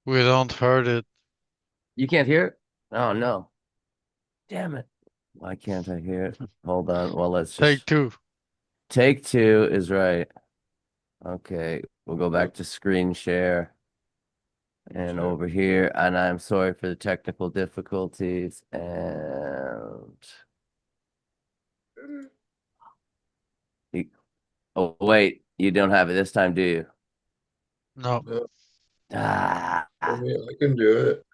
We don't heard it. You can't hear it? Oh no. Damn it. Why can't I hear it? Hold on. Well, let's Take just two. take two is right. Okay, we'll go back to screen share and over here. And I'm sorry for the technical difficulties. And oh wait, you don't have it this time, do you? No. No, Ah, I can do it.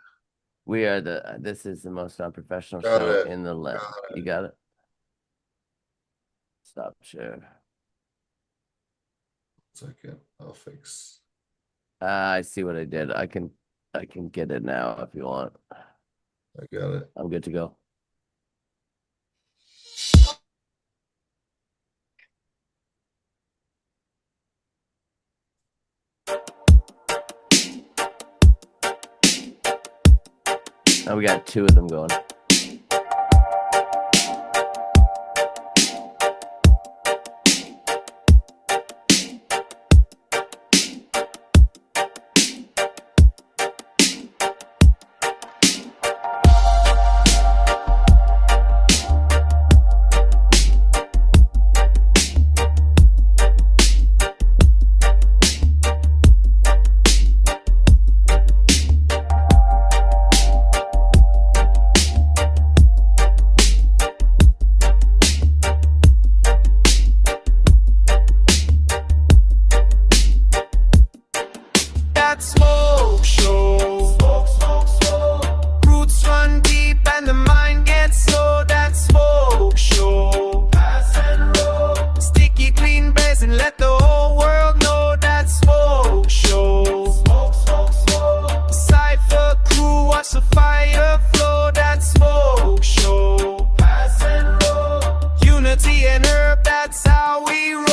we are this is the most unprofessional Got show it. in the land. Got it. You got it? Stop share. Second, I'll fix. I see what I did. I can get it now if you want. I got it. I'm good to go. Now we got two of them going. Dat Smoke Show. Smoke, smoke, smoke. Roots run deep and the mind gets slow. Dat Smoke Show. Pass and roll. Sticky clean blaze and let the whole world know. Dat Smoke Show. Smoke, smoke, smoke. Cypher crew watch the fire flow. Dat Smoke Show. Pass and roll. Unity and herb, that's how we roll.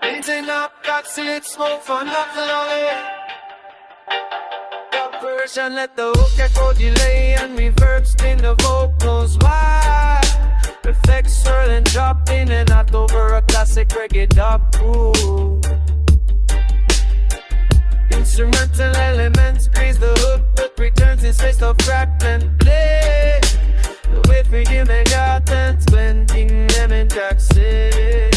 Blazing up, got silent smoke for nothing on it. Dub version, let the hook echo delay and reverb spin the vocals wide. Effects swirling, drop in and out over a classic reggae dub. Ooh. Instrumental elements graze the hook, but returns in space of fragment play. The wait for human gardens, blending them in taxes.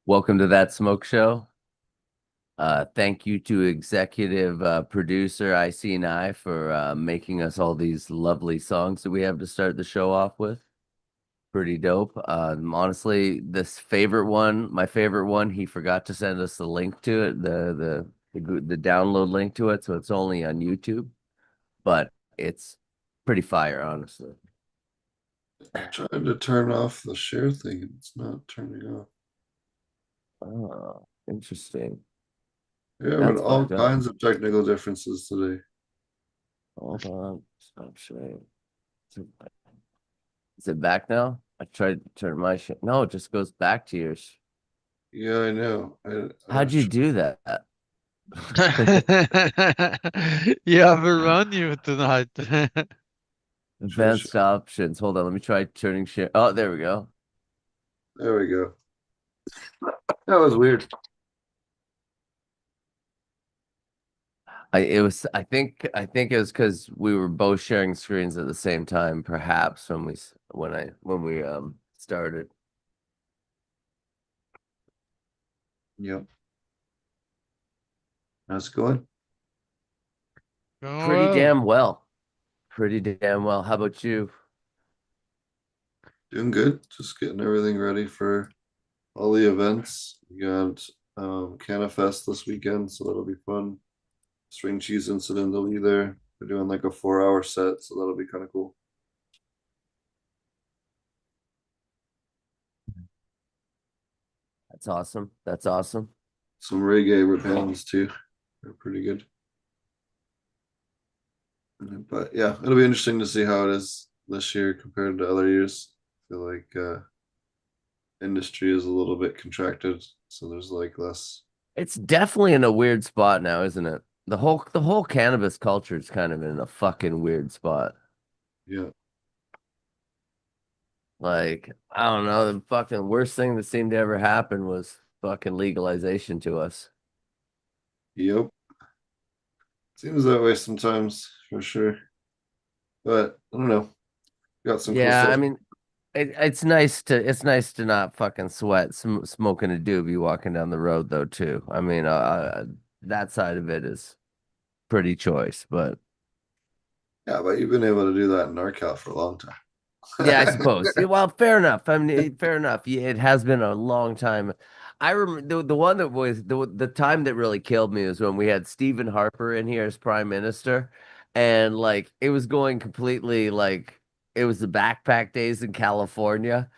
Welcome to That Smoke Show. Thank you to executive producer IC&I for making us all these lovely songs that we have to start the show off with. Pretty dope. Honestly, my favorite one, he forgot to send us the link to it, the download link to it, so it's only on YouTube, but it's Pretty fire, honestly. Trying to turn off the share thing and it's not turning off. Oh, interesting. Yeah, but That's all fucked up. kinds of technical differences today. Hold on. Stop sharing. Is it back now? I tried to turn my shit. No, it just goes back to yours. Yeah, I know. I How'd was you do that? You have a run you tonight. Advanced options. Hold on, let me try turning share. Oh, there we go. There we go. That was weird. I think it was because we were both sharing screens at the same time, perhaps when we started. Yep. How's it going? Going Pretty well. damn well. Pretty damn well. How about you? Doing good. Just getting everything ready for all the events. We got Cannabis this weekend, so that'll be fun. String cheese incident will be there. We're doing like a 4-hour set, so that'll be kind of cool. That's awesome. That's awesome. Some reggae bands too. They're pretty good. But yeah, it'll be interesting to see how it is this year compared to other years. I feel like industry is a little bit contracted, so there's like less. It's definitely in a weird spot now, isn't it? The whole cannabis culture is kind of in a fucking weird spot. Yeah. Like, I don't know, the fucking worst thing that seemed to ever happen was fucking legalization to us. Yep. Seems that way sometimes for sure. But I don't know. Got some cool Yeah, I stuff. mean, it's nice to not fucking sweat smoking a doobie walking down the road though too. I mean, that side of it is pretty choice, but Yeah, but you've been able to do that in NorCal for a long time. yeah, I suppose. Yeah, well, fair enough. I mean, fair enough. Yeah, it has been a long time. I remember the one that was the time that really killed me was when we had Stephen Harper in here as prime minister, and like it was going completely like it was the backpack days in California,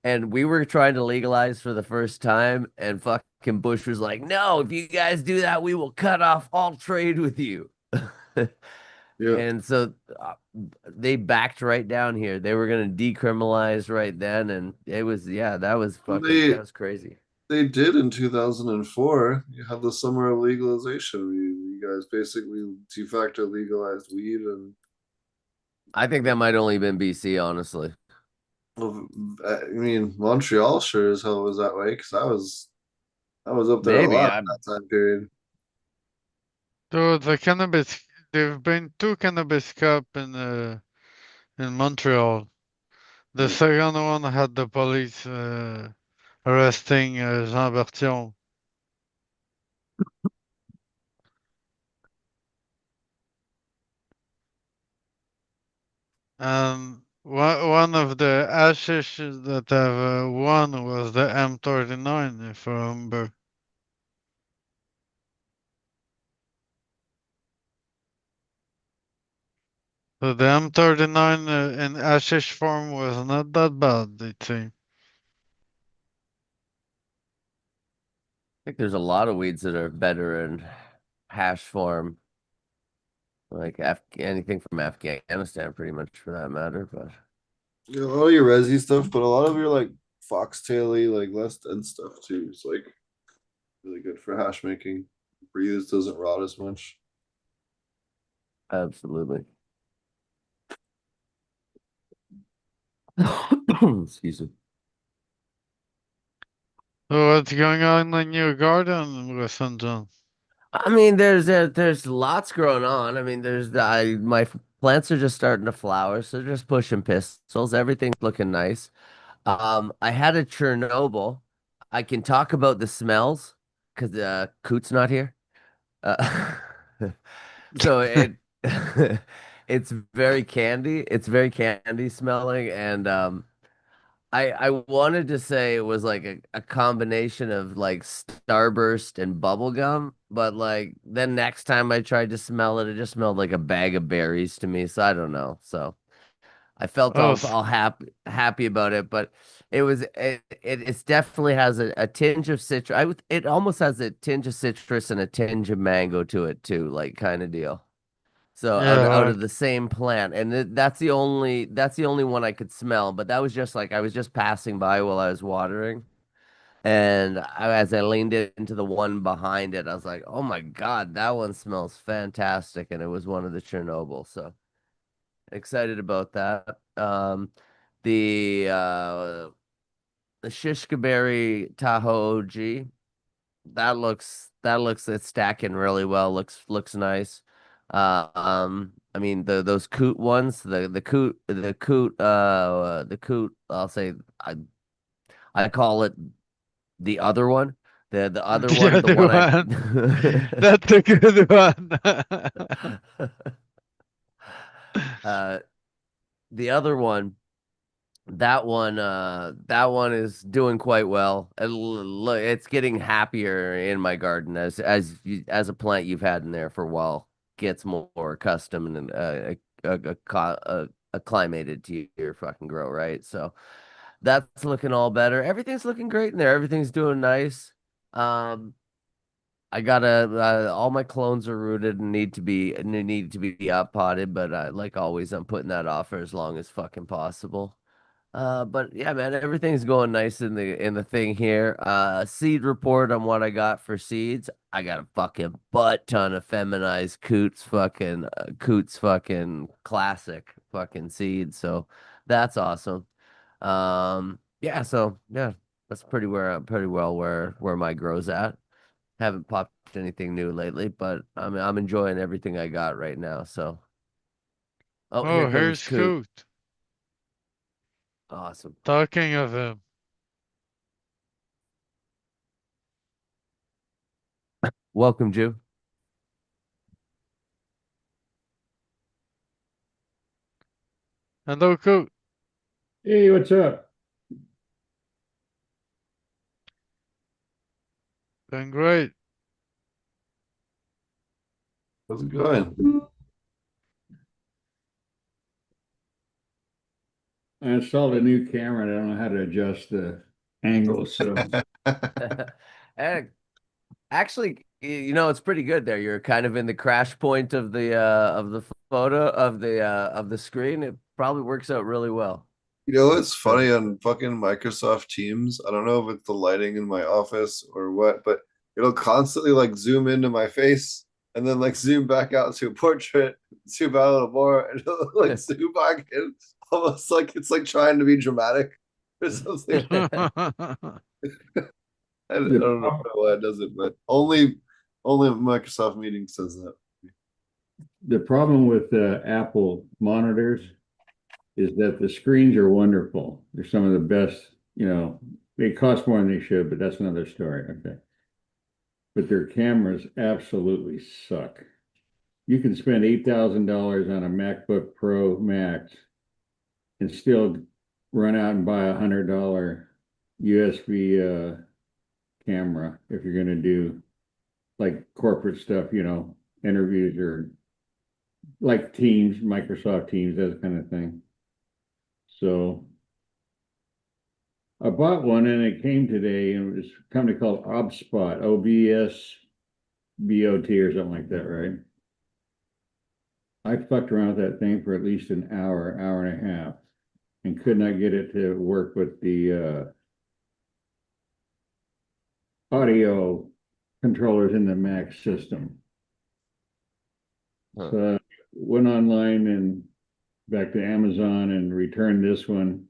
and we were trying to legalize for the first time, and fucking Bush was like, "No, if you guys do that, we will cut off all trade with you." Yeah. And so they backed right down here. They were going to decriminalize right then, and it was that was They crazy. they did in 2004. You had the summer of legalization. You guys basically de facto legalized weed and I think that might only been BC, honestly. well, I mean Montreal sure as hell was that way because I was up there a Maybe lot I in that time period. So the cannabis, there've been two cannabis cup in Montreal. The Mm. second one had the police arresting Jean Bertillon. And one of the ashes that have won was the M39, if I remember. So the M39 in ashish form was not that bad, they say. think there's a lot of weeds that are better in hash form, like anything from Afghanistan, pretty much for that matter. But You know, a lot of your resi stuff, but a lot of your like foxtaily, like less dense stuff too. It's like really good for hash making. Breathes doesn't rot as much. absolutely. Excuse me. So what's going on in your garden, Weston John? I mean, there's lots growing on. I mean, my plants are just starting to flower, so they're just pushing pistils. Everything's looking nice. I had a Chernobyl. I can talk about the smells because Coot's not here. Uh, so it's very candy. It's very candy smelling, and I wanted to say it was like a combination of like Starburst and bubblegum, but like then next time I tried to smell it, it just smelled like a bag of berries to me. So I don't know. So I felt Oh, all happy about it, but it's definitely has a tinge of citrus. It almost has a tinge of citrus and a tinge of mango to it too, like kind of deal. So yeah, out like of the same plant, and that's the only one I could smell. But that was just like I was just passing by while I was watering, and as I leaned into the one behind it, I was like, "Oh my God, that one smells fantastic!" And it was one of the Chernobyl. So excited about that. The the Shishka Berry Tahoe OG. That looks it's stacking really well. Looks nice. I mean those coot ones, the coot. I'll say I call it the other one. The other the one, the other one one. That's a good one. uh the other one. That one is doing quite well. It's getting happier in my garden as a plant you've had in there for a while gets more accustomed and acclimated to your fucking grow, right? So that's looking all better. Everything's looking great in there. Everything's doing nice. Um, I gotta all my clones are rooted and need to be up potted, but like always, I'm putting that off for as long as fucking possible. But yeah, man, everything's going nice in the thing here. Seed report on what I got for seeds. I got a fucking butt ton of feminized Coots fucking classic fucking seeds. So that's awesome. Yeah, so yeah, that's pretty well where my grow's at. Haven't popped anything new lately, but I'm enjoying everything I got right now. So, oh, here Oh, comes here's Coot. Coot. Awesome. Talking of him. Welcome, Jew. Hello, Coot. Hey, what's up? Doing great. How's it going? I installed a new camera and I don't know how to adjust the angles. So And actually, it's pretty good there. You're kind of in the crash point of the photo of the screen. It probably works out really well. You know what's funny on fucking Microsoft Teams? I don't know if it's the lighting in my office or what, but it'll constantly like zoom into my face and then like zoom back out to a portrait, zoom out a little more, and it'll like zoom back in, almost like it's like trying to be dramatic or something. I the, don't know prob- why it does it, but only Microsoft Meetings says that. the problem with Apple monitors is that the screens are wonderful. They're some of the best, they cost more than they should, but that's another story. Okay. But their cameras absolutely suck. You can spend $8,000 on a MacBook Pro Max and still run out and buy $100 USB camera if you're going to do like corporate stuff, interviews or like Teams, Microsoft Teams, that kind of thing. So I bought one and it came today, and it was a company called OBSBOT, OBSBOT or something like that, right? I fucked around with that thing for at least an hour and a half, and could not get it to work with the audio controllers in the Mac system. Huh. So I went online and back to Amazon and returned this one.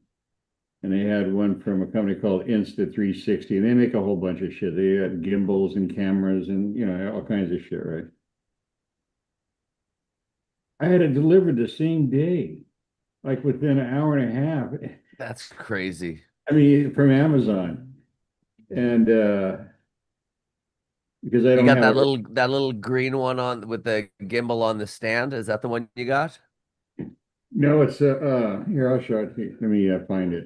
And they had one from a company called Insta360, and they make a whole bunch of shit. They got gimbals and cameras and all kinds of shit, right? I had it delivered the same day, like within an hour and a half. That's crazy. I mean, from Amazon. And because I You don't got have that little green one on with the gimbal on the stand. Is that the one you got? no, it's here, I'll show it to you. Let me find it.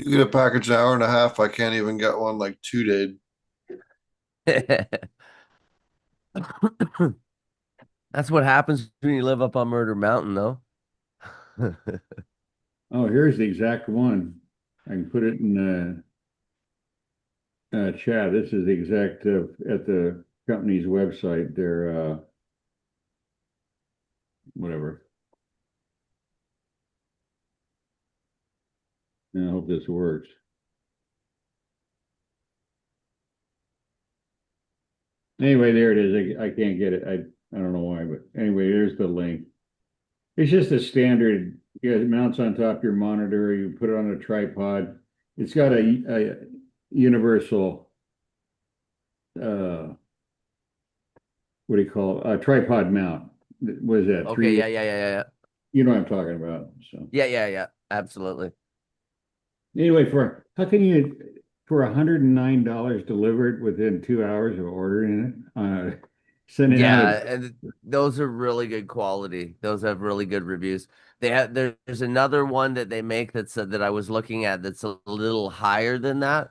You get a package an hour and a half. I can't even get one like 2 day. That's what happens when you live up on Murder Mountain, though. Oh, here's the exact one. I can put it in chat. This is the exact at the company's website. Their whatever. And I hope this works. Anyway, there it is. I can't get it. I don't know why, but anyway, there's the link. It's just a standard. It mounts on top of your monitor. You put it on a tripod. It's got a universal what do you call it? A tripod mount. What is that? Okay, yeah. You know what I'm talking about. So Yeah. Absolutely. anyway, how can you for $109 delivered within 2 hours of ordering it? Sending Yeah, out and those are really good quality. Those have really good reviews. There's another one that they make that I was looking at that's a little higher than that.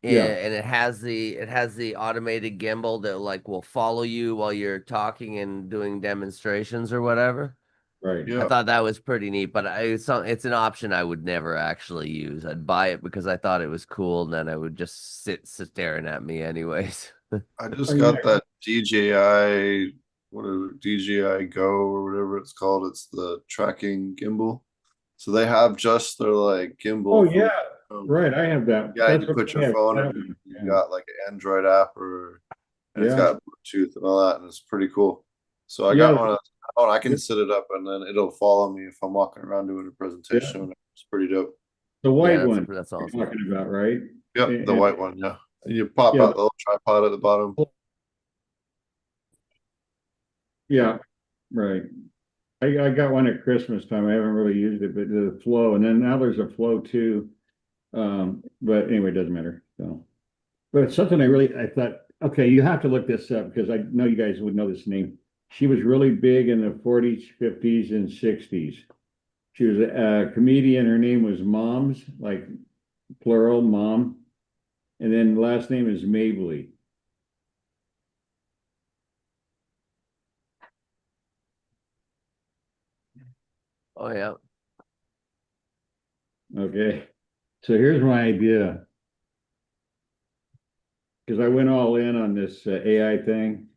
Yeah. And it has the automated gimbal that like will follow you while you're talking and doing demonstrations or whatever. Right. I Yeah. thought that was pretty neat, but it's an option I would never actually use. I'd buy it because I thought it was cool, and then I would just sit staring at me anyways. I just Oh, yeah. got that DJI, what is it, DJI Go or whatever it's called. It's the tracking gimbal. So they have just their like gimbal. Oh for yeah. phone. Right. I have that. Yeah, That's you what put I your have. phone That and one. you Yeah. got like an Android app and it's Yeah. got Bluetooth and all that, and it's pretty cool. So I Yeah. got one of oh, I can set it up and then it'll follow me if I'm walking around doing a presentation. It's pretty dope. The white Yeah, one that's you're awesome. talking about, right? Yep, the And- white one, yeah. And you pop Yeah. out the little tripod at the bottom. Yeah. Right. I got one at Christmas time. I haven't really used it, but the Flow, and then now there's a Flow 2. But anyway, it doesn't matter. So, but it's something I thought, okay, you have to look this up because I know you guys would know this name. She was really big in the 40s, 50s, and 60s. She was a comedian. Her name was Moms, like plural, Mom. And then the last name is Mabley. Oh yeah. Okay. So here's my idea. Because I went all in on this AI thing.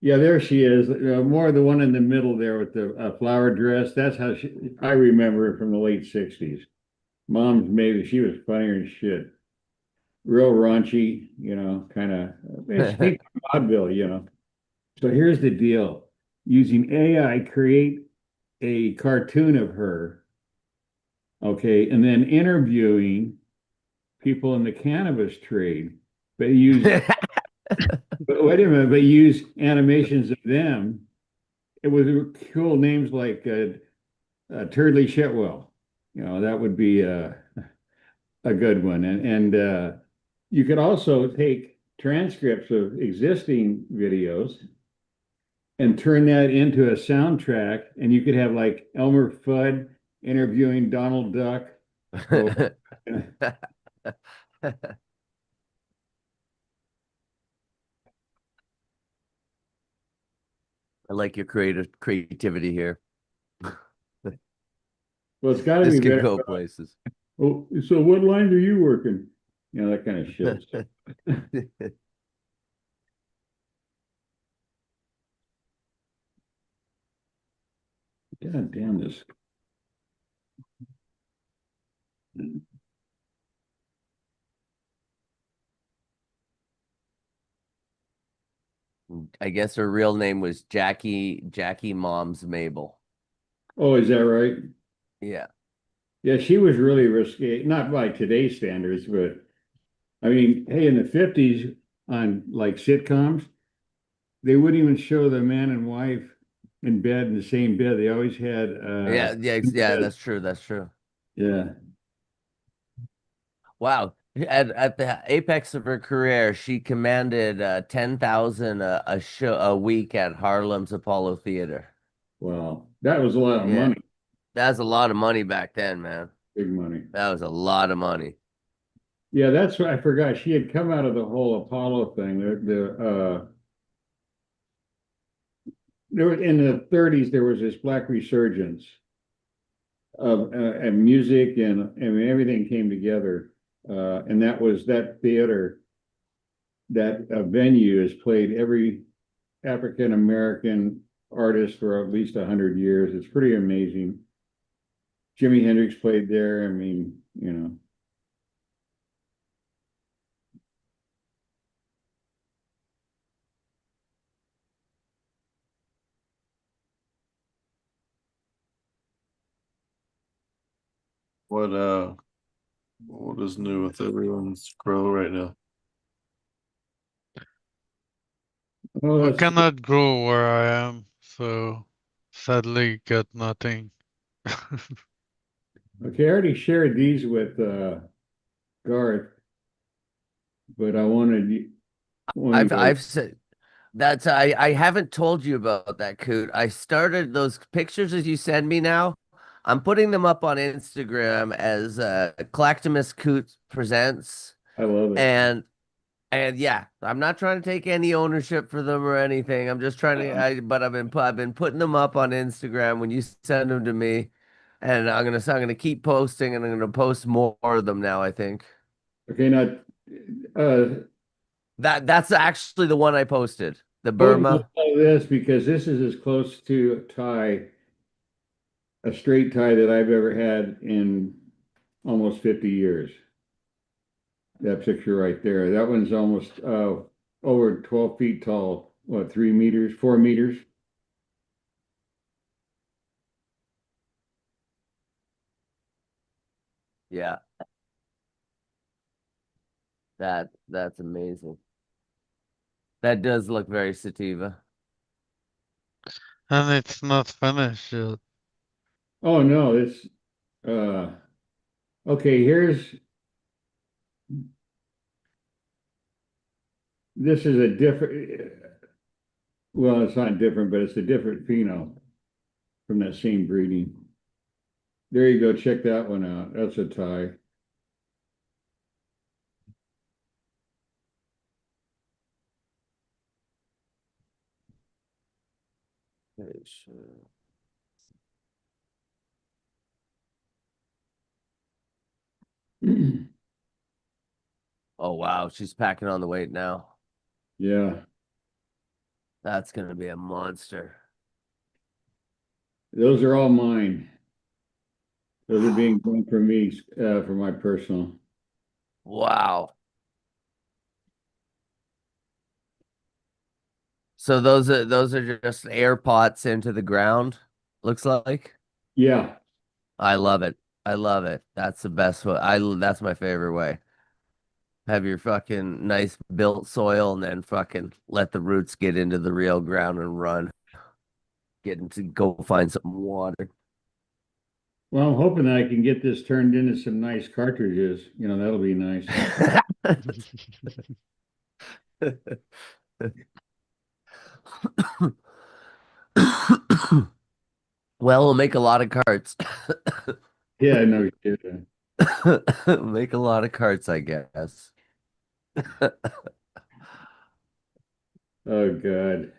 Yeah, there she is. More the one in the middle there with the flower dress. That's how I remember her from the late 60s. Mom's maybe she was funnier than shit. Real raunchy, kind of speak vaudeville, So here's the deal. Using AI, create a cartoon of her, okay, and then interviewing people in the cannabis trade, but use but wait a minute, but use animations of them with cool names like Turdley Shitwell. That would be a good one. And you could also take transcripts of existing videos and turn that into a soundtrack, and you could have like Elmer Fudd interviewing Donald Duck. I like your creativity here. Well, it's got to This be could better. go places. Oh, so what lines are you working? That kind of shit. God damn this. I guess her real name was Jackie Moms Mabel. Oh, is that right? Yeah. Yeah, she was really risque, not by today's standards, but I mean, hey, in the 50s on like sitcoms, they wouldn't even show the man and wife in bed in the same bed. They always had Yeah, that's true. That's true. Yeah. Wow. At the apex of her career, she commanded 10,000 a week at Harlem's Apollo Theater. Wow. That was a lot of Yeah. money. That's a lot of money back then, man. Big money. That was a lot of money. Yeah, that's what I forgot. She had come out of the whole Apollo thing. There in the 30s there was this black resurgence of and music and I mean everything came together. And that was that theater, that venue has played every African American artist for at least 100 years. It's pretty amazing. Jimi Hendrix played there. I mean, you know. What is new with everyone's grow right now? Oh, We that's cannot grow where I am, so sadly get nothing. okay. I already shared these with Garth, but I wanted I've said that's I haven't told you about that, Coot. I started those pictures as you send me now. I'm putting them up on Instagram as Clactamus Coot presents. I love it. And yeah, I'm not trying to take any ownership for them or anything. I'm just trying to but I've been putting them up on Instagram when you send them to me. And I'm gonna keep posting and I'm gonna post more of them now, I think. Okay, now That's actually the one I posted. The focus on Burma. all this because this is as close to a straight tie that I've ever had in almost 50 years. That picture right there. That one's almost over 12 feet tall. What, 3 meters, 4 meters? Yeah, that's amazing. That does look very sativa. And it's not finished yet. Oh no, it's okay, this is a different, well, it's not different, but it's a different pheno from that same breeding. There you go, check that one out. That's a tie. Okay, sure. Oh wow, she's packing on the weight now. Yeah, That's gonna be a monster. those are all mine. Those are being done for me, for my personal. Wow. So those are just air pots into the ground, looks like. Yeah, I love it. I love it. That's the best way. That's my favorite way. Have your fucking nice built soil and then fucking let the roots get into the real ground and run. Go find some water. well, I'm hoping that I can get this turned into some nice cartridges. You know, that'll be nice. Well, we'll make a lot of carts. Yeah, no kidding. Make a lot of carts, I guess. Oh God.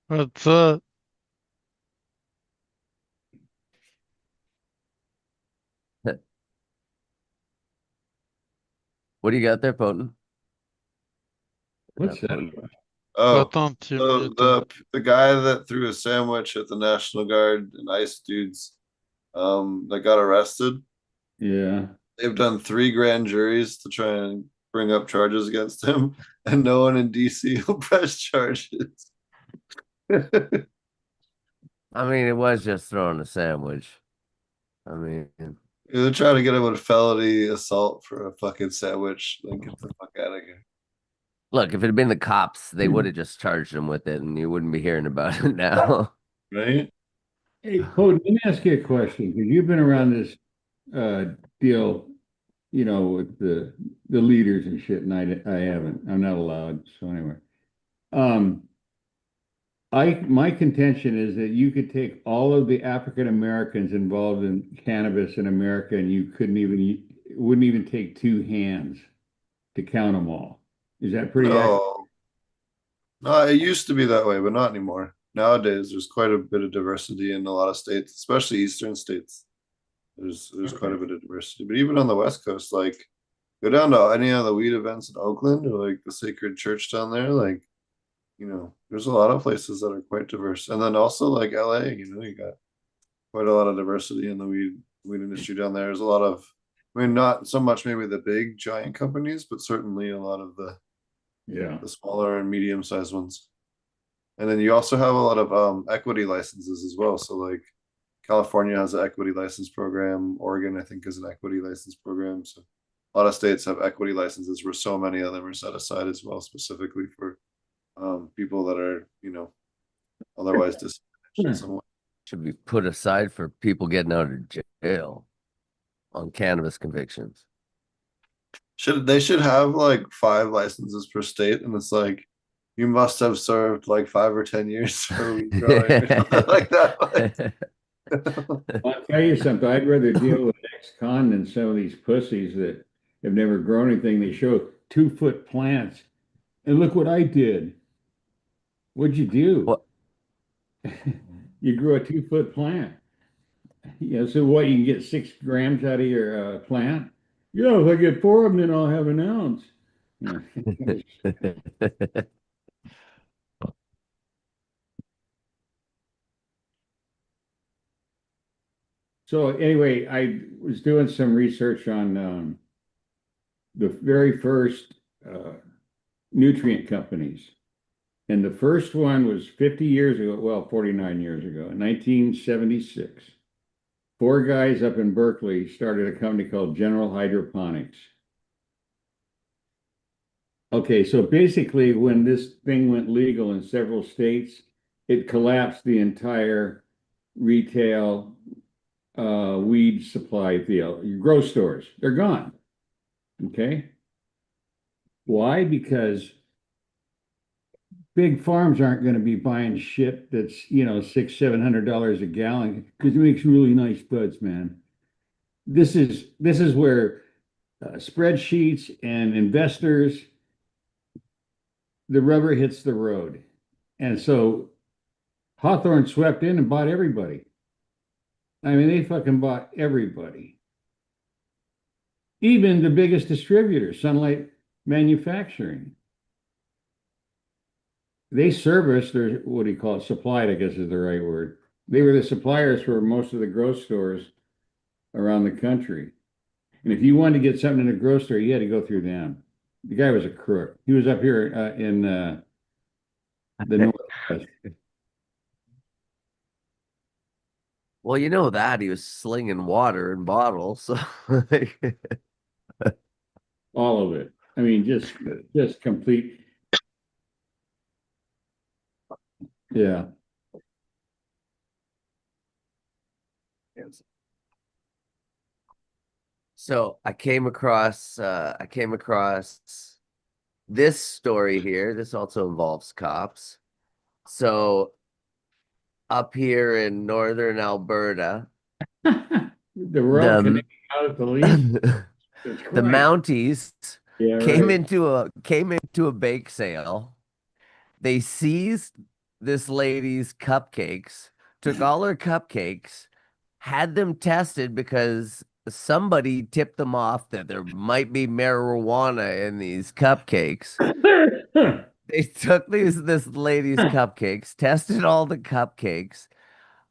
But What do you got there, Potent? What's that? Potent. Oh, don't you so mute the guy that threw a sandwich at the National Guard and ICE dudes, that got arrested. Yeah. They've done 3 grand juries to try and bring up charges against him, and no one in DC will press charges. I mean, it was just throwing a sandwich. I mean, They're trying to get him with felony assault for a fucking sandwich. Like, get the fuck out of here. look, if it had been the cops, they would have just charged him with it and you wouldn't be hearing about it now. Right? Hey, Cody, let me ask you a question because you've been around this deal you know, with the leaders and shit, and I haven't. I'm not allowed. So anyway, um, my contention is that you could take all of the African Americans involved in cannabis in America, and you it wouldn't even take two hands to count them all. Is that pretty accurate? No, no, it used to be that way, but not anymore. Nowadays, there's quite a bit of diversity in a lot of states, especially eastern states. There's quite a bit of diversity, but even on the West Coast, like go down to any of the weed events in Oakland or like the Sacred Church down there, like there's a lot of places that are quite diverse, and then also like LA, you got quite a lot of diversity in the weed industry down there. There's a lot of, I mean, not so much maybe the big giant companies, but certainly a lot of Yeah. the smaller and medium sized ones. And then you also have a lot of equity licenses as well. So like California has an equity license program. Oregon, I think, is an equity license program. So a lot of states have equity licenses where so many of them are set aside as well, specifically for people that are, otherwise disadvantaged in some way. Should be put aside for people getting out of jail on cannabis convictions. They should have like 5 licenses per state, and it's like you must have served like 5 or 10 years for weed growing or something like that. I'll tell you something. I'd rather deal with ex-con than some of these pussies that have never grown anything. They show 2-foot plants, and look what I did. What'd you do? What? You grew a 2-foot plant. So what? You can get 6 grams out of your plant? Yeah, if I get 4 of them, then I'll have an ounce. So anyway, I was doing some research on the very first nutrient companies. And the first one was 50 years ago, well, 49 years ago, in 1976. 4 guys up in Berkeley started a company called General Hydroponics. Okay, so basically, when this thing went legal in several states, it collapsed the entire retail weed supply field. Your grow stores, they're gone. Okay. Why? Because big farms aren't going to be buying shit that's $600-700 a gallon because it makes really nice buds, man. This is where spreadsheets and investors, the rubber hits the road, and so Hawthorne swept in and bought everybody. I mean, they fucking bought everybody, even the biggest distributor, Sunlight Manufacturing. They serviced, or what do you call it, supplied, I guess is the right word. They were the suppliers for most of the grocery stores around the country. And if you wanted to get something in a grocery store, you had to go through them. The guy was a crook. He was up here in the Northwest. Well, you know that he was slinging water in bottles. So All of it. I mean, just complete. Yeah. So I came across this story here. This also involves cops. So up here in northern Alberta, The road connecting out at the least. the Mounties Yeah, came right. into a bake sale. They seized this lady's cupcakes, took all her cupcakes, had them tested because somebody tipped them off that there might be marijuana in these cupcakes. They took this lady's cupcakes, tested all the cupcakes.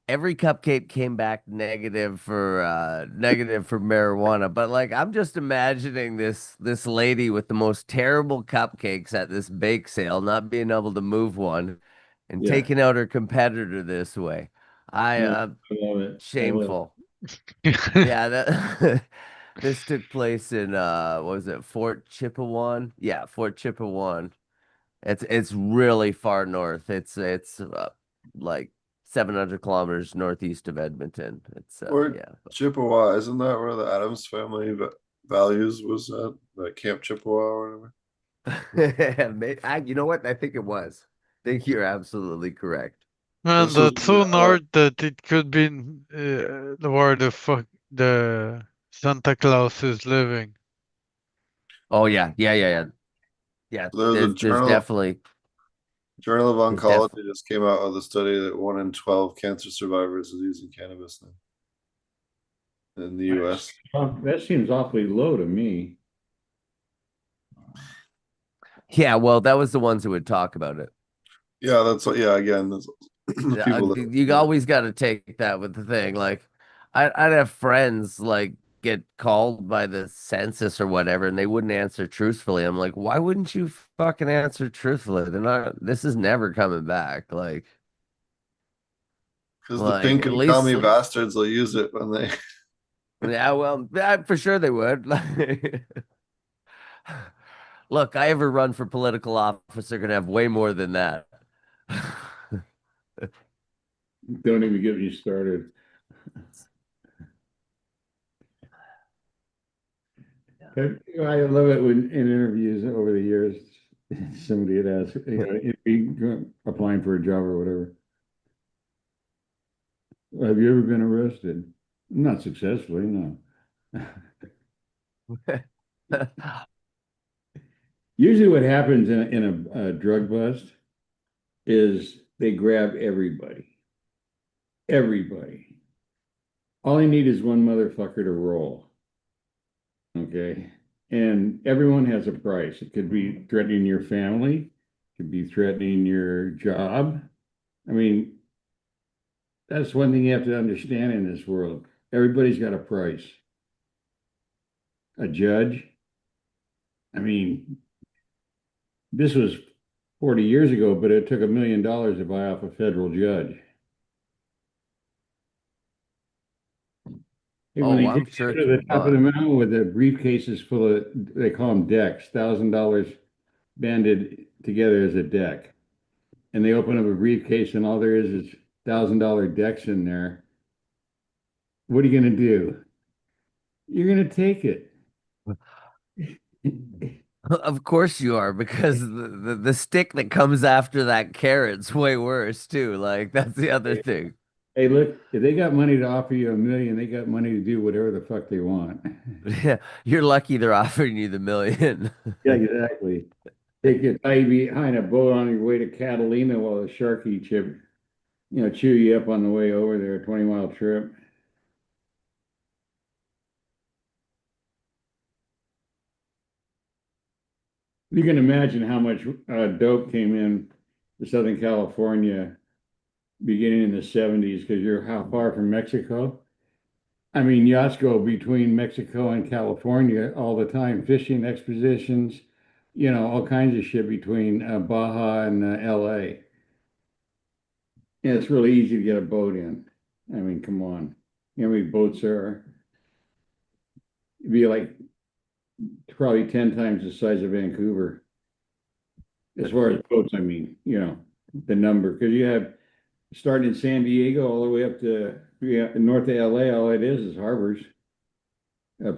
Every cupcake came back negative for marijuana. But like I'm just imagining this lady with the most terrible cupcakes at this bake sale, not being able to move one and Yeah. taking out her competitor this way. I love it. I love it. Shameful. Yeah, that this took place in what was it, Fort Chippewan? Yeah, Fort Chippewan. It's really far north. It's like 700 kilometers northeast of Edmonton. It's Or yeah. Chippewa, isn't that where the Adams family values was that Camp Chippewa or whatever? You know what? I think it was. I think you're absolutely correct. And This was that's so uh, north that it could be where the fuck the Santa Claus is living. Oh yeah, yeah. there's a There's definitely Journal of there's def Oncology just came out with a study that 1 in 12 cancer survivors is using cannabis now in the US. That seems awfully low to me. Yeah, well, that was the ones who would talk about it. Yeah, that's what, yeah, again, that's the people that You always got to take that with the thing. Like, I'd have friends like get called by the census or whatever, and they wouldn't answer truthfully. I'm like, why wouldn't you fucking answer truthfully? They're not. This is never coming back. because the pink At and least, commie bastards will use it when they yeah. Well, for sure they would. Look, I ever run for political office, they're gonna have way more than that. Don't even get me started. I love it when in interviews over the years, somebody had asked, if you applying for a job or whatever, have you ever been arrested? Not successfully, no. Usually what happens in a drug bust is they grab everybody. Everybody. All they need is one motherfucker to roll. Okay. And everyone has a price. It could be threatening your family, it could be threatening your job. I mean, that's one thing you have to understand in this world. Everybody's got a price. A judge. I mean, this was 40 years ago, but it took $1 million to buy off a federal judge. Hey, when they I'm take sure you to the it's top of the not. mountain with the briefcases full of, they call them decks, $1,000 banded together as a deck. And they open up a briefcase and all there is $1,000 decks in there. What are you going to do? You're going to take it. Of course you are, because the stick that comes after that carrot's way worse too. Like that's the other thing. Hey, look, if they got money to offer you $1 million, they got money to do whatever the fuck they want. Yeah, you're lucky they're offering you the million. Yeah, exactly. Take you, tie you behind a boat on your way to Catalina while the shark eats you, chew you up on the way over there, a 20-mile trip. You can imagine how much dope came in to Southern California beginning in the 70s because you're how far from Mexico? I mean, yachts go between Mexico and California all the time, fishing expeditions, all kinds of shit between Baja and LA. And it's really easy to get a boat in. I mean, come on. You know how many boats there are? It'd be like probably 10 times the size of Vancouver. As far as boats, I mean, the number, because you have starting in San Diego all the way up to north of LA, all it is harbors.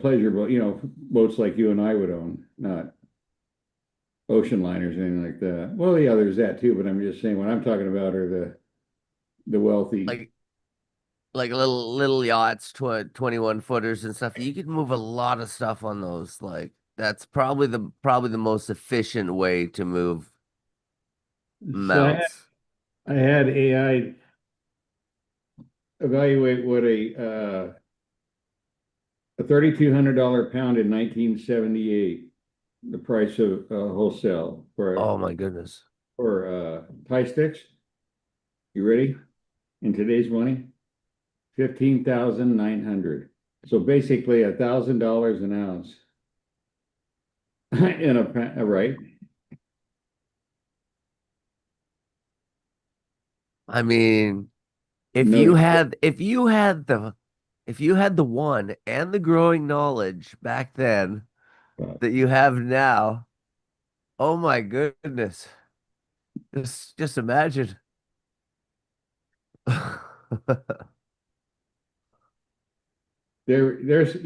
Pleasure boat, boats like you and I would own, not ocean liners or anything like that. Well, yeah, there's that too, but I'm just saying what I'm talking about are the wealthy. Like little yachts, 21 footers and stuff. You could move a lot of stuff on those. Like that's probably the most efficient way to move So mounts. I had AI evaluate what a $3,200 pound in 1978, the price of wholesale Oh my goodness. for pie sticks. You ready? In today's money, 15,900. So basically $1,000 an ounce in a right. I mean, No, if you had the one and the growing knowledge back then that you have now, oh my goodness. Just imagine. there's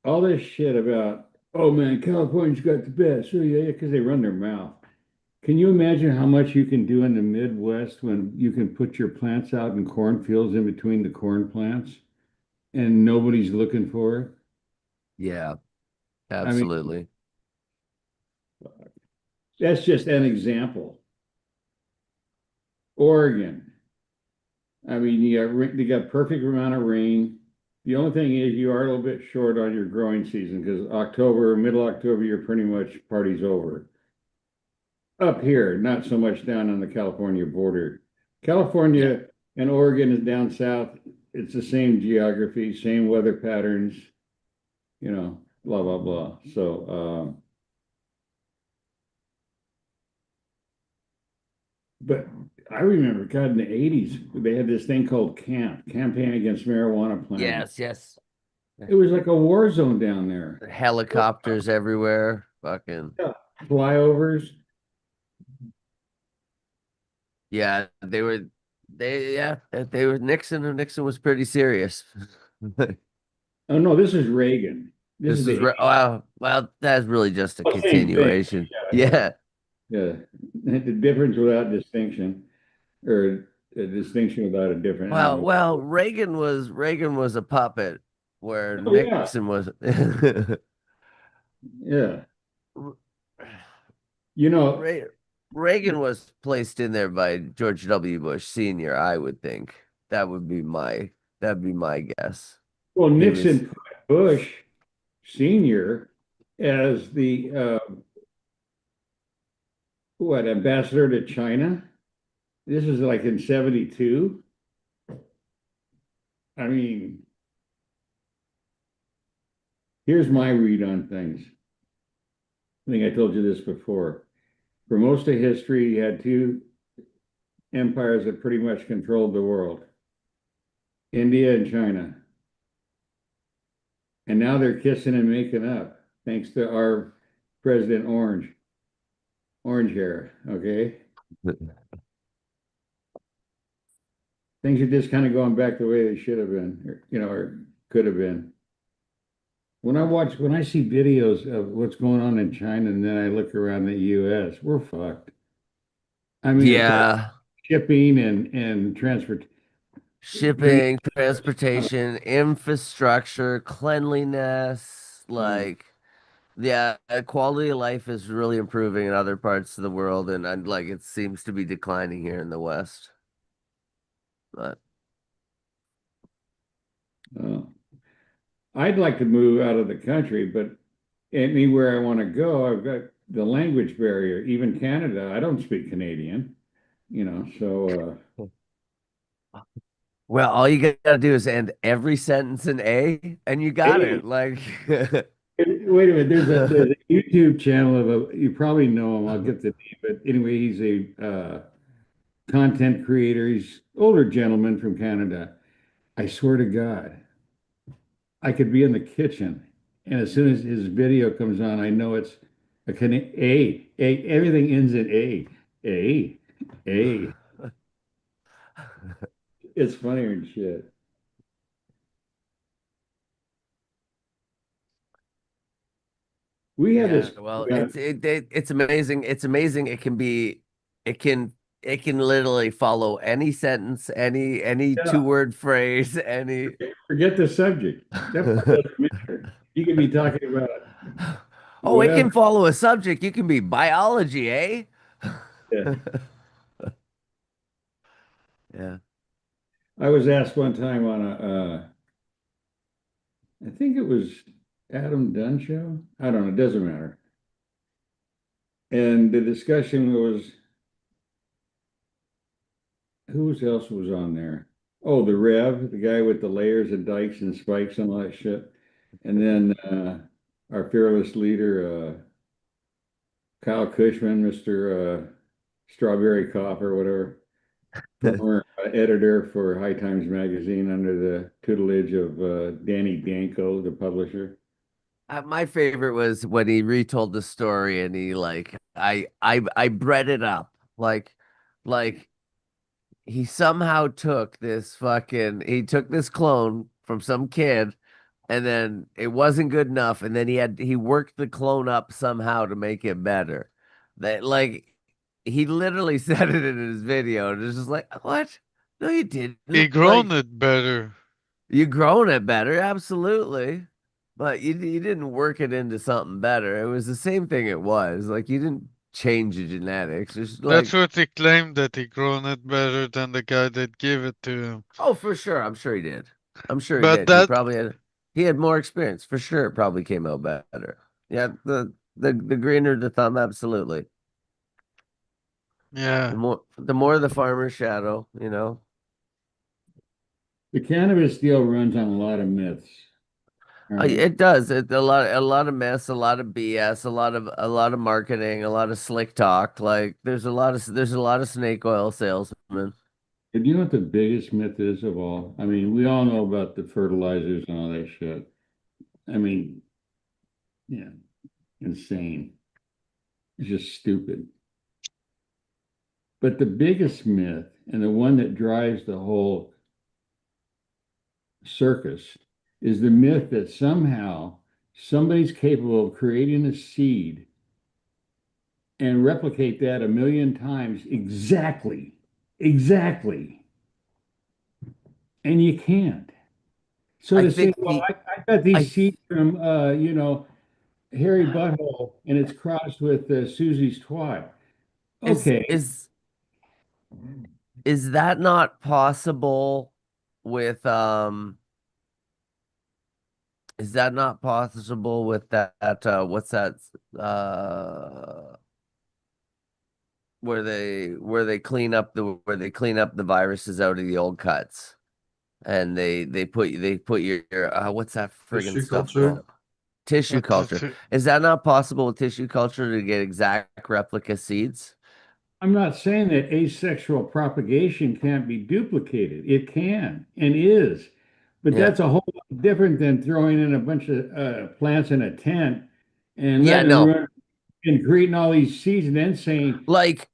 all this shit about, oh man, California's got the best. Oh yeah, because they run their mouth. Can you imagine how much you can do in the Midwest when you can put your plants out in cornfields in between the corn plants and nobody's looking for it? Yeah, I mean, absolutely. that's just an example. Oregon. I mean, you got perfect amount of rain. The only thing is you are a little bit short on your growing season because October, middle October, you're pretty much party's over. Up here, not so much down on the California border. California and Oregon is down south. It's the same geography, same weather patterns, blah, blah, blah. So, but I remember, God, in the 80s, they had this thing called CAMP, Campaign Against Marijuana Planting. Yes, yes. It was like a war zone down there. Helicopters everywhere. Fucking. Yeah. Flyovers. Yeah, they were Nixon, and Nixon was pretty serious. Oh no, this is Reagan. This is well, that's really just a Oh, same thing. continuation. Yeah. Yeah. The difference without distinction, or a distinction without a different animal. Well, Reagan was a puppet where Oh, yeah. Nixon was Yeah. Reagan was placed in there by George W. Bush Sr., I would think. That'd be my guess. Well, Nixon put Bush Sr. as the ambassador to China. This is like in 72. I mean, here's my read on things. I think I told you this before. For most of history, you had two empires that pretty much controlled the world, India and China. And now they're kissing and making up, thanks to our President Orange hair, okay? Things are just kind of going back the way they should have been, or could have been. When I see videos of what's going on in China and then I look around the US, we're fucked. I mean, yeah, shipping and shipping, transportation, infrastructure, cleanliness, quality of life is really improving in other parts of the world, and it seems to be declining here in the West. But I'd like to move out of the country, but anywhere I want to go, I've got the language barrier. Even Canada, I don't speak Canadian, so. Well, all you gotta do is end every sentence in A, and you got it. Like, wait a minute, there's a YouTube channel you probably know him. I'll get the name, but anyway, he's a content creator. He's older gentleman from Canada. I swear to God, I could be in the kitchen, and as soon as his video comes on, I know it's A. Everything ends in A. It's funnier than shit. We have this. Well, it's amazing. It's amazing. It can literally follow any sentence, any two-word phrase, any. Forget the subject. That doesn't matter. You can be talking about. Oh, whatever. It can follow a subject. You can be biology, eh? Yeah. Yeah. I was asked one time on I think it was Adam Dunn show. I don't know. It doesn't matter. And the discussion was, who else was on there? Oh, the Rev, the guy with the layers and dikes and spikes and all that shit. And then our fearless leader, Kyle Cushman, Mr. Strawberry Cop or whatever. Former editor for High Times magazine under the tutelage of Danny Danko, the publisher. My favorite was when he retold the story and he I bred it up like he somehow took this clone from some kid and then it wasn't good enough, and then he worked the clone up somehow to make it better. That like he literally said it in his video, and it's just like, what? No, you didn't. He grown it better. You grown it better, absolutely. But you didn't work it into something better. It was the same thing it was. Like you didn't change the genetics. It's That's like, what he claimed, that he grown it better than the guy that gave it to him. oh, for sure. I'm sure he did. I'm sure he But did. He that, probably had more experience. For sure, it probably came out better. Yeah, the greener the thumb, absolutely. yeah, The more the farmer's shadow, you know. The cannabis deal runs on a lot of myths. All right. It does. A lot of mess, a lot of BS, a lot of marketing, a lot of slick talk. Like there's a lot of snake oil salesmen. And you know what the biggest myth is of all? I mean, we all know about the fertilizers and all that shit. I mean, yeah, insane. It's just stupid. But the biggest myth, and the one that drives the whole circus, is the myth that somehow somebody's capable of creating a seed and replicate that a million times exactly, and you can't. So I to say, think well, the I got these I seeds from, Harry Butthole, and it's crossed with Susie's twat. is Okay, is that not possible with is that not possible with what's that uh where they clean up the viruses out of the old cuts, and they put your what's that friggin' Tissue stuff culture? called? Tissue what's culture. it? Is that not possible with tissue culture to get exact replica seeds? I'm not saying that asexual propagation can't be duplicated. It can and is, but Yeah. that's a whole lot different than throwing in a bunch of plants in a tent and Yeah, letting them no. run and creating all these seeds and then saying, Like,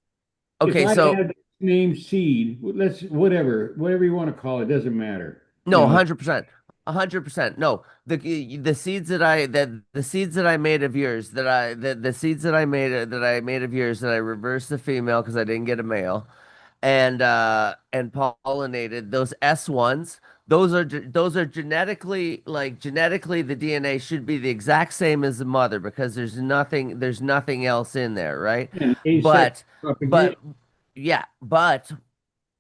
if okay, I so add this name seed, let's whatever you want to call it, doesn't matter. no, 100%. 100%. No, the seeds the seeds that I made of yours the seeds that I made of yours that I reversed the female because I didn't get a male, and pollinated those S1s. Those are genetically the DNA should be the exact same as the mother because there's nothing else in there, right? And asexual But propagation. but yeah, but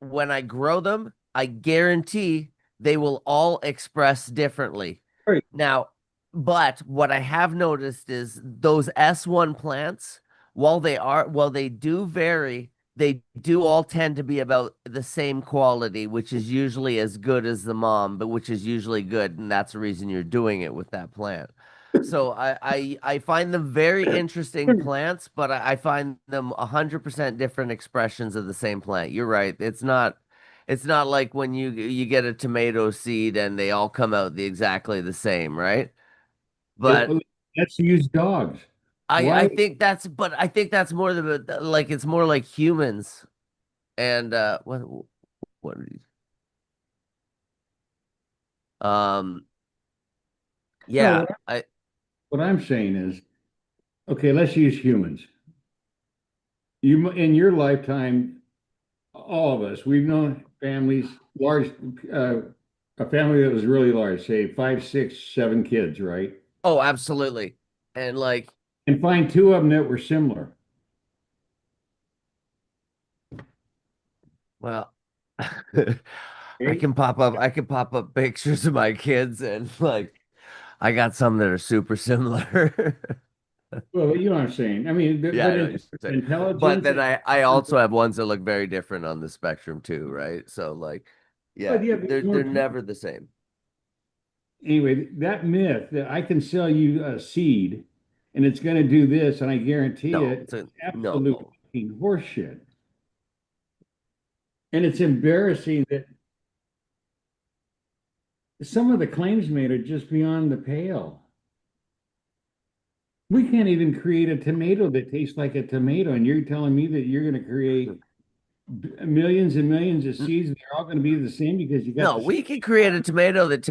when I grow them, I guarantee they will all express differently. Right. Now, but what I have noticed is those S1 plants, while they do vary, they do all tend to be about the same quality, which is usually as good as the mom, but which is usually good, and that's the reason you're doing it with that plant. So I find them very interesting plants, but I find them 100% different expressions of the same plant. You're right. It's not like when you get a tomato seed and they all come out exactly the same, right? But Let's use dogs. I Why? think I think that's more like it's more like humans and what are these? Um No, yeah, what I'm saying is, okay, let's use humans. You in your lifetime, all of us, we've known families, large, a family that was really large, say 5, 6, 7 kids, right? oh, absolutely. And like And find two of them that were similar. well Okay? I can pop up pictures of my kids and like I got some that are super similar. Well, you know what I'm saying. I mean, Yeah, but I know in what you're saying. But intelligence, then I also have ones that look very different on the spectrum too, right? So like, yeah, but yeah, there's more they're people. never the same. Anyway, that myth that I can sell you a seed and it's going to do this, and I guarantee No, it, it's a it's no. absolute fucking horseshit. And it's embarrassing that some of the claims made are just beyond the pale. We can't even create a tomato that tastes like a tomato, and you're telling me that you're going to create millions and millions of seeds, and they're all going to be the same because you got No, the we can create a tomato that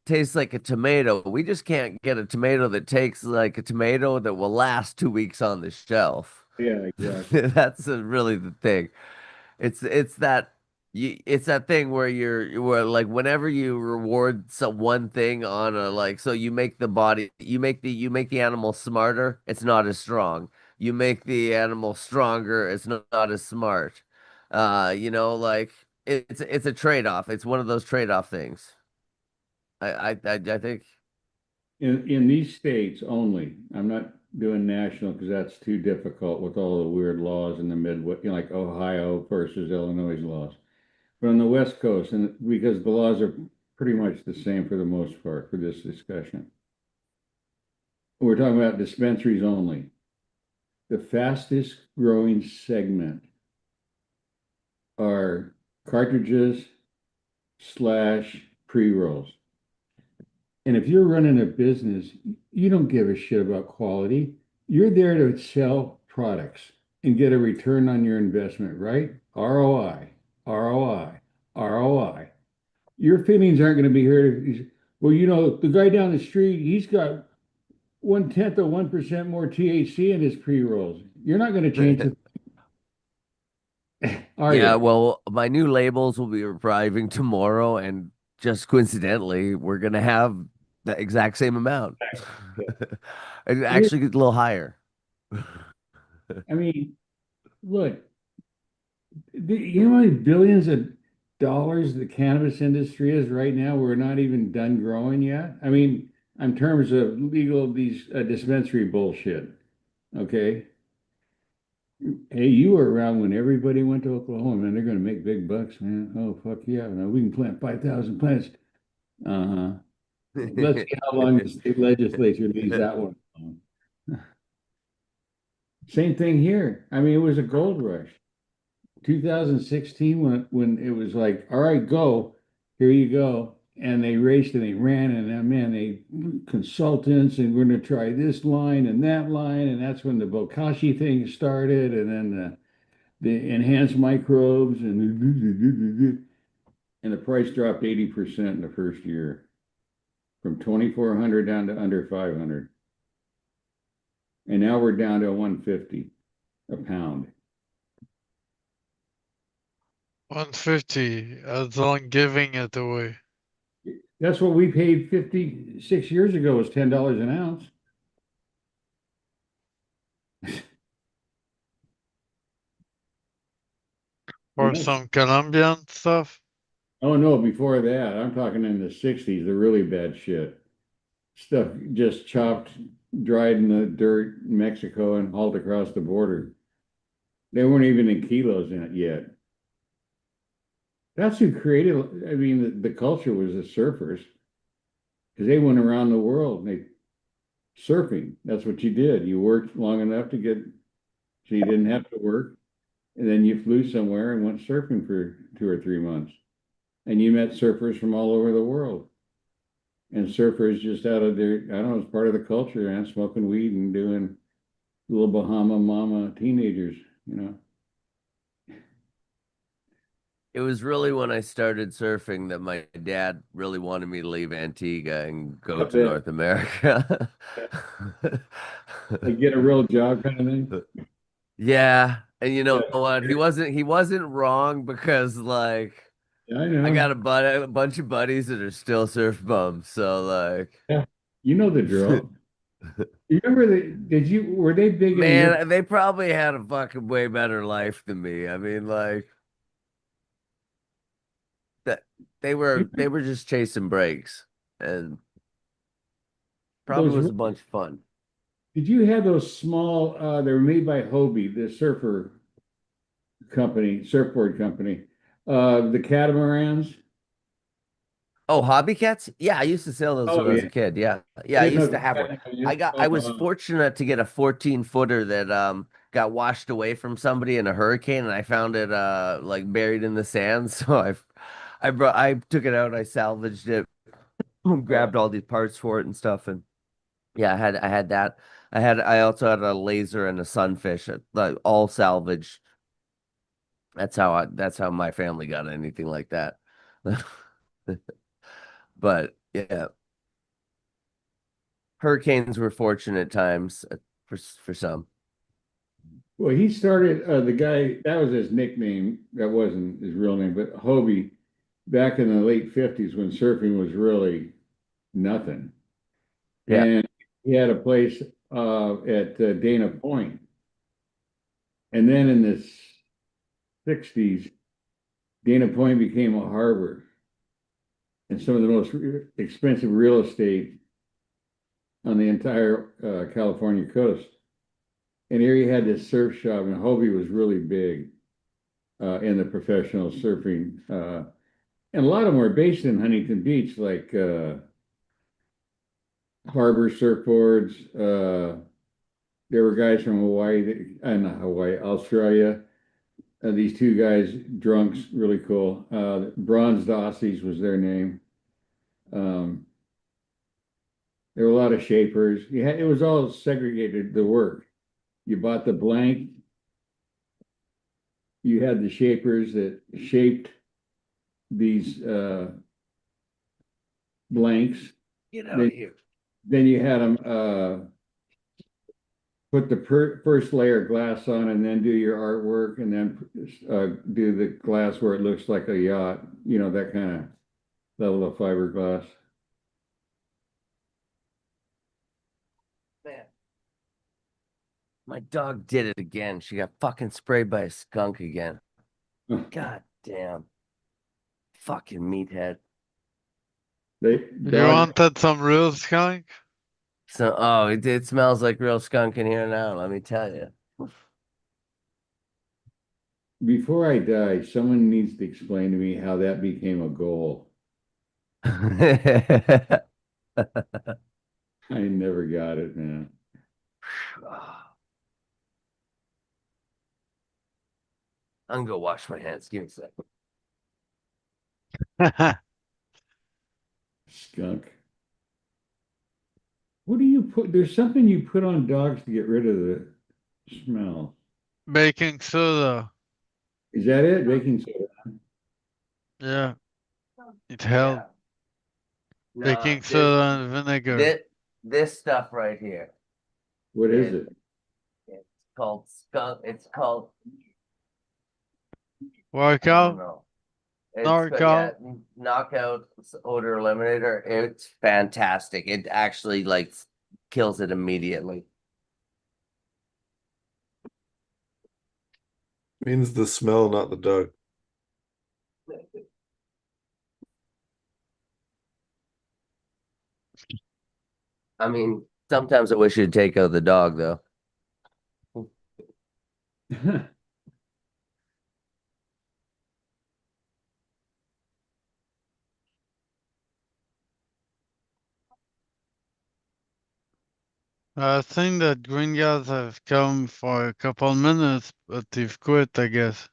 tastes like a tomato. We just can't get a tomato that tastes like a tomato that will last 2 weeks on the shelf. yeah, exactly. That's really the thing. It's that it's that thing where where like whenever you reward one thing on a like so you make the animal smarter, it's not as strong. You make the animal stronger, it's not as smart. Like it's a trade-off. It's one of those trade-off things. I think In these states only, I'm not doing national because that's too difficult with all the weird laws in the Midwest, like Ohio versus Illinois laws. But on the West Coast, and because the laws are pretty much the same for the most part for this discussion, we're talking about dispensaries only. The fastest growing segment are cartridges slash pre-rolls. And if you're running a business, you don't give a shit about quality. You're there to sell products and get a return on your investment, right? ROI, ROI, ROI. Your feelings aren't going to be here. Well, the guy down the street, he's got 0.1% more THC in his pre-rolls. You're not going to change it, are yeah, you? well, my new labels will be arriving tomorrow, and just coincidentally, we're gonna have the exact same amount. It actually gets a little higher. I mean, look, you know how many billions of dollars the cannabis industry is right now? We're not even done growing yet. I mean, in terms of legal these dispensary bullshit. Okay. Hey, you were around when everybody went to Oklahoma, man. They're going to make big bucks, man. Oh, fuck yeah. Now we can plant 5,000 plants. Uh-huh. Let's see how long the state legislature leaves that one alone. Same thing here. I mean, it was a gold rush. 2016 when it was like, all right, go, here you go. And they raced and they ran and man, they consultants and we're going to try this line and that line. And that's when the Bokashi thing started. And then the enhanced microbes and the price dropped 80% in the first year from 2,400 down to under 500. And now we're down to 150 a pound. 150 as on giving it away. That's what we paid 56 years ago was $10 an ounce. Or some Colombian stuff. Oh no, before that, I'm talking in the 60s, the really bad shit. Stuff just chopped, dried in the dirt in Mexico and hauled across the border. They weren't even in kilos in it yet. That's who created, I mean, the culture was the surfers. Because they went around the world and they surfing. That's what you did. You worked long enough to get so you didn't have to work. And then you flew somewhere and went surfing for 2 or 3 months. And you met surfers from all over the world. And surfers just out of their, I don't know, it's part of the culture, and smoking weed and doing little Bahama mama teenagers, you know. It was really when I started surfing that my dad really wanted me to leave Antigua and go to North America. Like get a real job kind of thing. Yeah, and you know what? He wasn't wrong because like Yeah, I know. I got a bunch of buddies that are still surf bums, so like Yeah, you know the drill. You remember were they big in your man, they probably had a fucking way better life than me. I mean, like that they were just chasing breaks and probably was those a bunch of fun. did you have those small they were made by Hobie, the surfboard company, the catamarans? Oh, hobby cats? Yeah, I used to sell those when Oh I was yeah. a kid. Yeah. Yeah, I used to have one. I was Oh, fortunate to get a 14-footer that got washed away from somebody in a hurricane and I found it like buried in the sand. So I took it out, I salvaged it, grabbed all these parts for it and stuff and yeah, I had that. I also had a laser and a sunfish, like all salvaged. That's how my family got anything like that. But yeah, hurricanes were fortunate times for some. Well, he started, the guy, that was his nickname. That wasn't his real name, but Hobie, back in the late 50s when surfing was really nothing. Yeah. And he had a place at Dana Point. And then in the 60s, Dana Point became a harbor. And some of the most expensive real estate on the entire California coast. And here he had this surf shop, and Hobie was really big in the professional surfing. And a lot of them were based in Huntington Beach, like Harbor Surfboards. There were guys from Hawaii, not Hawaii, Australia. These two guys, drunks, really cool. Bronzed Aussies was their name. There were a lot of shapers. It was all segregated, the work. You bought the blank. You had the shapers that shaped these blanks. Get out of here. Then you had them put the first layer of glass on and then do your artwork and then do the glass where it looks like a yacht, that kind of level of fiberglass. Man. My dog did it again. She got fucking sprayed by a skunk again. God damn. Fucking meathead. You wanted some real skunk? So, oh, it smells like real skunk in here now, let me tell you. Before I die, someone needs to explain to me how that became a goal. I never got it, man. I'm gonna go wash my hands. Give me a second. Skunk. What do you put? There's something you put on dogs to get rid of the smell. Baking soda. Is that it? Baking soda? Yeah. It helped. No, Baking soda and vinegar. This stuff right here. What is it? It's called skunk. It's called Workout? Knockout odor eliminator. It's fantastic. It actually like kills it immediately. Means the smell, not the dog. I mean, sometimes I wish you'd take out the dog though. I think that green guys have come for a couple minutes, but they've quit, I guess.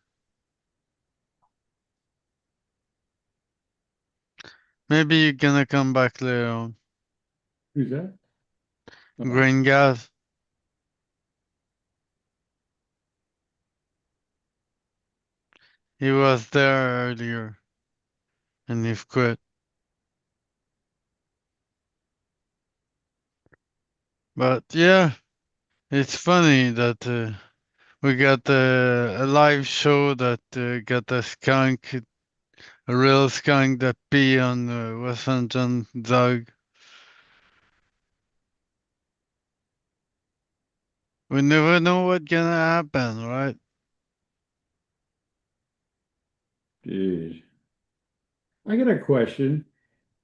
Maybe you're gonna come back later on. Who's that? Green guys. He was there earlier. And he've quit. But yeah, it's funny that we got a live show that got a skunk, a real skunk that pee on Western John dog. We never know what's gonna happen, right? Jeez. I got a question.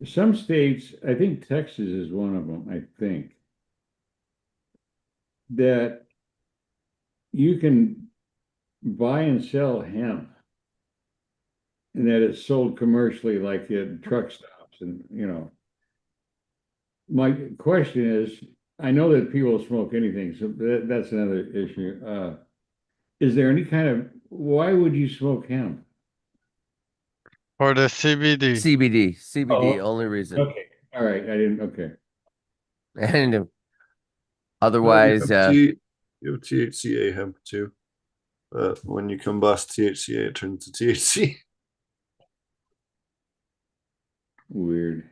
Some states, I think Texas is one of them, I think, that you can buy and sell hemp and that it's sold commercially like at truck stops. And, my question is, I know that people smoke anything, so that's another issue. Is there any kind of, why would you smoke hemp? For the CBD. CBD, Oh, only reason. Okay, all right, I didn't, okay. And otherwise, You have THCA hemp too. But when you combust THCA, it turns to THC. Weird.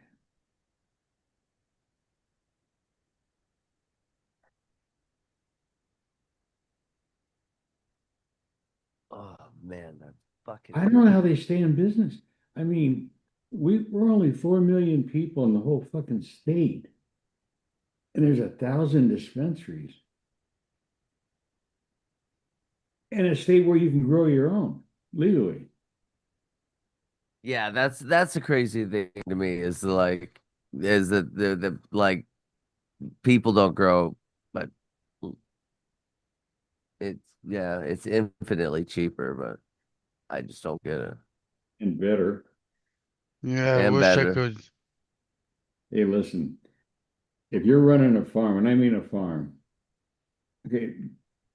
Oh man, that fucking. I don't know how they stay in business. I mean, we're only 4 million people in the whole fucking state. And there's 1,000 dispensaries. In a state where you can grow your own legally. Yeah, that's the crazy thing to me is that the like people don't grow, but it's infinitely cheaper, but I just don't get it. And better. Yeah, I And wish I better. could. Hey, listen, if you're running a farm, and I mean a farm, okay,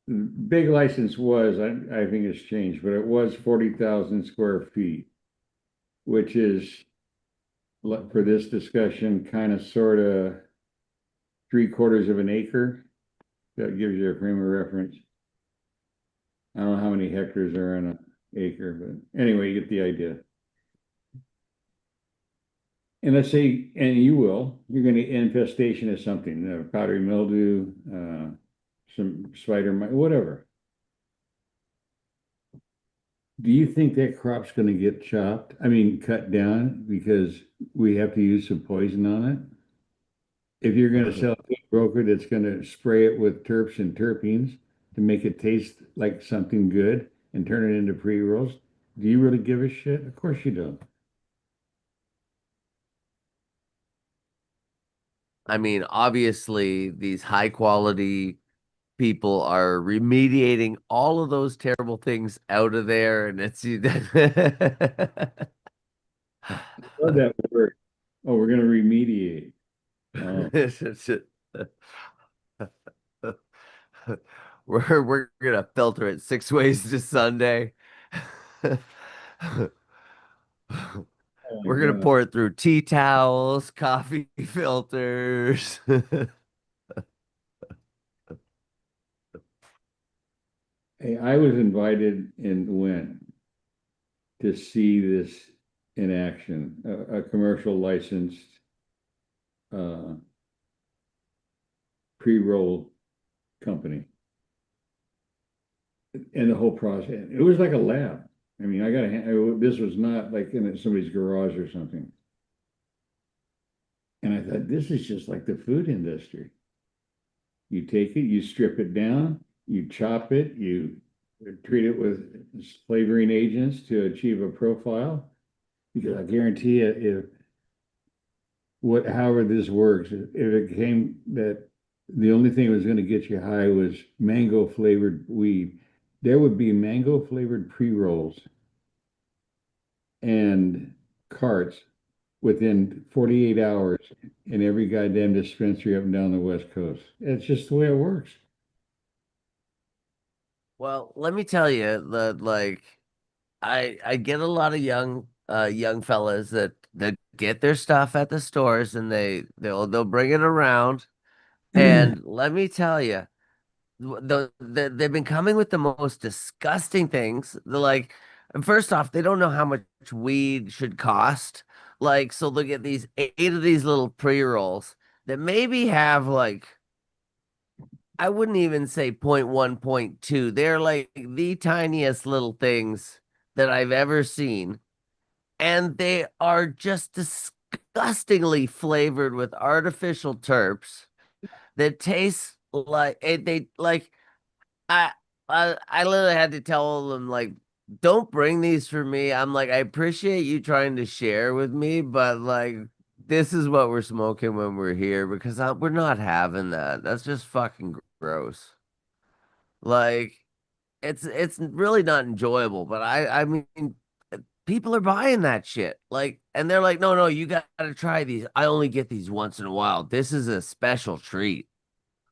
big license was, I think it's changed, but it was 40,000 square feet, which is, for this discussion, kind of sort of 3/4 of an acre. That gives you a frame of reference. I don't know how many hectares are in an acre, but anyway, you get the idea. And let's say, and you're going to infestation of something, powdery mildew, some spider mite, whatever. Do you think that crop's going to get cut down because we have to use some poison on it? If you're going to sell it to a broker that's going to spray it with terps and terpenes to make it taste like something good and turn it into pre-rolls, do you really give a shit? Of course you don't. I mean, obviously, these high quality people are remediating all of those terrible things out of there, and it's Love that word. Oh, we're going to remediate. Oh. we're gonna filter it 6 ways to Sunday. Oh my We're gonna God. pour it through tea towels, coffee filters. Hey, I was invited and went to see this in action, a commercial licensed uh, pre-roll company. And the whole process, it was like a lab. I mean, this was not like in somebody's garage or something. And I thought, this is just like the food industry. You take it, you strip it down, you chop it, you treat it with flavoring agents to achieve a profile. Because I guarantee you, however this works, if it came that the only thing that was going to get you high was mango flavored weed, there would be mango flavored pre-rolls and carts within 48 hours in every goddamn dispensary up and down the West Coast. It's just the way it works. Well, let me tell you that I get a lot of young fellas that get their stuff at the stores and they'll bring it around, and let me tell you, they've been coming with the most disgusting things. They're like, first off, they don't know how much weed should cost. Like, so they'll get these eight of these little pre-rolls that maybe have like, I wouldn't even say point one, point two. They're like the tiniest little things that I've ever seen. And they are just disgustingly flavored with artificial terps that taste like they like I I literally had to tell them like, don't bring these for me. I'm like, I appreciate you trying to share with me, but like this is what we're smoking when we're here because we're not having that. That's just fucking gross. Like it's really not enjoyable, but I mean people are buying that shit. Like and they're like, "No, no, you got to try these. I only get these once in a while. This is a special treat."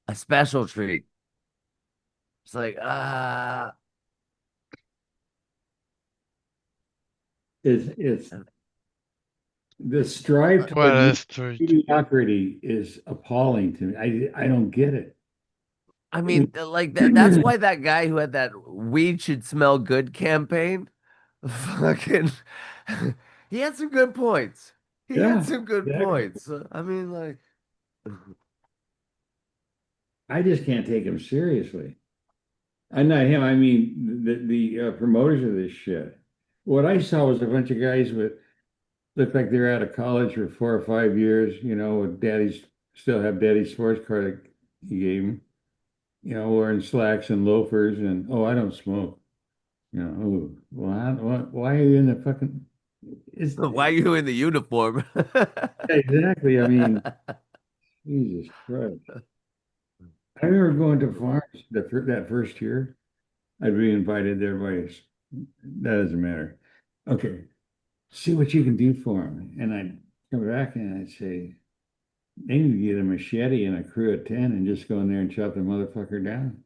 A special treat. It's like, It's the strive Well, toward that's true. mediocrity is appalling to me. I don't get it. I mean, like that's why that guy who had that weed should smell good campaign, fucking, he had some good points. He had Yeah, some good exactly. points. I mean, like, I just can't take him seriously. I'm not him. I mean, the promoters of this shit. What I saw was a bunch of guys with looked like they're out of college for 4 or 5 years. With daddy's still have daddy's sports car that he gave him. Wearing slacks and loafers, and oh, I don't smoke. Oh, why are you in the fucking? It's why are you in the uniform? exactly. I mean, Jesus Christ. I remember going to farms that first year. I'd be invited there by, that doesn't matter. Okay, see what you can do for them. And I'd come back and I'd say, they need to get a machete and a crew of 10 and just go in there and chop the motherfucker down.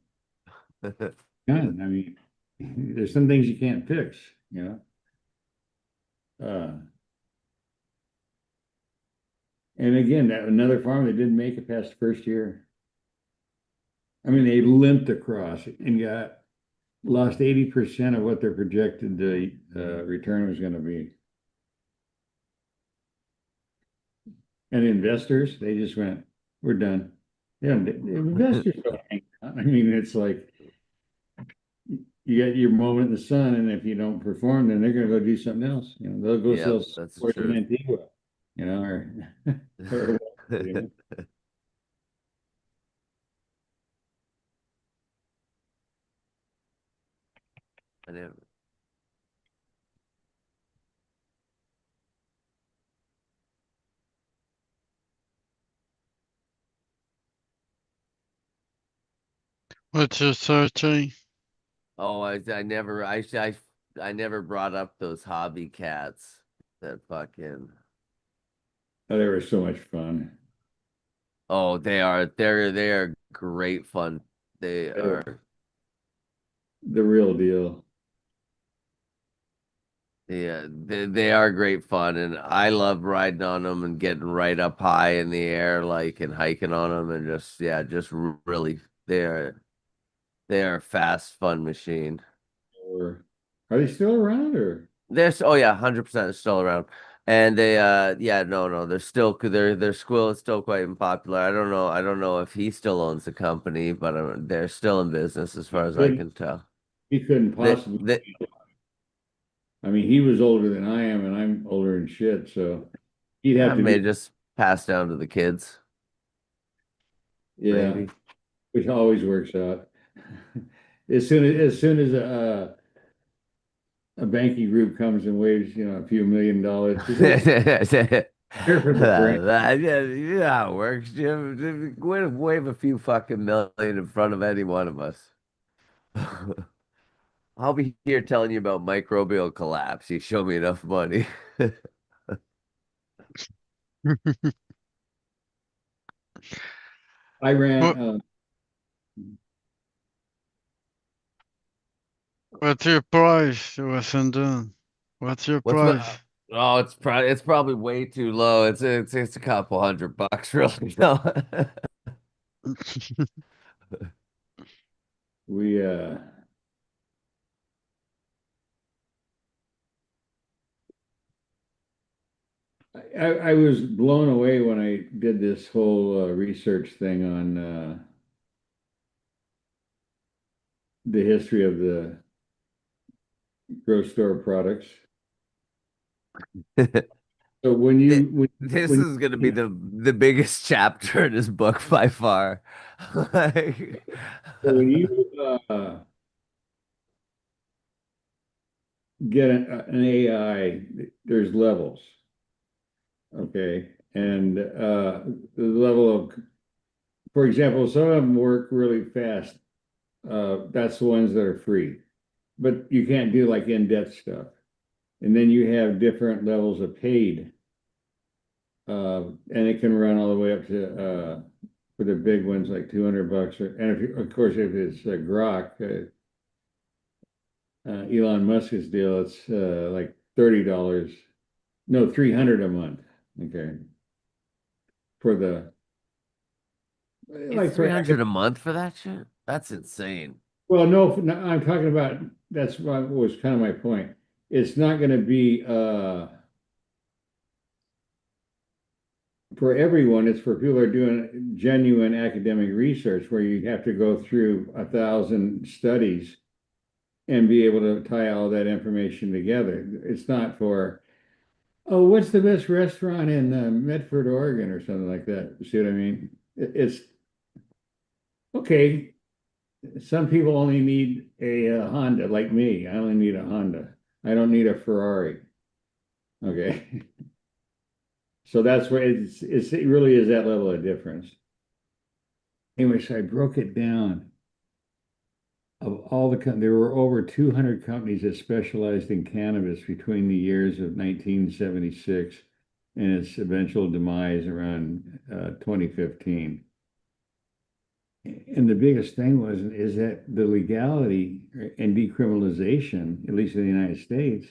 Done. I mean, there's some things you can't fix, you know. And again, another farm that didn't make it past the first year. I mean, they limped across and lost 80% of what their projected return was going to be. And investors, they just went, we're done. Yeah, the investors don't hang out. I mean, it's like you got your moment in the sun, and if you don't perform, then they're going to go do something else. They'll go Yep, sell that's sports in true. Antigua, or, or I never- What's your searching? Oh, I never brought up those hobby cats that fucking. oh, they were so much fun. Oh, they are great fun. They They were are. the real deal. Yeah, they are great fun, and I love riding on them and getting right up high in the air, like and hiking on them, and just really they are a fast, fun machine. Or are they still around, or Oh yeah, 100% still around, and yeah, no, they're still their squill is still quite popular. I don't know if he still owns the company, but they're still in business as far as I couldn't can tell. he couldn't They, possibly? they, I mean, he was older than I am, and I'm older than shit, so he'd have I to may be, just pass down to the kids, yeah, maybe. which always works out. As soon as a banking group comes and waves, a few $1 million, because they're for the brand. Yeah, you know how it works, Jim. Wave a few fucking million in front of any one of us. I'll be here telling you about microbial collapse. You show me enough money. I ran. What, what's your price, Wessendon? What's your What's my? price? Oh, it's probably way too low. It's a couple $100, really. No. We I was blown away when I did this whole research thing on the history of the grocery store products. So Th- This is gonna be the biggest chapter in his book by far. Like, when you get an AI, there's levels, okay, and the level of, for example, some of them work really fast. That's the ones that are free, but you can't do like in-depth stuff. And then you have different levels of paid, and it can run all the way up to for the big ones like $200. And if of course if it's Grok, Elon Musk's deal, it's like $30. No, 300 a month. Okay, for the It's 300 a month for that shit? That's insane. well, no, I'm talking about, that's what was kind of my point. It's not going to be for everyone. It's for people who are doing genuine academic research where you have to go through 1,000 studies and be able to tie all that information together. It's not for, oh, what's the best restaurant in Medford, Oregon, or something like that. You see what I mean? It's okay. Some people only need a Honda, like me. I only need a Honda. I don't need a Ferrari. Okay. So that's where it really is that level of difference. Anyway, so I broke it down. Of all there were over 200 companies that specialized in cannabis between the years of 1976 and its eventual demise around 2015. And the biggest thing is that the legality and decriminalization, at least in the United States,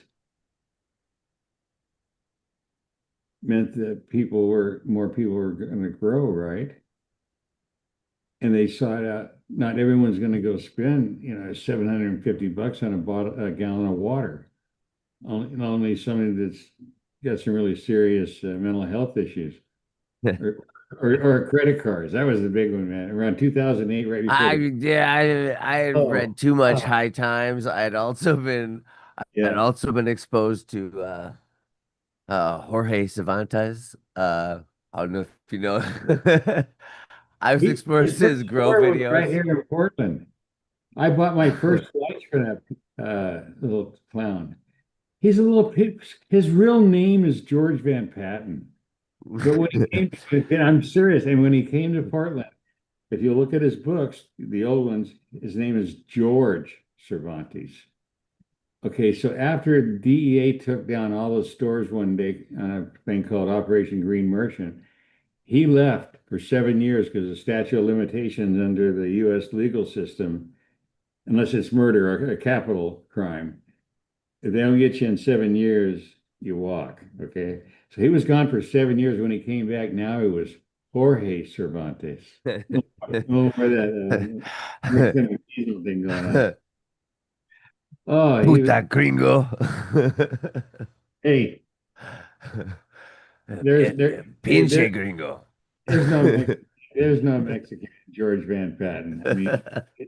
meant that more people were going to grow, right? And they sought out, not everyone's going to go spend, $750 on a gallon of water. Only somebody that's got some really serious mental health issues. Or credit cards. That was the big one, man. Around 2008, right before I had read too much High Times. I'd also been exposed to Jorge Cervantes. I don't know if you know. I was exposed to his grow videos. Right here in Portland. I bought my first slice for that little clown. He's a little his real name is George Van Patten. But when he came and I'm serious, and when he came to Portland, if you look at his books, the old ones, his name is George Cervantes. Okay, so after DEA took down all those stores one day on a thing called Operation Green Merchant, he left for 7 years because the statute of limitations under the U.S. legal system, unless it's murder or a capital crime, if they don't get you in 7 years, you walk. Okay, so he was gone for 7 years. When he came back, now he was Jorge Cervantes. Oh, for that thing going on. Oh, Puta gringo. Hey, Pinche gringo. There's no Mexican George Van Patten. I mean,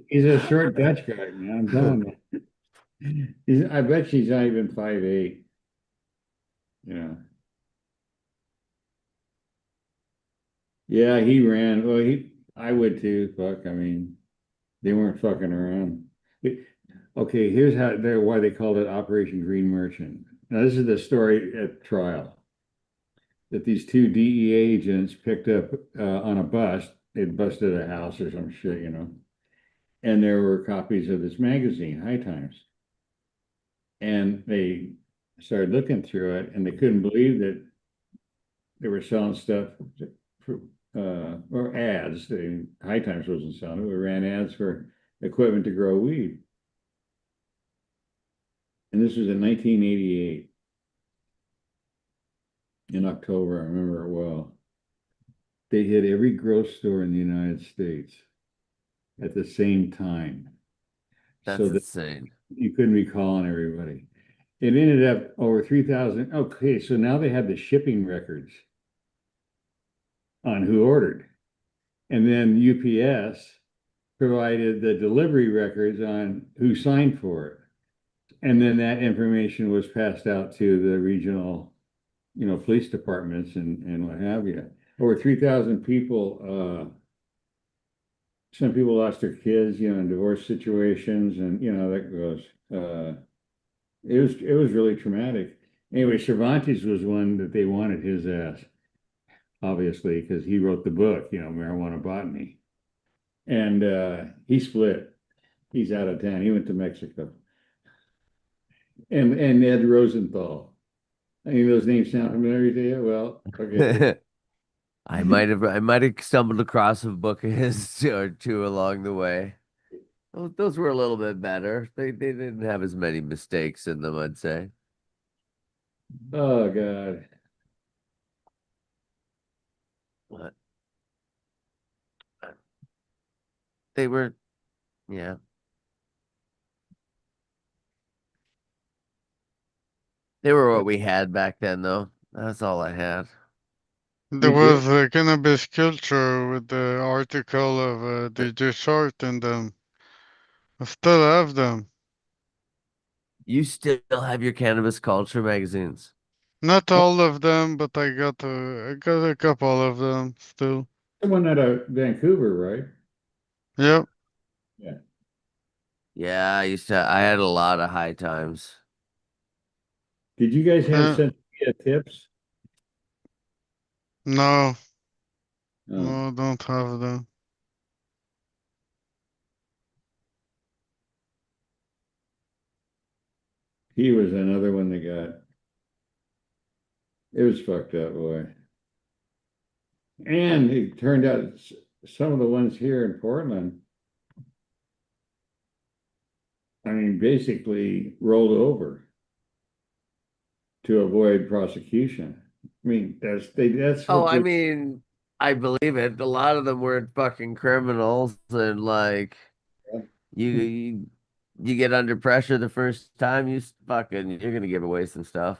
he's a short Dutch guy, man. I'm telling you. I bet she's not even 5'8". Yeah, he ran. Well, I would too. Fuck, I mean, they weren't fucking around. Okay, here's why they called it Operation Green Merchant. Now, this is the story at trial. That these two DEA agents picked up on a bus. They'd busted a house or some shit, and there were copies of this magazine, High Times. And they started looking through it, and they couldn't believe that they were selling stuff or ads. High Times wasn't selling it. We ran ads for equipment to grow weed. And this was in 1988. In October, I remember it well. They hit every grocery store in the United States at the same time. That's insane. You couldn't be calling everybody. It ended up over 3,000. Okay, so now they had the shipping records on who ordered. And then UPS provided the delivery records on who signed for it. And then that information was passed out to the regional police departments and what have you. Over 3,000 people, some people lost their kids, in divorce situations, and that goes. It was really traumatic. Anyway, Cervantes was one that they wanted his ass, obviously, because he wrote the book, Marijuana Botany. And he split. He's out of town. He went to Mexico. And Ed Rosenthal. Any of those names sound familiar to you? Well, okay. I might have stumbled across a book of his or two along the way. Those were a little bit better. They didn't have as many mistakes in them, I'd say. Oh God. What? they were, yeah. They were what we had back then, though. That's all I had. There Me too. was a cannabis culture with the article of DJ Short in them. I still have them. You still have your cannabis culture magazines. Not all of them, but I got a couple of them still. Someone out of Vancouver, right? Yep. Yeah. Yeah, I had a lot of high times. Did you guys have Yeah. Sensia tips? No, Oh, no, don't have them. he was another one that got, it was fucked up, boy. And it turned out some of the ones here in Portland, I mean, basically rolled over to avoid prosecution. I mean, that's Oh, what I they, mean, I believe it. A lot of them weren't fucking criminals, and like you you get under pressure the first time, you're gonna give away some stuff.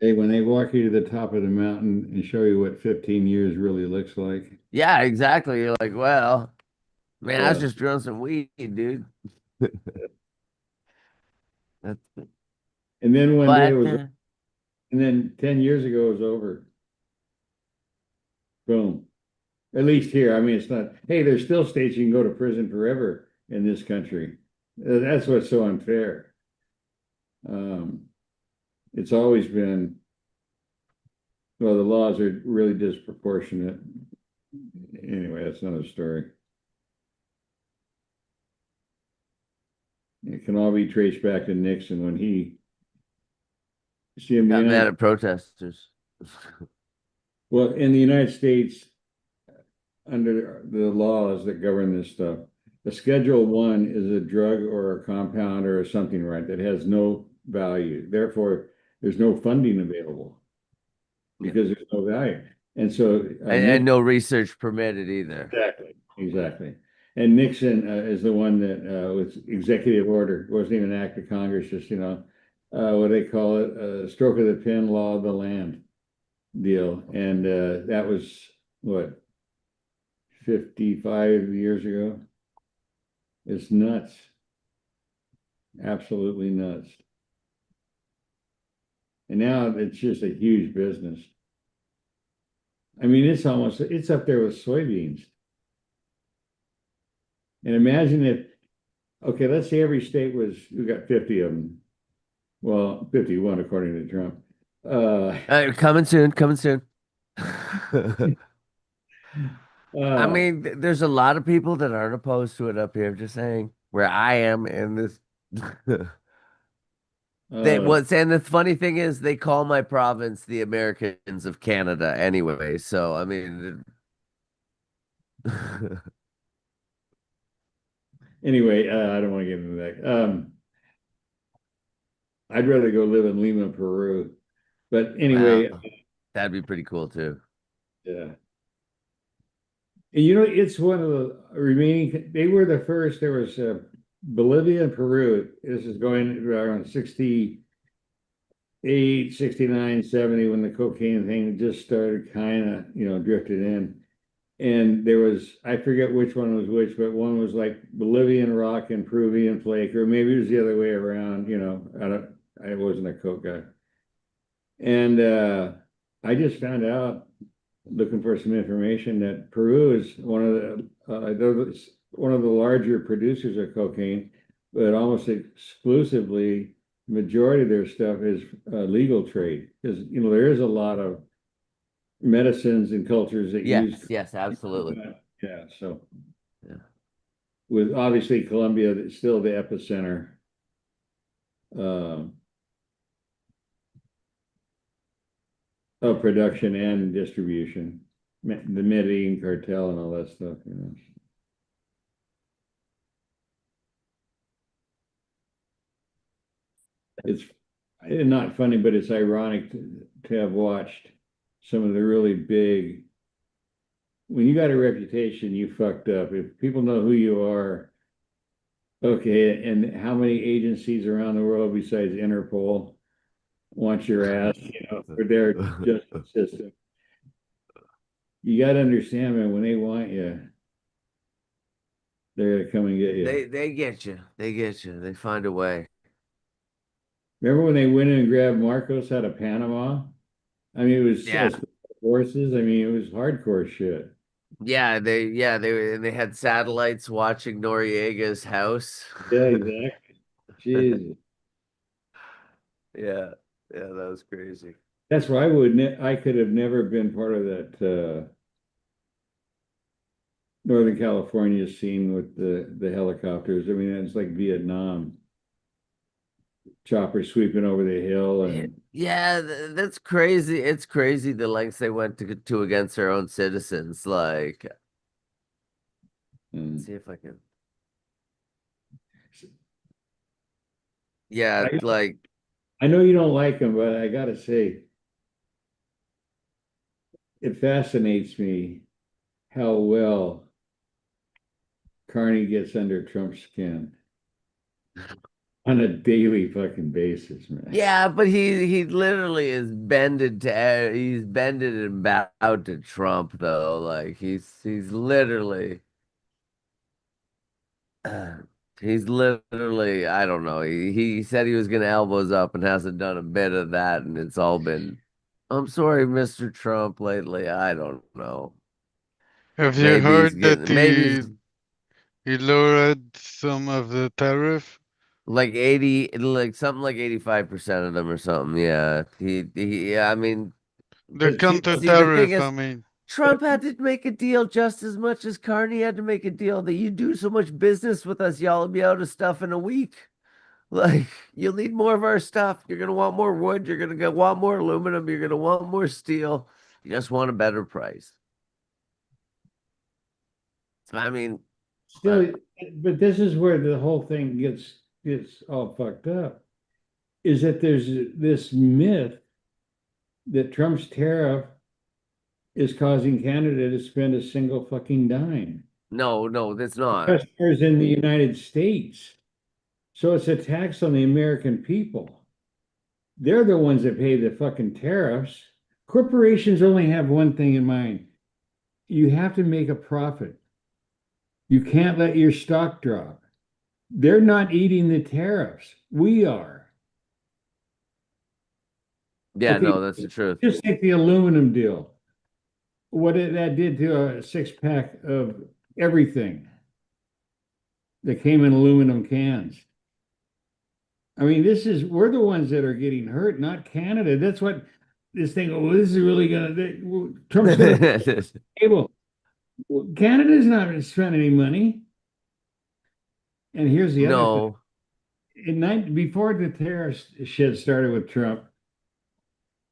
hey, when they walk you to the top of the mountain and show you what 15 years really looks like. Yeah, exactly. You're like, well, man, I was Yeah. just growing some weed, dude. That's, And then one day it but was, and then 10 years ago it was over. Boom. At least here. I mean, it's not, hey, there's still states you can go to prison forever in this country. That's what's so unfair. Um, it's always been, well, the laws are really disproportionate. Anyway, that's another story. It can all be traced back to Nixon when he, see, in the got mad United, at protesters. well, in the United States, under the laws that govern this stuff, a Schedule 1 is a drug or a compound or something, right, that has no value. Therefore, there's no funding available because there's no value. And so And no research permitted either. exactly. And Nixon is the one that was executive order, wasn't even an act of Congress, just, what do they call it? Stroke of the pen, law of the land deal. And that was what, 55 years ago? It's nuts. Absolutely nuts. And now it's just a huge business. I mean, it's up there with soybeans. And imagine if, okay, let's say every state we got 50 of them. Well, 51 according to Trump. Coming soon, coming soon. I uh, mean, there's a lot of people that aren't opposed to it up here. Just saying, where I am in this. uh, And the funny thing is, they call my province the Americans of Canada anyway. So I mean, anyway, I don't want to get into that. I'd rather go live in Lima, Peru. But anyway, wow, that'd be pretty cool too. yeah. And it's one of the remaining, they were the first, there was Bolivia and Peru. This is going around 68, 69, 70 when the cocaine thing just started kind of, drifted in. And there was, I forget which one was which, but one was like Bolivian rock and Peruvian flake, or maybe it was the other way around, I wasn't a coke guy. And I just found out, looking for some information, that Peru is one of the larger producers of cocaine, but almost exclusively, majority of their stuff is legal trade, because there is a lot of medicines and cultures that use. Yes, absolutely. Yeah, so Yeah. with obviously Colombia, that's still the epicenter. Of production and distribution, the Medellin cartel and all that stuff. It's not funny, but it's ironic to have watched some of the really big when you got a reputation, you fucked up. If people know who you are, okay, and how many agencies around the world besides Interpol want your ass, for their justice system. You got to understand, man, when they want you, they're gonna come and get you. They get you. They get you. They find a way. Remember when they went in and grabbed Marcos out of Panama? I mean, it was Yeah. forces. I mean, it was hardcore shit. They had satellites watching Noriega's house. Yeah, exactly. Jesus. Yeah. Yeah, that was crazy. That's why I could have never been part of that Northern California scene with the helicopters. I mean, it's like Vietnam. Chopper sweeping over the hill and Yeah, that's crazy. It's crazy the lengths they went to against their own citizens. Like, let's see if I can. Yeah, like I know you don't like them, but I gotta say, it fascinates me how well Carney gets under Trump's skin on a daily fucking basis, man. yeah, but he literally is he's bended and bowed to Trump though. Like he's literally he's literally I don't know. He said he was gonna elbows up and hasn't done a bit of that, and it's all been I'm sorry, Mr. Trump lately. I don't know. Have you Maybe he's heard that getting maybe he's he lowered some of the tariff? like 80 like something like 85% of them or something. Yeah. Yeah, I mean The counter see the thing tariff, is I mean. Trump had to make a deal just as much as Carney had to make a deal that you do so much business with us, y'all will be out of stuff in a week. Like, you'll need more of our stuff. You're going to want more wood. You're going to want more aluminum. You're going to want more steel. You just want a better price. So, I mean, Still, but this is where the whole thing gets all fucked up. Is that there's this myth that Trump's tariff is causing Canada to spend a single fucking dime. no, that's not. Customers in the United States. So it's a tax on the American people. They're the ones that pay the fucking tariffs. Corporations only have one thing in mind. You have to make a profit. You can't let your stock drop. They're not eating the tariffs. We are. Yeah, Okay, no, that's the truth. just take the aluminum deal. That did to a 6-pack of everything that came in aluminum cans. I mean, we're the ones that are getting hurt, not Canada. That's what this thing, this is really Trump's going to table. Canada's not spending any money. And here's the other thing. Before the tariff shit started with Trump,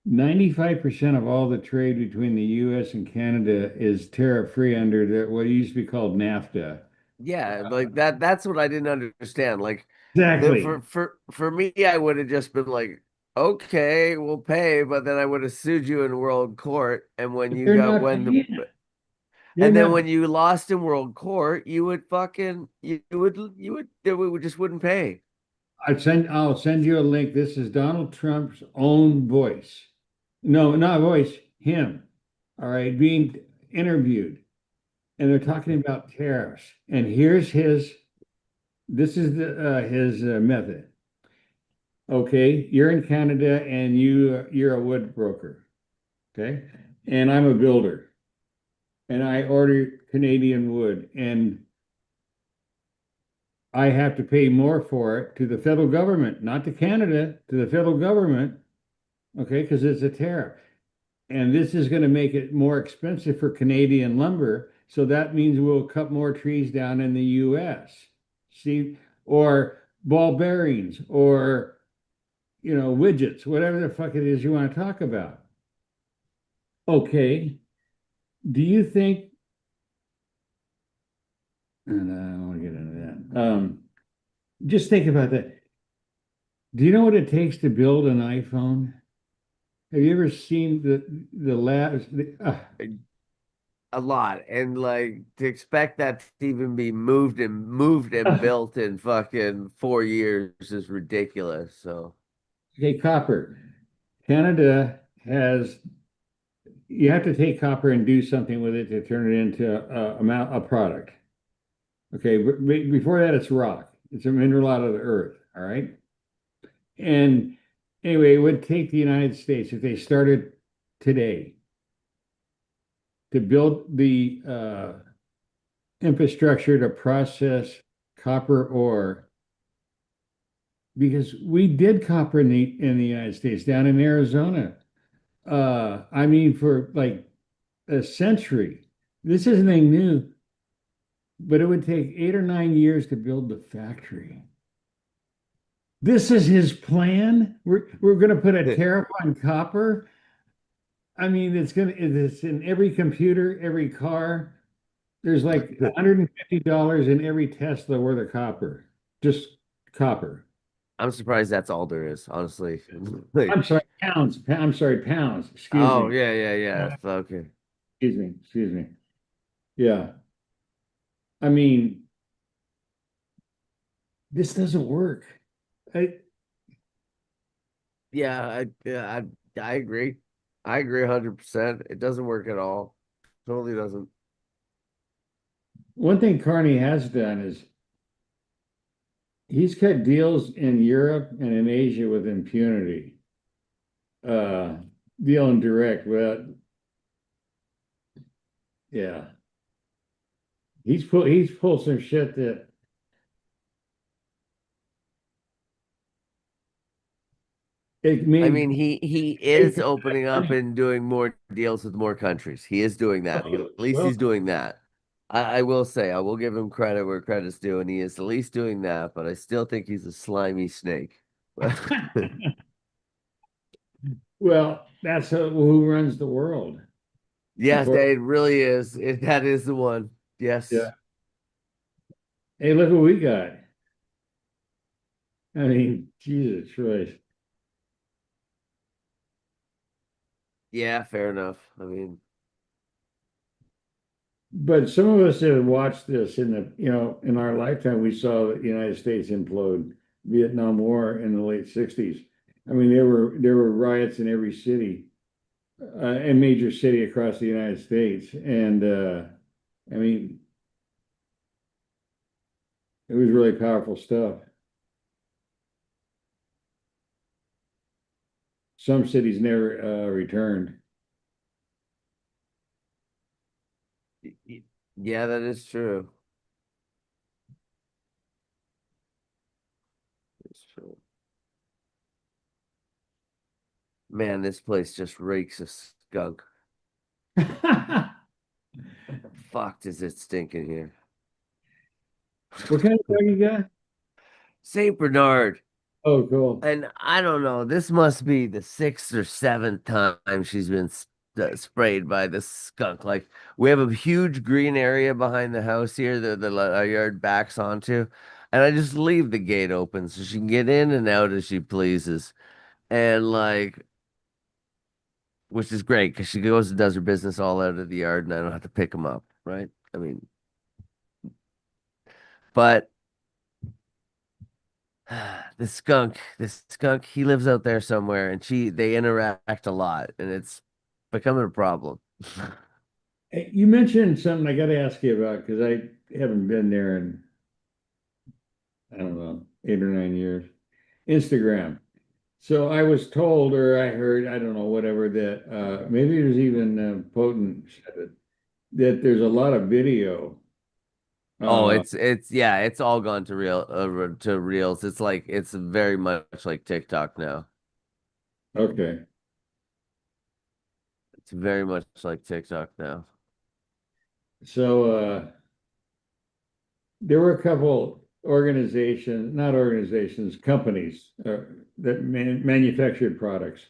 95% of all the trade between the US and Canada is tariff-free under what used to be called NAFTA. Yeah, like that's what I didn't understand. Like Exactly. for me, I would have just been like, okay, we'll pay, but then I would have sued you in world court. And when you got when when you lost in world court, you would just wouldn't pay. I'll send you a link. This is Donald Trump's own voice. No, not voice, him. All right, being interviewed. And they're talking about tariffs. And here's his method. Okay, you're in Canada and you're a wood broker. Okay, and I'm a builder. And I order Canadian wood and I have to pay more for it to the federal government, not to Canada, to the federal government, okay, because it's a tariff. And this is going to make it more expensive for Canadian lumber. So that means we'll cut more trees down in the US. See, or ball bearings or, widgets, whatever the fuck it is you want to talk about. Okay. Do you think, and I don't want to get into that. Just think about that. Do you know what it takes to build an iPhone? Have you ever seen the labs? a lot, and like to expect that to even be moved and built in fucking 4 years is ridiculous. So Okay, copper. Canada has, you have to take copper and do something with it to turn it into a product. Okay, before that, it's rock. It's a mineral out of the earth. All right. And anyway, it would take the United States, if they started today, to build the infrastructure to process copper ore, because we did copper in the United States, down in Arizona. I mean, for like a century. This isn't anything new, but it would take 8 or 9 years to build the factory. This is his plan. We're going to put a tariff on copper. I mean, it's in every computer, every car. There's like $150 in every Tesla worth of copper, just copper. I'm surprised that's all there is, honestly. Like, I'm sorry, pounds. I'm sorry, pounds. Excuse oh me. yeah. Okay. Excuse me. Yeah. I mean, this doesn't work. I, I agree. I agree 100%. It doesn't work at all. Totally doesn't. One thing Carney has done is he's cut deals in Europe and in Asia with impunity. Uh, Dealing direct with, yeah. He's pulled some shit that it I made. mean, he is opening up and doing more deals with more countries. He is doing that. At least Well, he's doing that. I will say, I will give him credit where credit's due, and he is at least doing that, but I still think he's a slimy snake. well, that's who runs the world. Yes, it really is. That is the one. Yes. Yeah. Hey, look what we got. I mean, Jesus Christ. Yeah, fair enough. I mean, But some of us that have watched this in our lifetime, we saw the United States implode, Vietnam War in the late 60s. I mean, there were riots in every city, a major city across the United States. And I mean, it was really powerful stuff. Some cities never returned. yeah, that is true. It's true. Man, this place just reeks of skunk. Fuck, does it stink in here? What kind of dog you got? Saint Bernard. Oh, cool. And I don't know, this must be the sixth or seventh time she's been sprayed by this skunk. Like, we have a huge green area behind the house here that our yard backs onto, and I just leave the gate open so she can get in and out as she pleases. And like, which is great because she goes and does her business all out of the yard, and I don't have to pick them up, right? I mean, but this skunk, he lives out there somewhere, and they interact a lot, and it's becoming a problem. Hey, you mentioned something I got to ask you about because I haven't been there in, I don't know, 8 or 9 years. Instagram. So I was told, or I heard, I don't know, whatever, that maybe there's even potent said it, that there's a lot of video. Oh, Uh, it's all gone to reels. It's very much like TikTok now. okay. It's very much like TikTok now. So there were a couple not organizations, companies that manufactured products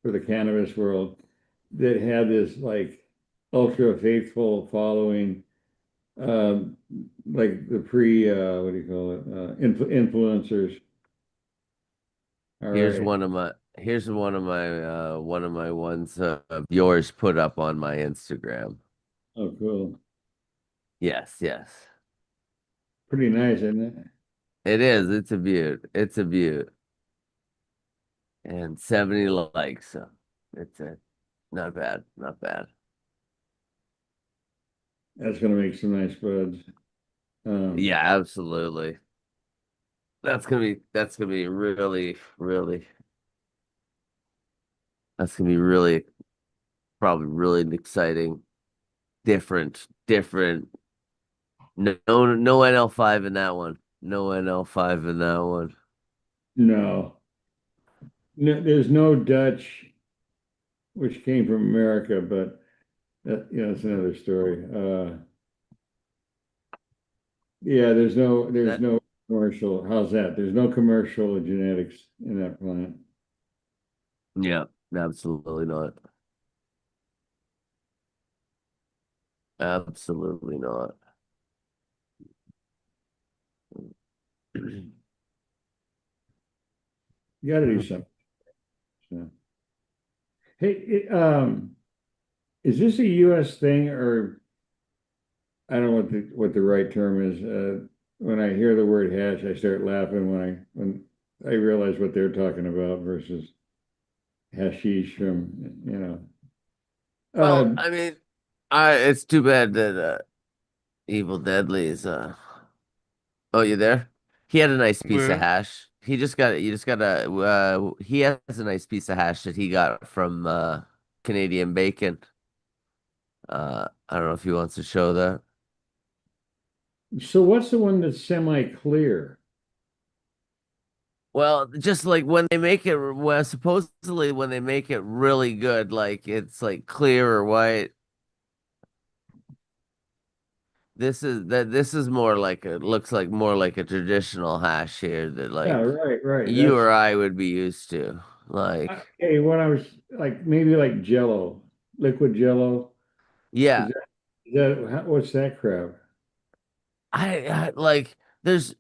for the cannabis world that had this like ultra faithful following, like the what do you call it? Influencers. All Here's right. one of my ones of yours put up on my Instagram. Oh, cool. Yes, yes. Pretty nice, isn't it? It is. It's a beaut. It's a beaut. And 70 likes. So it's not bad. Not bad. That's gonna make some nice buds. Yeah, absolutely. That's gonna be really, really that's gonna be really probably really exciting, different. No NL5 in that one. No NL5 in that one. No, no, there's no Dutch, which came from America, but that's another story. Yeah, there's That no commercial. How's that? There's no commercial genetics in that plant. yeah, absolutely not. Absolutely not. You got to do something. So. Hey, is this a U.S. thing, or I don't know what the right term is? When I hear the word hash, I start laughing when I realize what they're talking about versus hashish from Well, Uh, I mean, it's too bad that Evil Deadly is oh, you there? He had a nice piece of Well, hash. You just got a he has a nice piece of hash that he got from Canadian Bacon. I don't know if he wants to show that. so what's the one that's semi-clear? Well, just like when they make it, well, supposedly when they make it really good, like it's like clear or white. This is more like looks like more like a traditional hash here that Yeah, like right. you That's or I would be used to. Like, okay. When I was like maybe like Jello, liquid Jello. yeah, What's that crap? I like there's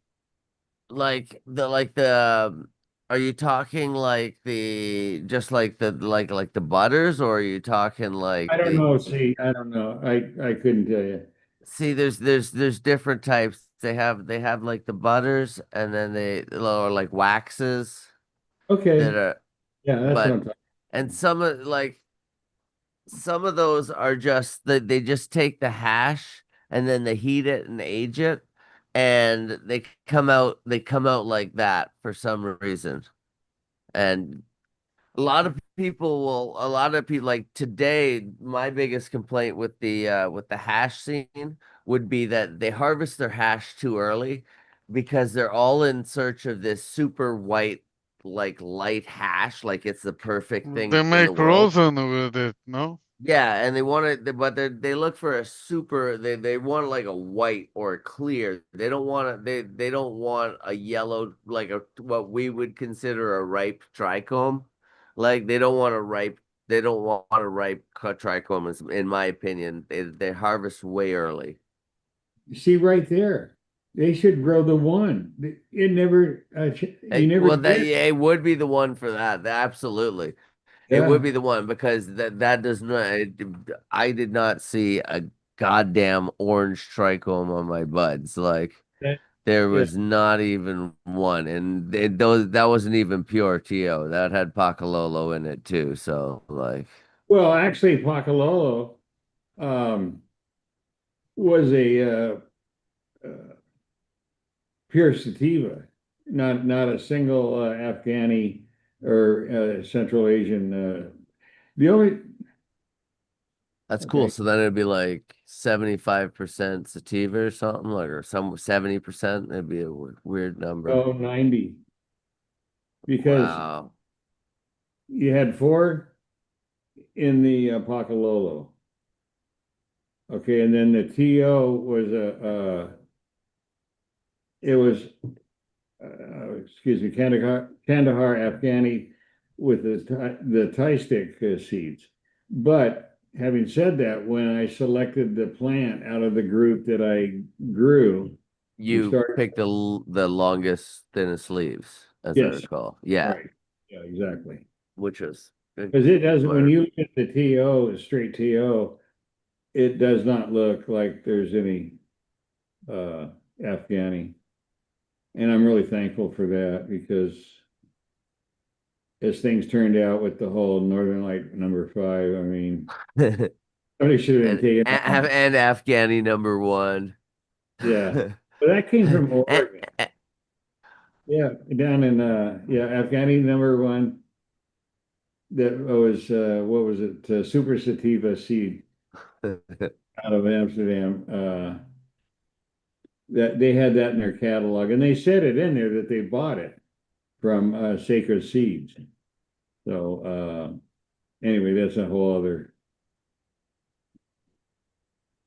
like the are you talking like the just like the like the butters or are you talking I like don't the know. See, I don't know. I couldn't tell you. see there's different types. They have like the butters and then they or like waxes that Okay, are yeah, that's what but I'm talking and about. some of those are just they just take the hash and then they heat it and age it and they come out like that for some reason. And a lot of people like today, my biggest complaint with the hash scene would be that they harvest their hash too early because they're all in search of this super white, like light hash, like it's the perfect they thing in the make world. rosin with it, no? Yeah, and they want it, but they look for a super. They want like a white or a clear. They don't want they don't want a yellow like a what we would consider a ripe trichome. Like they don't want a ripe. They don't want a ripe trichome. In my opinion, they harvest way early. See right there. They should grow the one. It never. You never Well, that did. yeah, it would be the one for that. Absolutely. It would Yeah. be the one because that does not. I did not see a goddamn orange trichome on my buds. Like That, there yeah. was not even one, and that wasn't even pure TO. That had Pacalolo in it too. So like, Well, actually, Pacalolo um, was a uh, pure sativa, not a single Afghani or Central Asian. The only that's cool. okay, So then it'd be like 75% sativa or something, like or some 70%. It'd be a weird number. oh 90 because Wow. you had four in the Pacalolo. Okay, and then the TO was it was excuse me, Kandahar Afghani with the Thai stick seeds. But having said that, when I selected the plant out of the group that I grew, we You started. picked the longest, thinnest leaves, as I Yes, recall. Yeah, right. Yeah, exactly. which was Because it doesn't, when smart. you look at the TO, straight TO, it does not look like there's any Afghani. And I'm really thankful for that because as things turned out with the whole Northern Light #5, I mean, somebody should have And been taken off. and Afghani #1. Yeah. But that came from And- Oregon. Yeah, down in Afghani #1. That was what was it? Super Sativa seed out of Amsterdam. That they had that in their catalog, and they said it in there that they bought it from Sacred Seeds. So anyway, that's a whole other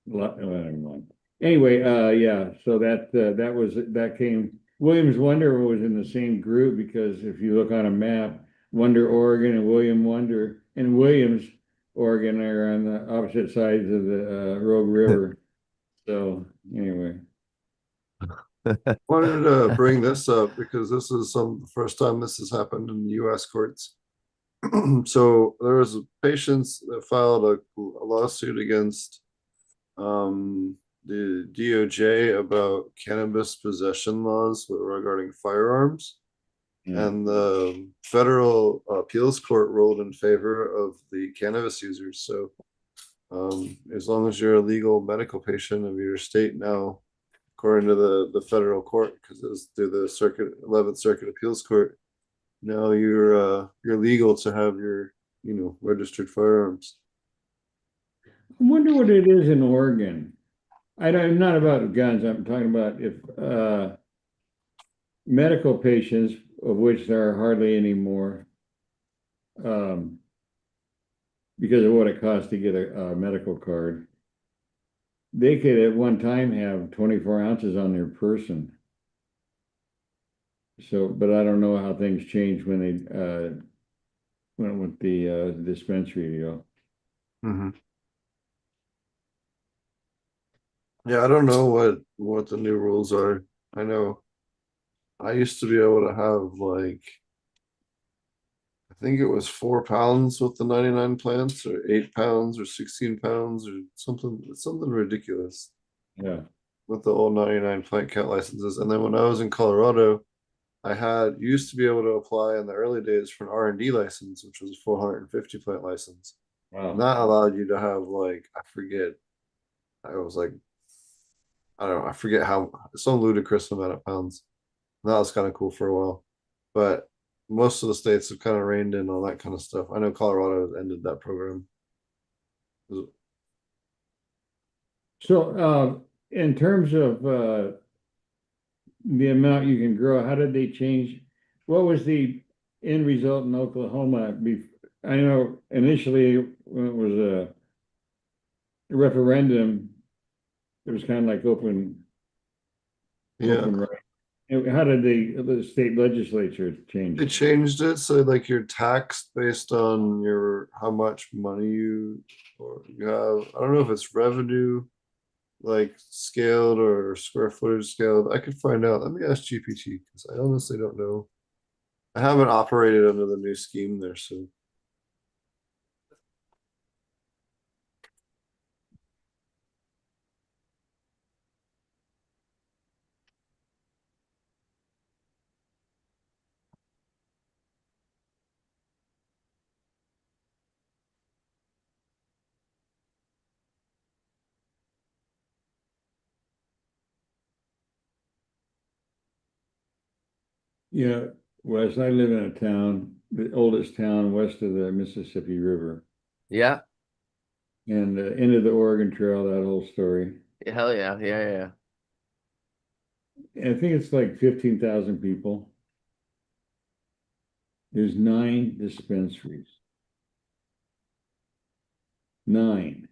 lot. Anyway, yeah. So that came. Williams Wonder was in the same group because if you look on a map, Wonder, Oregon, and Williams, Oregon are on the opposite sides of the Rogue River. So anyway. Wanted to bring this up because this is the first time this has happened in the US courts. So there was patients that filed a lawsuit against the DOJ about cannabis possession laws regarding firearms. Yeah. And the federal appeals court ruled in favor of the cannabis users. So as long as you're a legal medical patient of your state now, according to the federal court, because it was through the 11th Circuit Appeals Court, now you're legal to have your registered firearms. I wonder what it is in Oregon. I'm not about guns. I'm talking about if medical patients, of which there are hardly any more, because of what it costs to get a medical card, they could at one time have 24 ounces on their person. So, but I don't know how things changed when they went with the dispensary deal. Mm-hmm. Yeah, I don't know what the new rules are. I know I used to be able to have I think it was 4 pounds with the 99 plants, or 8 pounds, or 16 pounds, or something ridiculous Yeah. with the old 99 plant count licenses. And then when I was in Colorado, I used to be able to apply in the early days for an R&D license, which was a 450 plant license. And Wow. that allowed you to have I don't know, I forget how, some ludicrous amount of pounds. And that was kind of cool for a while. But most of the states have kind of reined in on that kind of stuff. I know Colorado has ended that program. So in terms of the amount you can grow, how did they change? What was the end result in Oklahoma? I know initially when it was a referendum, it was kind of like open Yeah, right. How did the state legislature change they it? changed it so like you're taxed based on how much money you have. I don't know if it's revenue like scaled or square footage scaled. I could find out. Let me ask GPT because I honestly don't know. I haven't operated under the new scheme there, so. Yeah, Wes, I live in a town, the oldest town west of the Mississippi River, Yeah. and into the Oregon Trail, that whole story. Hell yeah. Yeah. And I think it's like 15,000 people. There's 9 dispensaries. 9.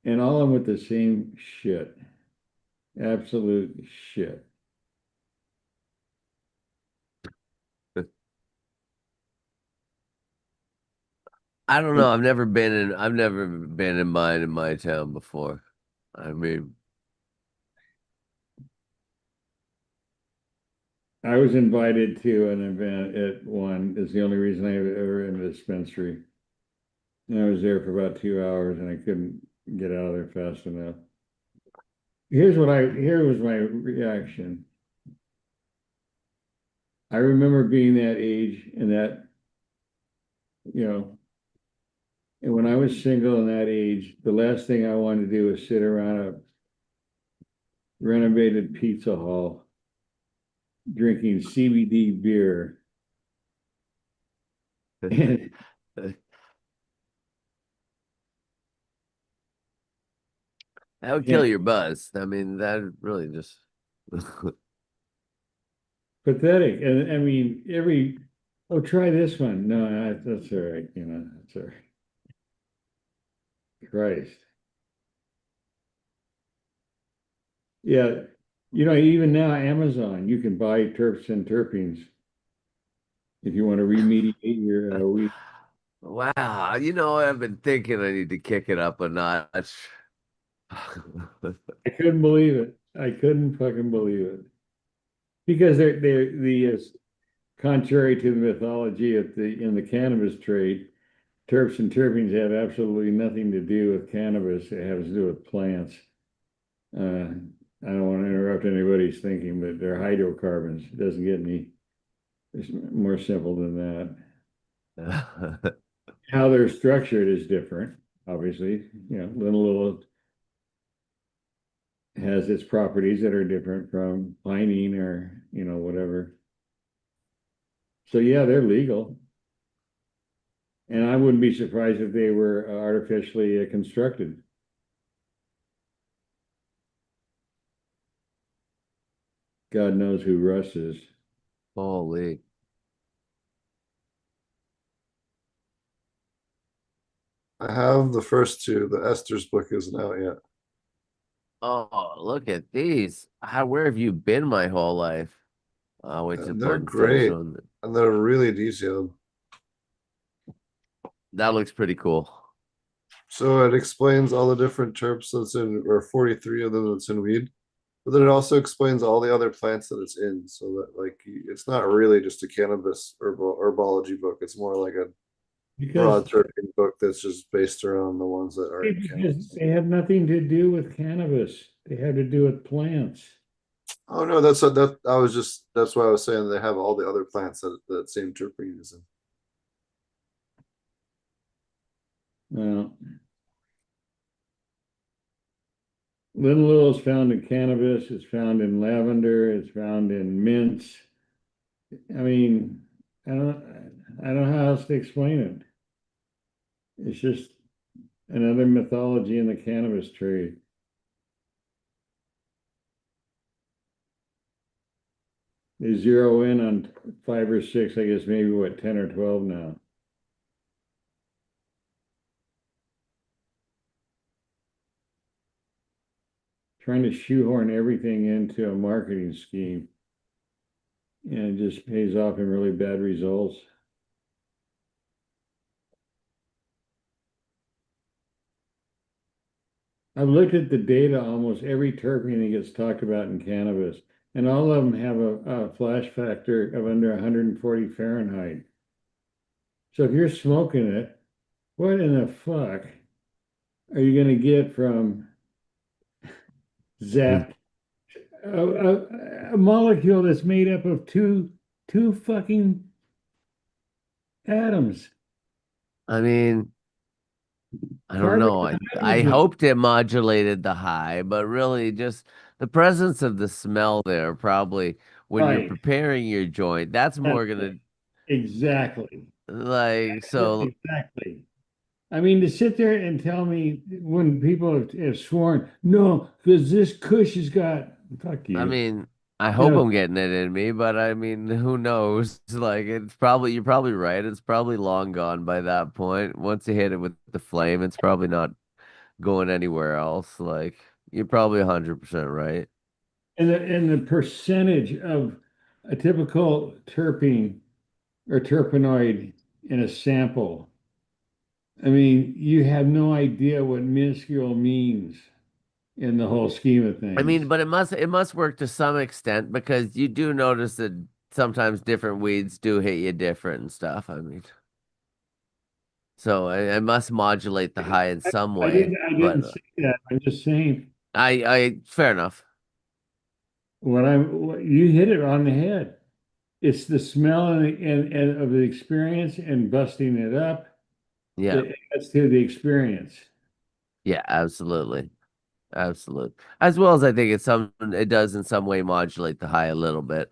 And all of them with the same shit. Absolute shit. I don't know. I've never been in mine in my town before. I mean, I was invited to an event at one. It's the only reason I've ever in a dispensary. And I was there for about 2 hours and I couldn't get out of there fast enough. Here was my reaction. I remember being that age and that, you know, and when I was single and that age, the last thing I wanted to do was sit around a renovated pizza hall drinking CBD beer. And That would yeah, kill your buzz. I mean, that really just pathetic. And I mean, oh, try this one. No, that's all right. That's all right. Christ. Yeah. Even now, Amazon, you can buy terps and terpenes if you want to remediate your weed. wow. I've been thinking I need to kick it up a notch. I couldn't believe it. I couldn't fucking believe it. Because they're contrary to the mythology in the cannabis trade, terps and terpenes have absolutely nothing to do with cannabis. It has to do with plants. I don't want to interrupt anybody's thinking, but they're hydrocarbons. It doesn't get any it's more simple than that. How they're structured is different, obviously. Little has its properties that are different from pinene or whatever. So yeah, they're legal. And I wouldn't be surprised if they were artificially constructed. God knows who Russ is. Holy. I have the first two. The Esther's book isn't out yet. Oh, look at these. Where have you been my whole life? I'll wait till They're Bud finish great, on and they're really detailed. that looks pretty cool. So it explains all the different terps that's in, or 43 of them that's in weed. But then it also explains all the other plants that it's in. So that it's not really just a cannabis herbology book. It's more like a broad Because terpene book that's just based around the ones that are in cannabis. they have nothing to do with cannabis. They have to do with plants. Oh no, that's why I was saying they have all the other plants that same terpene is in. Well, linalool is found in cannabis. It's found in lavender. It's found in mints. I mean, I don't know how else to explain it. It's just another mythology in the cannabis trade. They zero in on 5 or 6, I guess maybe 10 or 12 now. Trying to shoehorn everything into a marketing scheme. And it just pays off in really bad results. I've looked at the data, almost every terpene that gets talked about in cannabis, and all of them have a flash factor of under 140 Fahrenheit. So if you're smoking it, what in the fuck are you going to get from Zap? A molecule that's made up of two fucking atoms. I mean, I don't Carbon know. and I hydrogen. hoped it modulated the high, but really just the presence of the smell there probably when you're Right. preparing your joint, that's more gonna Exactly. so Exactly. I mean, to sit there and tell me when people have sworn, no, because this Kush has got, fuck you. I mean, I You hope know, I'm getting it in me, but I mean, who knows? Like you're probably right. It's probably long gone by that point. Once you hit it with the flame, it's probably not going anywhere else. Like you're probably 100% right. and the percentage of a typical terpene or terpenoid in a sample. I mean, you have no idea what minuscule means in the whole scheme of I things. mean, but it must work to some extent because you do notice that sometimes different weeds do hit you different and stuff. I mean, So it must modulate the high in some I way. didn't But say that. I'm just saying fair enough. what you hit it on the head. It's the smell and of the experience and busting it up. Yeah. It adds to the experience. Yeah, absolutely. Absolutely. As well as I think it does in some way modulate the high a little bit.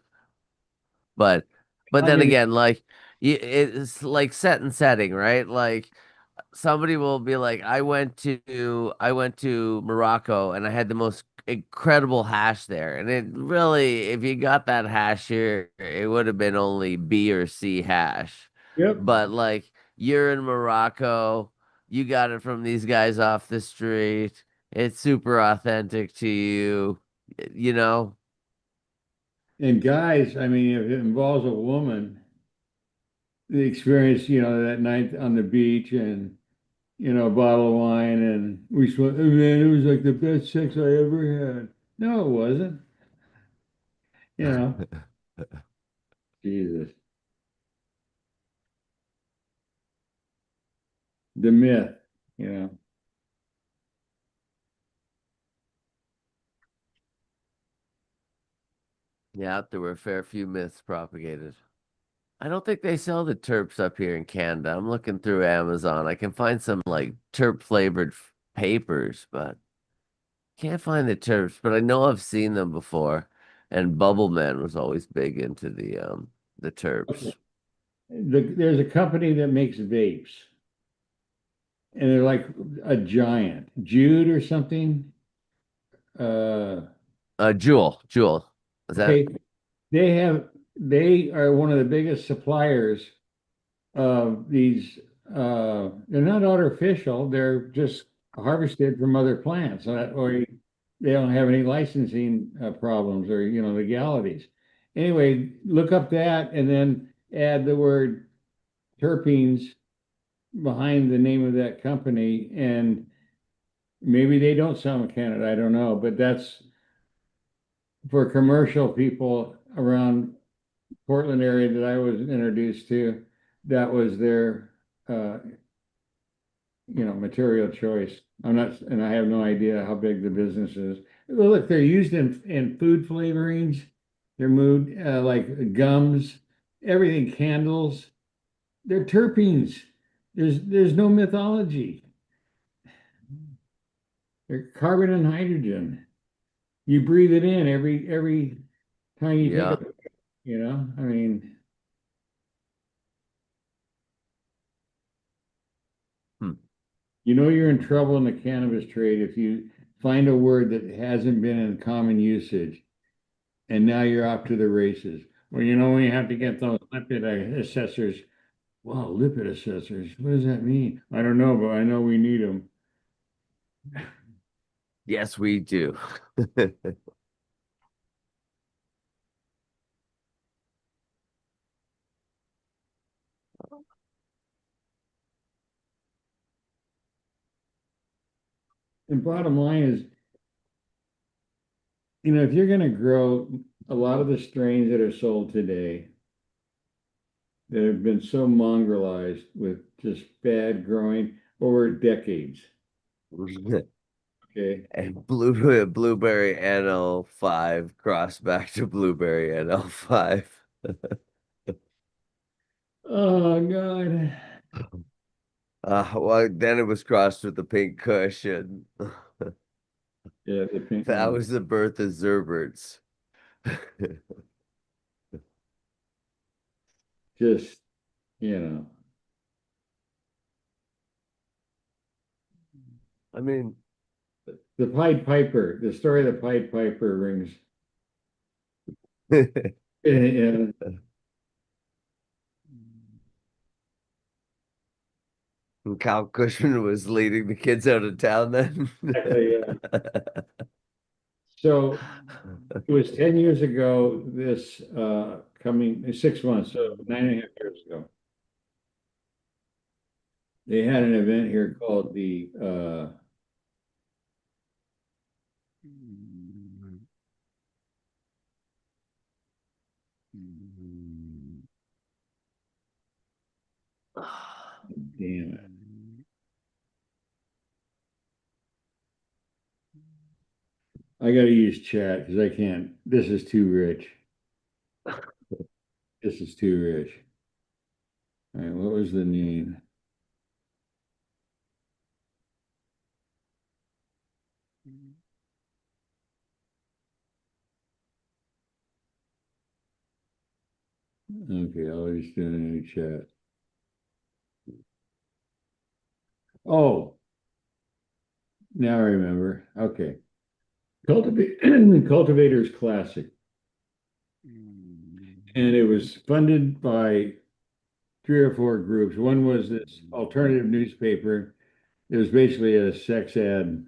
But Not then getting again, like it's like set and setting, right? Like somebody will be like, I went to Morocco and I had the most incredible hash there. And it really, if you got that hash here, it would have been only B or C hash. Yep. But like you're in Morocco, you got it from these guys off the street. It's super authentic to you, you know? And guys, I mean, if it involves a woman, the experience, that night on the beach and, a bottle of wine and oh, man, it was like the best sex I ever had. No, it wasn't. You know, Jesus. The myth, you know. Yeah, there were a fair few myths propagated. I don't think they sell the terps up here in Canada. I'm looking through Amazon. I can find some like terp flavored papers, but can't find the terps. But I know I've seen them before. And Bubble Man was always big into the terps. There's a company that makes vapes, and they're like a giant, Jude or something. Uh, Jewel. Is that okay, they are one of the biggest suppliers of these. They're not artificial; they're just harvested from other plants, or they don't have any licensing problems or legalities. Anyway, look up that and then add the word terpenes behind the name of that company, and maybe they don't sell in Canada. I don't know, but that's for commercial people around Portland area that I was introduced to. That was their, uh, material choice. I'm not, and I have no idea how big the business is. Well, look, they're used in food flavorings. They're moved like gums, everything, candles. They're terpenes. There's no mythology. They're carbon and hydrogen. You breathe it in every time you take yeah. I mean, Hmm. you're in trouble in the cannabis trade if you find a word that hasn't been in common usage, and now you're off to the races. Well, when you have to get those lipid assessors. Wow, lipid assessors. What does that mean? I don't know, but I know we need them. Yes, we do. And bottom line is, if you're going to grow a lot of the strains that are sold today that have been so mongrelized with just bad growing over decades. Okay. And blueberry NL5 crossed back to blueberry NL5. Oh God. Well, then it was crossed with the pink cushion. Yeah, the pink That one. was the birth of Zerberts. Just, I mean, the Pied Piper, the story of the Pied Piper rings. Yeah, Kyle Cushman was leading the kids out of town then. exactly. So it was 10 years ago, this coming 6 months, so 9.5 years ago. They had an event here called the damn it. I gotta use chat because I can't. This is too rich. This is too rich. All right, what was the name? Okay, I'll just do a new chat. Oh, now I remember. Okay. Cultivator's Classic. And it was funded by 3 or 4 groups. One was this alternative newspaper. It was basically a sex ad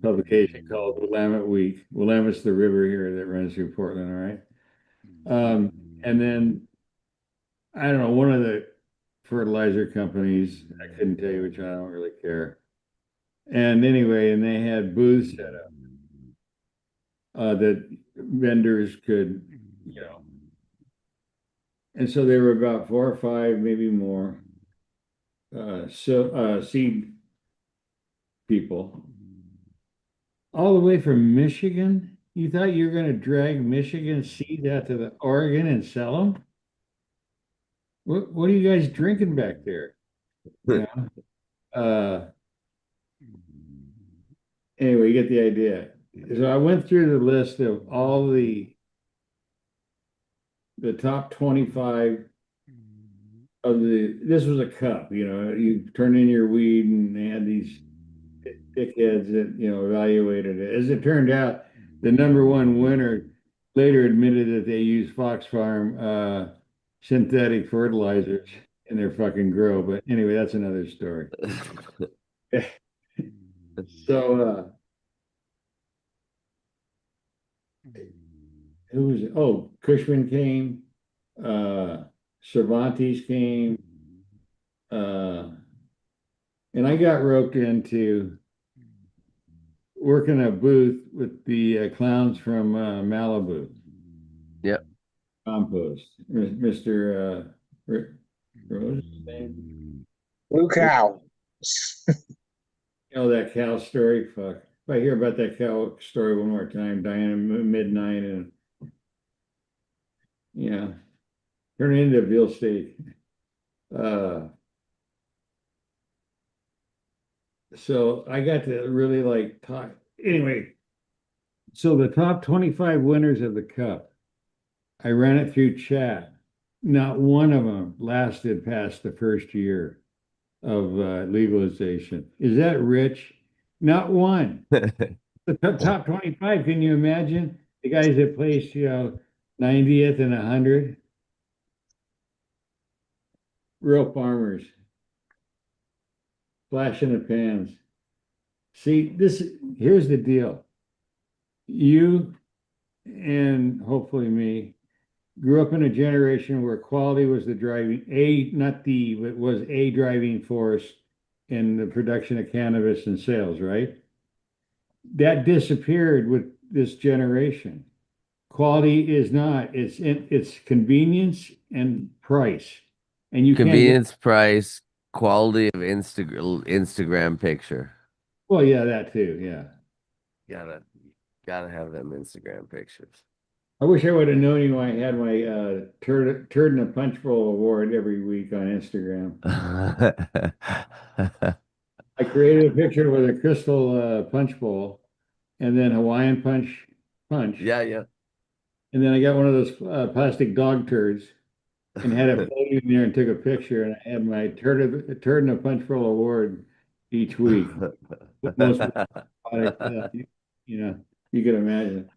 publication called Willamette Week. Willamette's the river here that runs through Portland, all right? And then I don't know, one of the fertilizer companies, I couldn't tell you which one, I don't really care. And anyway, and they had booths set up that vendors could, you know. And so there were about 4 or 5, maybe more, seed people, all the way from Michigan. You thought you were going to drag Michigan seed out to the Oregon and sell them? What are you guys drinking back there? You know? Anyway, you get the idea. So I went through the list of all the top 25 of this was a cup, you know, you turn in your weed and they had these dickheads that, you know, evaluated it. As it turned out, the #1 winner later admitted that they used Fox Farm synthetic fertilizers in their fucking grow. But anyway, that's another story. So who was it? Oh, Cushman came, Cervantes came, and I got roped into working a booth with the clowns from Malibu. Yep. Compost, Mr. what was his name? Blue cow. You know that cow story? Fuck. If I hear about that cow story one more time, dying at midnight and yeah, turn it into a veal steak. So I got to really like talk. Anyway, so the top 25 winners of the cup, I ran it through chat. Not one of them lasted past the first year of legalization. Is that rich? Not one. The top 25, can you imagine? The guys that placed, you know, 90th and 100. Real farmers. Flash in the pans. See, here's the deal. You and hopefully me grew up in a generation where quality was the driving, but was a driving force in the production of cannabis and sales, right? That disappeared with this generation. Quality is not, it's convenience and price. And you Convenience, price, quality of Instagram picture. Well, yeah, that too, yeah. Gotta have them Instagram pictures. I wish I would have known you when I had my turd in a punch bowl award every week on Instagram. I created a picture with a crystal punch bowl and then Hawaiian punch. Yeah. And then I got one of those plastic dog turds and had it floating in there and took a picture. And I had my turd in a punch bowl award each week. Most product, you know, you can imagine.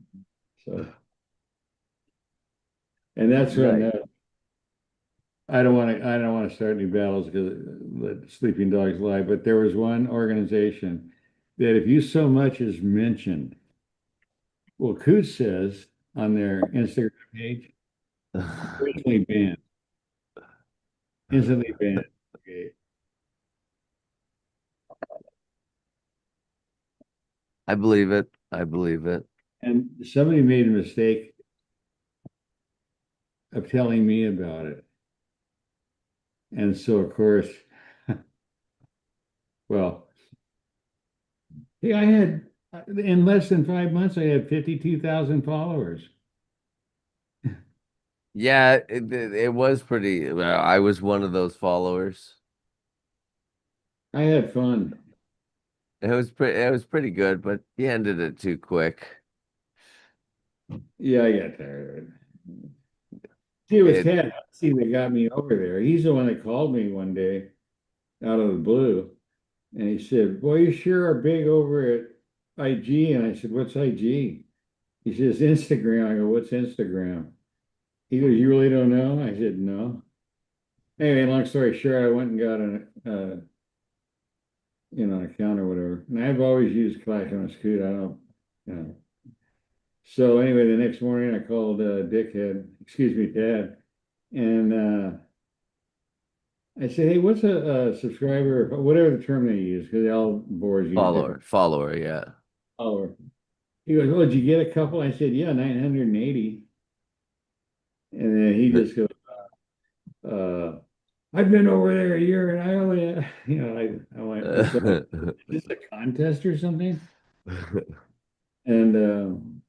So. And that's when I don't want to start any battles because let sleeping dogs lie. But there was one organization that if you so much as mentioned, well, Coos says on their Instagram page, instantly banned. Instantly banned. Okay. I believe it. And somebody made a mistake of telling me about it. And so, of course, well, hey, I had In less than 5 months, I had 52,000 followers. Yeah, it was pretty. Well, I was one of those followers. I had fun. It was pretty good, but he ended it too quick. Yeah, I got tired of it. See, it was It Ted Hussey that got me over there. He's the one that called me one day out of the blue. And he said, "Boy, you sure are big over at IG." And I said, "What's IG?" He says, "Instagram." I go, "What's Instagram?" He goes, "You really don't know?" I said, "No." Anyway, long story short, I went and got an account or whatever. And I've always used Clash on a Scoot. I don't, you know. So anyway, the next morning I called Dickhead, excuse me, Dad, and I said, "Hey, what's a subscriber, whatever the term they use, because all boards use different follower, yeah. follower." He goes, "Oh, did you get a couple?" I said, "Yeah, 980." And then he just goes, uh, "I've been over there a year and I only, I went, is this a contest or something?" And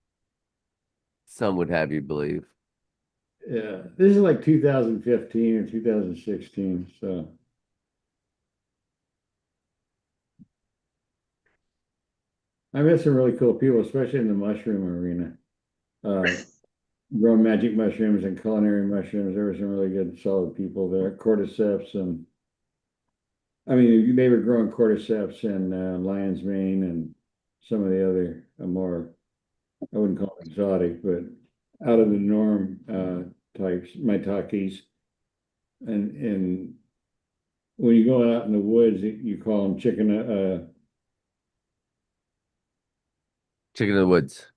Some would have you believe. yeah, this is like 2015 or 2016. So I met some really cool people, especially in the mushroom arena. Growing magic mushrooms and culinary mushrooms. There were some really good, solid people there. Cordyceps and I mean, they were growing cordyceps and lion's mane and some of the other more, I wouldn't call them exotic, but out of the norm types, maitakes. And when you go out in the woods, you call them Chicken of the woods.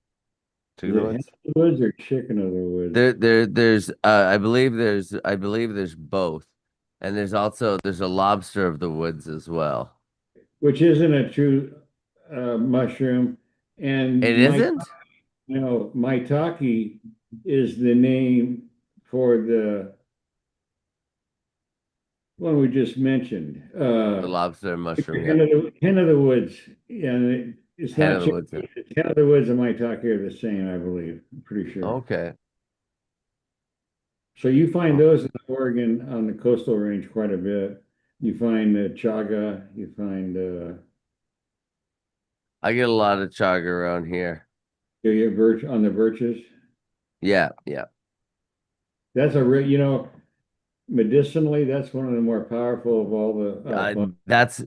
Chicken is of the it hen woods. of the woods or chicken of the woods? There's I believe there's both. And there's a lobster of the woods as well. Which isn't a true mushroom. It And isn't? maitake is the name for the one we just mentioned. The lobster mushroom, yeah. Hen of the woods. And it's Hen not of the chicken. woods. Yeah. Hen of the woods and maitake are the same, I believe. I'm pretty sure. Okay. So you find those in Oregon on the coastal range quite a bit. You find chaga. You find I get a lot of chaga around here. you get birch on the birches. Yeah, yeah. That's medicinally, that's one of the more powerful of all the That's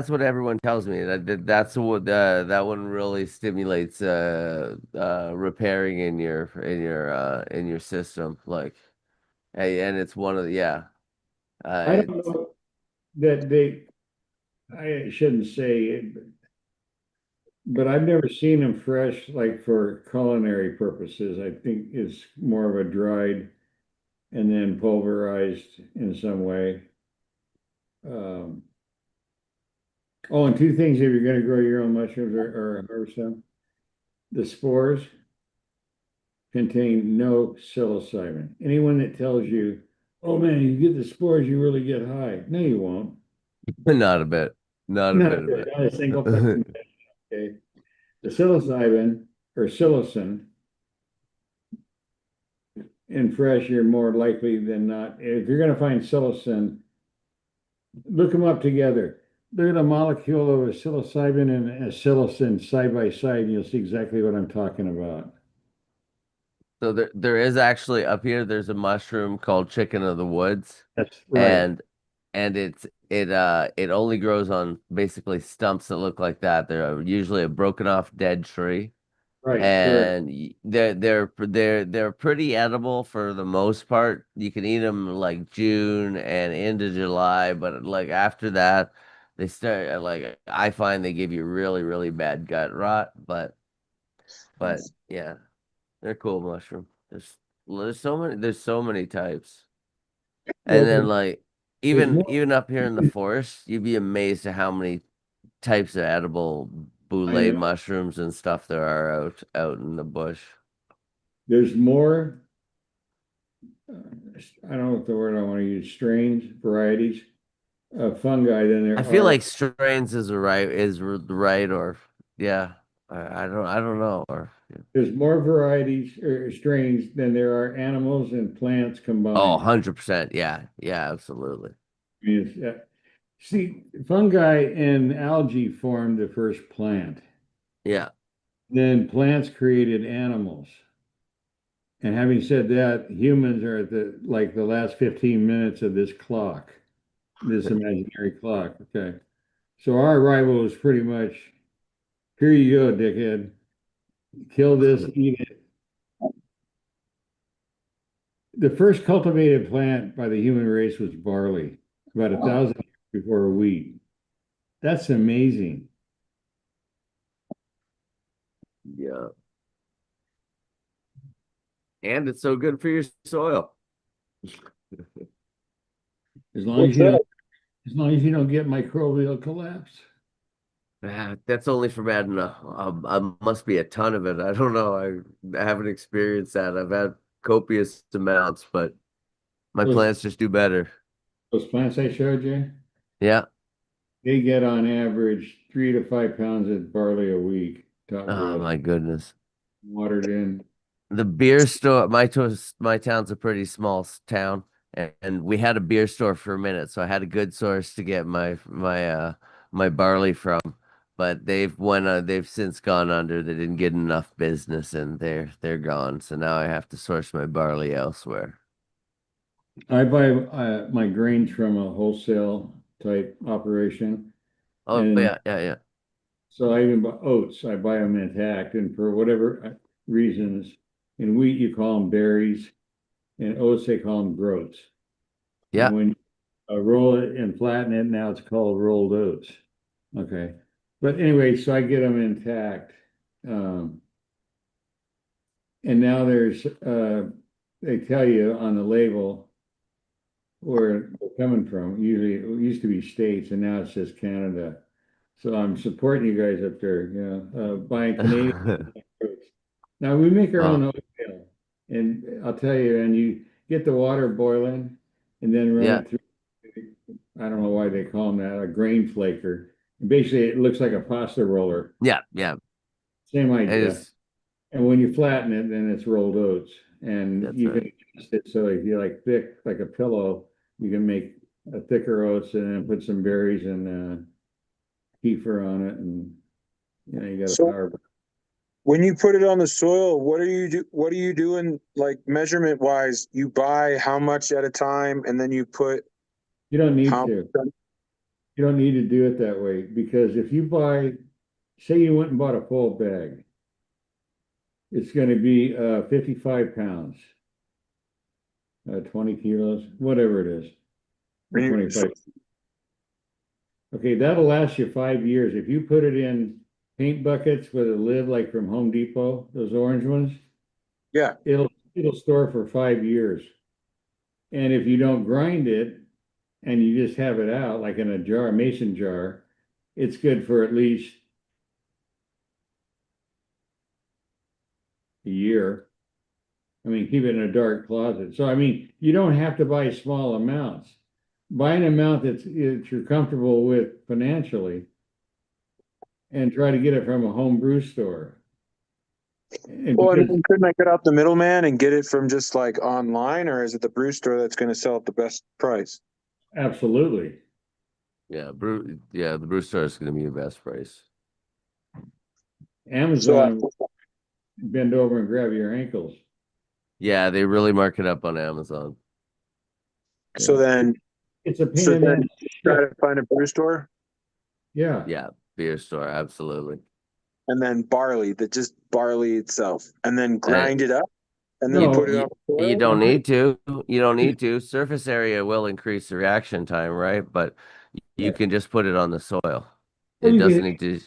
what everyone tells me. That's what that one really stimulates repairing in your system. Like, and it's one of the yeah. I don't It's know that I shouldn't say it, but I've never seen them fresh like for culinary purposes. I think it's more of a dried and then pulverized in some way. Um, oh, and two things if you're going to grow your own mushrooms or harvest them, the spores contain no psilocybin. Anyone that tells you, "Oh man, you get the spores, you really get high." No, you won't. not a bit, not a Not bit a, of it. not a single fucking bit. Okay. The psilocybin or psilocin in fresh, you're more likely than not. If you're going to find psilocin, look them up together. Look at a molecule of a psilocybin and a psilocin side by side, and you'll see exactly what I'm talking about. So there is actually up here. There's a mushroom called chicken of the woods, That's right. and it only grows on basically stumps that look like that. They're usually a broken off dead tree, Right. Correct. and they're pretty edible for the most part. You can eat them like June and into July, but like after that, they start like I find they give you really bad gut rot. But yeah, they're cool mushroom. There's so many types. Well, And then like there's more. even up here in the forest, you'd be amazed at how many types of edible I boule know. mushrooms and stuff there are out in the bush. There's more. I don't know what the word I want to use. Strains, varieties of fungi than I there feel are. like strains is the right or Yeah. I don't know. Or There's more varieties or strains than there are animals and plants oh, combined. 100%. Yeah. Yeah, absolutely. I mean, see, fungi and algae formed the first plant. Yeah. Then plants created animals. And having said that, humans are at the last 15 minutes of this clock, this imaginary clock. Okay. So our arrival is pretty much, here you go, dickhead. Kill this, eat it. The first cultivated plant by the human race was barley, about 1,000 years before wheat. That's amazing. Yeah. And it's so good for your soil. As long as What's you that? don't, as long as you don't get microbial collapse. That's only from adding must be a ton of it. I don't know. I haven't experienced that. I've had copious amounts, but my Those, plants just do better. those plants I showed you, Yeah. they get on average 3 to 5 pounds of barley a week, top Oh dressed, my goodness. watered in. The beer store, my town's a pretty small town, and we had a beer store for a minute, so I had a good source to get my barley from. But they've since gone under. They didn't get enough business, and they're gone. So now I have to source my barley elsewhere. I buy my grains from a wholesale type operation. Oh And yeah, yeah, yeah, so I even buy oats. I buy them intact, and for whatever reasons, in wheat you call them berries, and oats they call them groats. And yeah. when you roll it and flatten it, now it's called rolled oats. Okay, but anyway, so I get them intact, and now they tell you on the label where they're coming from. Usually, it used to be states, and now it says Canada. So I'm supporting you guys up there, buying Canadian fruits. Now we make our Oh own oatmeal, and I'll tell you, and you get the water boiling, and then run yeah, it through. I don't know why they call them that, a grain flaker. Basically, it looks like a pasta roller. yeah, yeah. Same It idea. is. And when you flatten it, then it's rolled oats, and That's you right. can adjust it so if you like thick, like a pillow, you can make a thicker oats and then put some berries and kefir on it, and you got a So power. when you put it on the soil, what are you doing like measurement wise? You buy how much at a time and then you put You don't need how to. You don't need to do it that way because if you buy, say you went and bought a full bag, it's going to be 55 pounds, 20 kilos, whatever it is, or 25. Okay, that'll last you 5 years. If you put it in paint buckets with a lid like from Home Depot, those orange ones, yeah. it'll store for 5 years. And if you don't grind it and you just have it out like in a jar, a mason jar, it's good for at least a year. I mean, keep it in a dark closet. So, I mean, you don't have to buy small amounts. Buy an amount that you're comfortable with financially and try to get it from a home brew store. And Well, and because then couldn't I cut out the middleman and get it from just like online, or is it the brew store that's going to sell at the best price? absolutely. Yeah, the brew store is going to be the best price. So, Amazon bend over and grab your ankles. Yeah, they really mark it up on Amazon. so then, It's a pain so in then the try shit. to find a brew store Yeah. Yeah, beer store, absolutely. and then barley, that just barley itself, and then Uh, grind it up, and then you No, put it you on the you soil. don't need to. You don't need to. Surface area will increase the reaction time, right? But you yeah. can just put it on the soil. Or It you doesn't can, need to.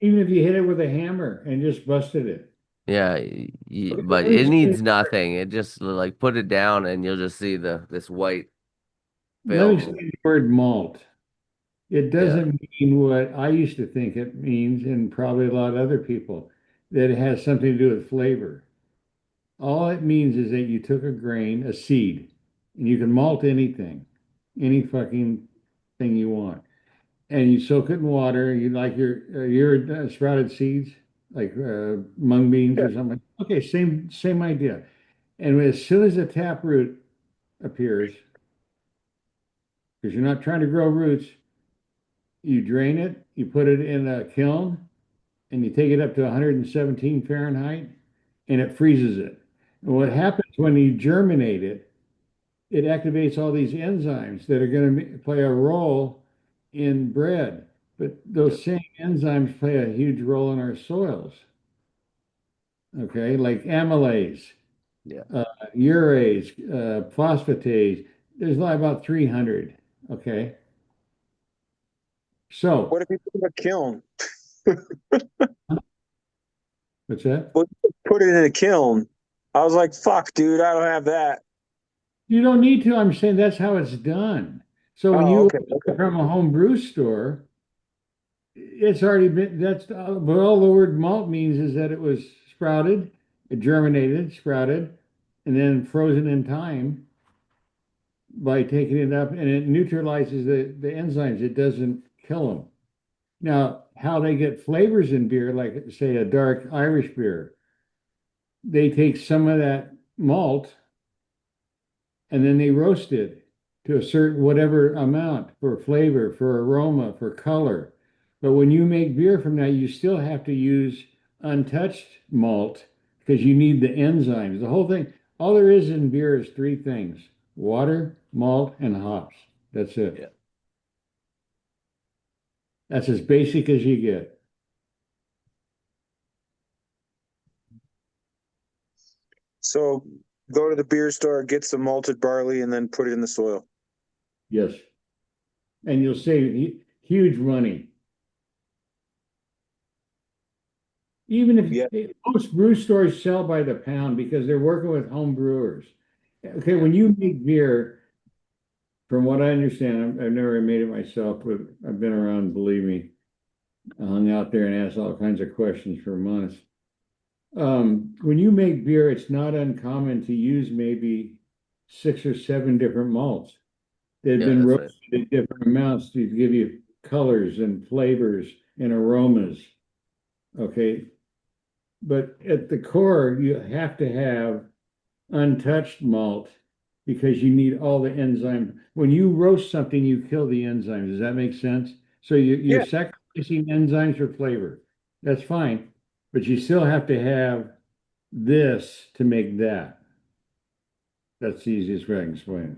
even if you hit it with a hammer and just busted it. Yeah, but Let me it explain, needs nothing. It just like put it down, and you'll just see this white let me film. explain the word malt. It Yeah, doesn't mean what I used to think it means, and probably a lot of other people, that it has something to do with flavor. All it means is that you took a grain, a seed, and you can malt anything, any fucking thing you want. and you soak it in water. You like your sprouted seeds, like mung beans Yeah. or something. Okay, same idea. And as soon as the taproot appears, because you're not trying to grow roots, you drain it, you put it in a kiln, and you take it up to 117 Fahrenheit, and it freezes it. And what happens when you germinate it, it activates all these enzymes that are going to play a role in bread. But those same enzymes play a huge role in our soils. Okay, like amylase, Yeah. urease, phosphatase. There's like about 300. Okay, so What if you put it in a kiln? what's that? What if you put it in a kiln? I was like, fuck, dude, I don't have that. You don't need to. I'm saying that's how it's done. So when Oh, you okay, order okay. from a home brew store, it's already been, but all the word malt means is that it was sprouted, it germinated, sprouted, and then frozen in time by taking it up, and it neutralizes the enzymes. It doesn't kill them. Now, how they get flavors in beer, like say a dark Irish beer, they take some of that malt and then they roast it to a certain whatever amount for flavor, for aroma, for color. But when you make beer from that, you still have to use untouched malt because you need the enzymes. The whole thing, all there is in beer is three things: water, malt, and hops. That's it. Yeah. That's as basic as you get. So go to the beer store, get some malted barley, and then put it in the soil. Yes. And you'll save huge money. Even Yeah. if most brew stores sell by the pound because they're working with home brewers. Okay, when you make beer, from what I understand, I've never made it myself, but I've been around, believe me. I hung out there and asked all kinds of questions for months. When you make beer, it's not uncommon to use maybe 6 or 7 different malts that have Yeah, been that's right. roasted at different amounts to give you colors and flavors and aromas. Okay, but at the core, you have to have untouched malt because you need all the enzyme. When you roast something, you kill the enzymes. Does that make sense? So you're Yeah. sacrificing enzymes for flavor. That's fine, but you still have to have this to make that. That's the easiest way I can explain it.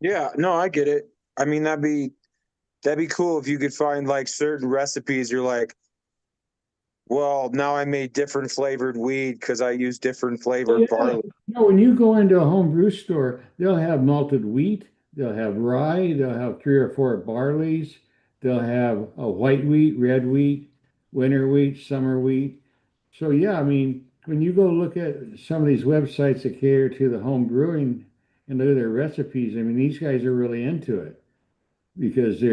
Yeah. No, I get it. I mean, that'd be cool if you could find like certain recipes. You're like, well, now I made different flavored weed because I use different Oh, flavored yeah. barley. No, when you go into a home brew store, they'll have malted wheat, they'll have rye, they'll have 3 or 4 barleys, they'll have a white wheat, red wheat, winter wheat, summer wheat. So yeah, I mean, when you go look at some of these websites that cater to the home brewing and look at their recipes, I mean, these guys are really into it because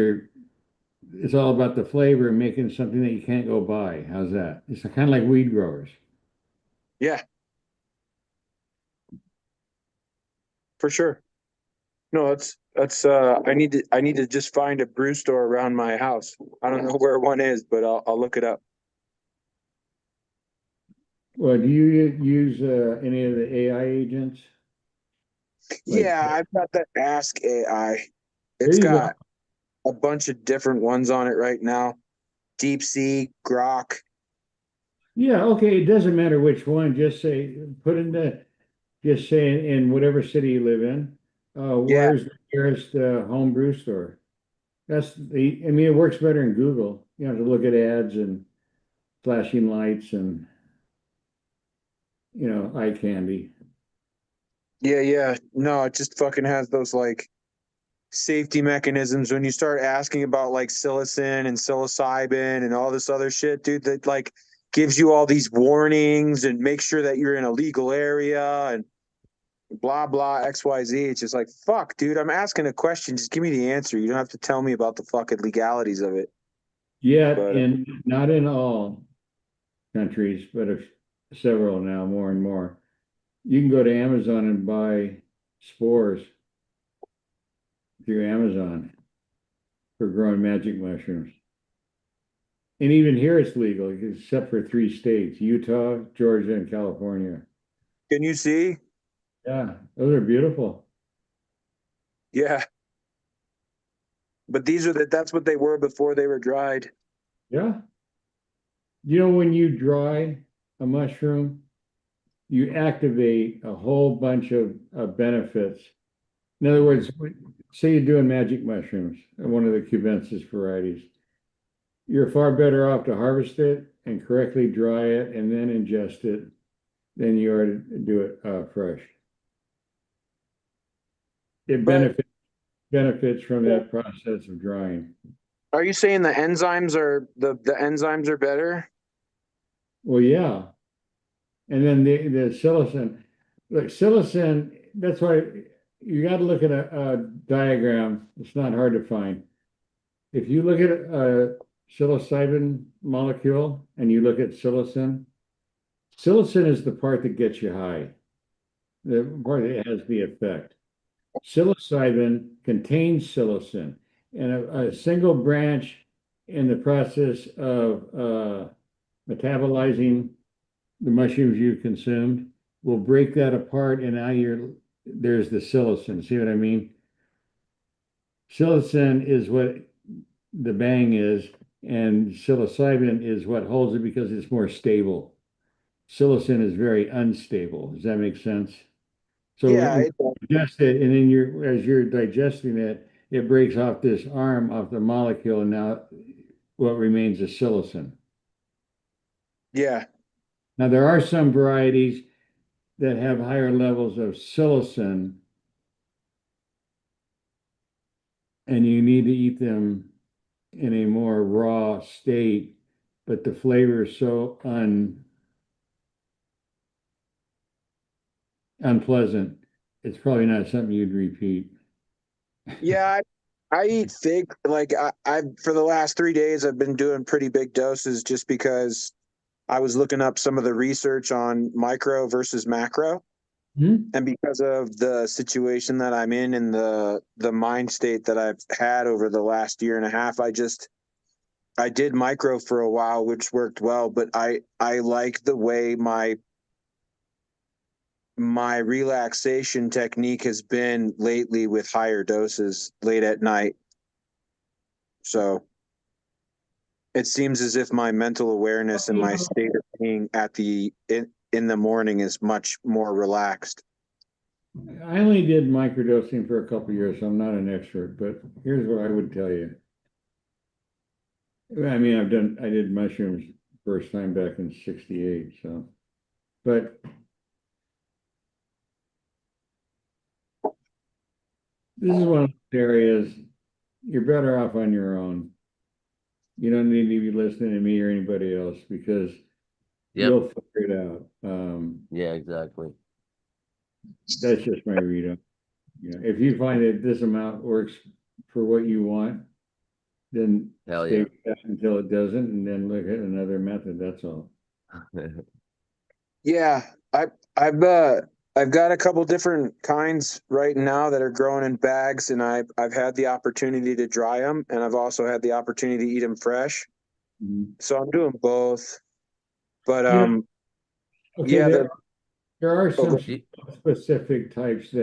it's all about the flavor and making something that you can't go buy. How's that? It's kind of like weed growers. Yeah, for sure. No, that's I need to just find a brew store around my house. I don't know where one is, but I'll look it up. Well, do you use any of the AI agents? Like, Yeah, I've got that Ask AI. there It's you go. got a bunch of different ones on it right now. Deep Sea, Grok. Yeah, okay. It doesn't matter which one. Just say, just say in whatever city you live in, Yeah, where's the nearest home brew store? I mean, it works better in Google. You have to look at ads and flashing lights and, eye candy. yeah. No, it just fucking has those like safety mechanisms when you start asking about like psilocin and psilocybin and all this other shit, dude, that like gives you all these warnings and make sure that you're in a legal area and blah blah XYZ. It's just like fuck, dude. I'm asking a question. Just give me the answer. You don't have to tell me about the fucking legalities of it. Yet, But in not in all countries, but several now, more and more, you can go to Amazon and buy spores through Amazon. for growing magic mushrooms. And even here it's legal, except for 3 states, Utah, Georgia, and California. Can you see? Yeah, those are beautiful. Yeah. But that's what they were before they were dried. Yeah. You know, when you dry a mushroom, you activate a whole bunch of benefits. In other words, say you're doing magic mushrooms, one of the cubensis varieties, you're far better off to harvest it and correctly dry it and then ingest it than you are to do it fresh. It benefits from that process of drying. Are you saying the enzymes are the enzymes are better? Well, yeah. And then the psilocin, look, psilocin, that's why you got to look at a diagram. It's not hard to find. If you look at a psilocybin molecule and you look at psilocin, psilocin is the part that gets you high, the part that has the effect. Psilocybin contains psilocin, and a single branch in the process of metabolizing the mushrooms you've consumed will break that apart, and now there's the psilocin. See what I mean? Psilocin is what the bang is, and psilocybin is what holds it because it's more stable. Psilocin is very unstable. Does that make sense? So Yeah. you digest it, and then as you're digesting it, it breaks off this arm off the molecule, and now what remains is psilocin. Yeah. Now there are some varieties that have higher levels of psilocin, and you need to eat them in a more raw state, but the flavor is so unpleasant, it's probably not something you'd repeat. Yeah. I eat fig. Like I for the last 3 days, I've been doing pretty big doses just because I was looking up some of the research on micro versus macro. Hmm? And because of the situation that I'm in and the mind state that I've had over the last year and a half, I did micro for a while, which worked well, but I like the way my relaxation technique has been lately with higher doses late at night. So it seems as if my mental awareness and my state of being in the morning is much more relaxed. I only did microdosing for a couple of years, so I'm not an expert, but here's what I would tell you. I mean, I did mushrooms first time back in '68, so, but this is one of those areas you're better off on your own. You don't need to be listening to me or anybody else because you'll figure it out. Yeah, exactly. That's just my read on. You know, if you find that this amount works for what you want, then Hell stay yeah. with that until it doesn't, and then look at another method. That's all. Yeah, I've got a couple different kinds right now that are growing in bags, and I've had the opportunity to dry them, and I've also had the opportunity to eat them fresh. Mhm. So I'm doing both. But Okay, yeah, there are some She- specific types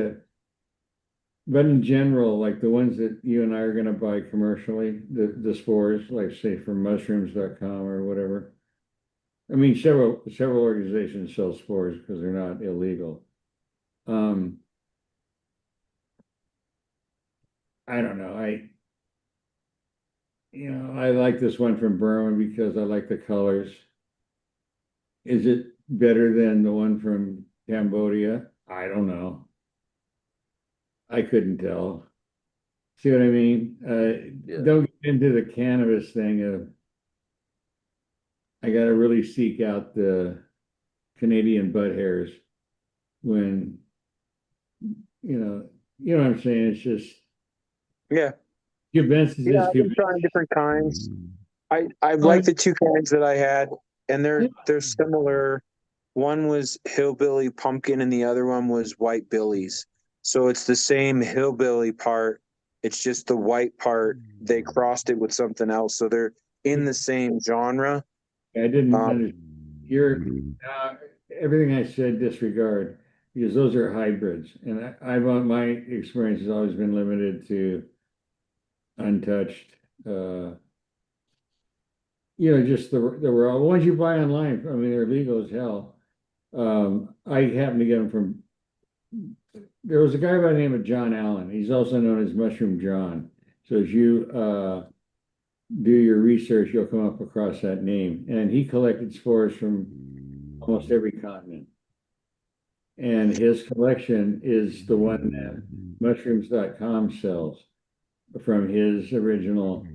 but in general, like the ones that you and I are going to buy commercially, the spores, like say from mushrooms.com or whatever. I mean, several organizations sell spores because they're not illegal. I don't know. I like this one from Burma because I like the colors. Is it better than the one from Cambodia? I don't know. I couldn't tell. See what I mean? Yeah. Don't get into the cannabis thing of I got to really seek out the Canadian bud hairs when you know what I'm saying. It's just yeah, cubensis yeah. is I've been cubensis. trying different kinds. I Oh, like the two kinds that I had, and they're similar. One was hillbilly pumpkin, and the other one was white billies. So it's the same hillbilly part It's just the white part, they crossed it with something else. So they're in the same genre. I didn't Um, understand. Everything I said disregard, because those are hybrids. And my experience has always been limited to untouched, just the raw ones you buy online. I mean, they're legal as hell. I happen to get them from, there was a guy by the name of John Allen. He's also known as Mushroom John. So as you do your research, you'll come up across that name. And he collected spores from almost every continent. And his collection is the one that mushrooms.com sells from his original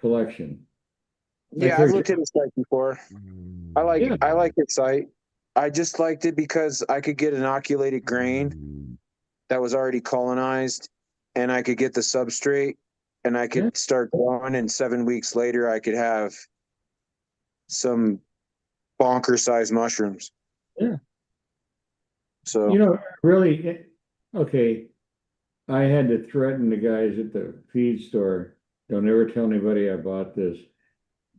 collection. yeah, I've looked at his site before. Yeah. I like his site. I just liked it because I could get inoculated grain that was already colonized, and I could get the substrate, and I could start growing, and 7 weeks later I could have some bonker sized mushrooms. Yeah. So Really, okay. I had to threaten the guys at the feed store. Don't ever tell anybody I bought this.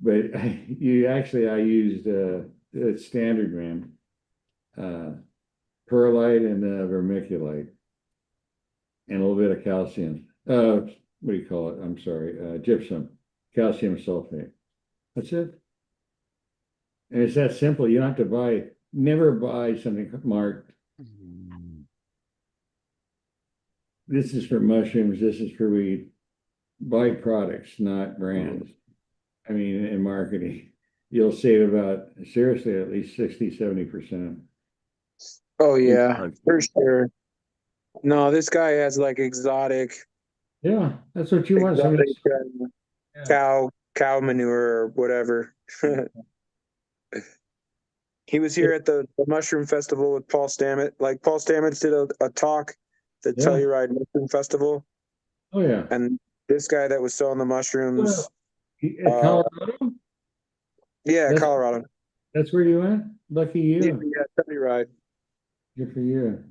But I used standard perlite and vermiculite and a little bit of calcium. What do you call it? I'm sorry, gypsum, calcium sulfate. That's it. And it's that simple. You don't have to never buy something marked. This is for mushrooms. This is for weed. Buy products, not brands. I mean, in marketing, you'll save about, seriously, at least 60-70%. oh yeah, for sure. No, this guy has like exotic Yeah, that's what you want. Somebody, cow manure or whatever. He was here at the Mushroom Festival with Paul Stamets. Like Paul Stamets did a talk, the Telluride Mushroom Festival, oh yeah. and this guy that was selling the mushrooms, Colorado? yeah, Colorado. That's where you went? Lucky you. Yeah, Telluride. Good for you.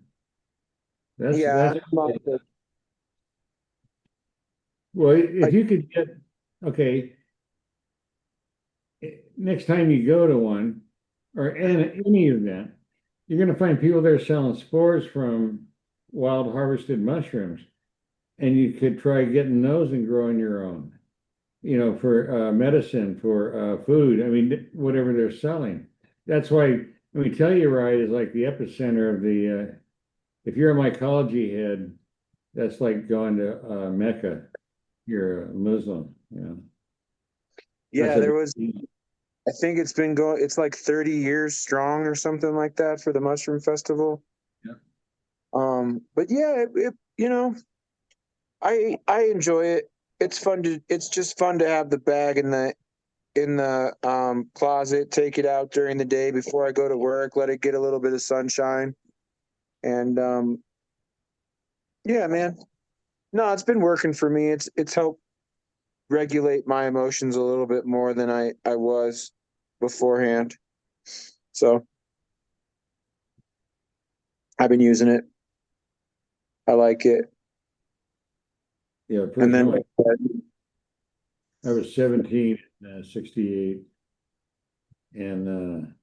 That's not the- well, if you could get, okay, next time you go to one or any event, you're going to find people there selling spores from wild harvested mushrooms, and you could try getting those and growing your own, for medicine, for food. I mean, whatever they're selling. That's why, Telluride is like the epicenter of the, if you're a mycology head, that's like going to Mecca. You're a Muslim, Yeah, there was, I think it's been going, it's like 30 years strong or something like that for the Mushroom Festival. Yeah. But yeah, I enjoy it. It's just fun to have the bag in the closet, take it out during the day before I go to work, let it get a little bit of sunshine. And yeah, man. No, it's been working for me. It's helped regulate my emotions a little bit more than I was beforehand. So I've been using it. I like it. Yeah, And then I was 17 in 68, and an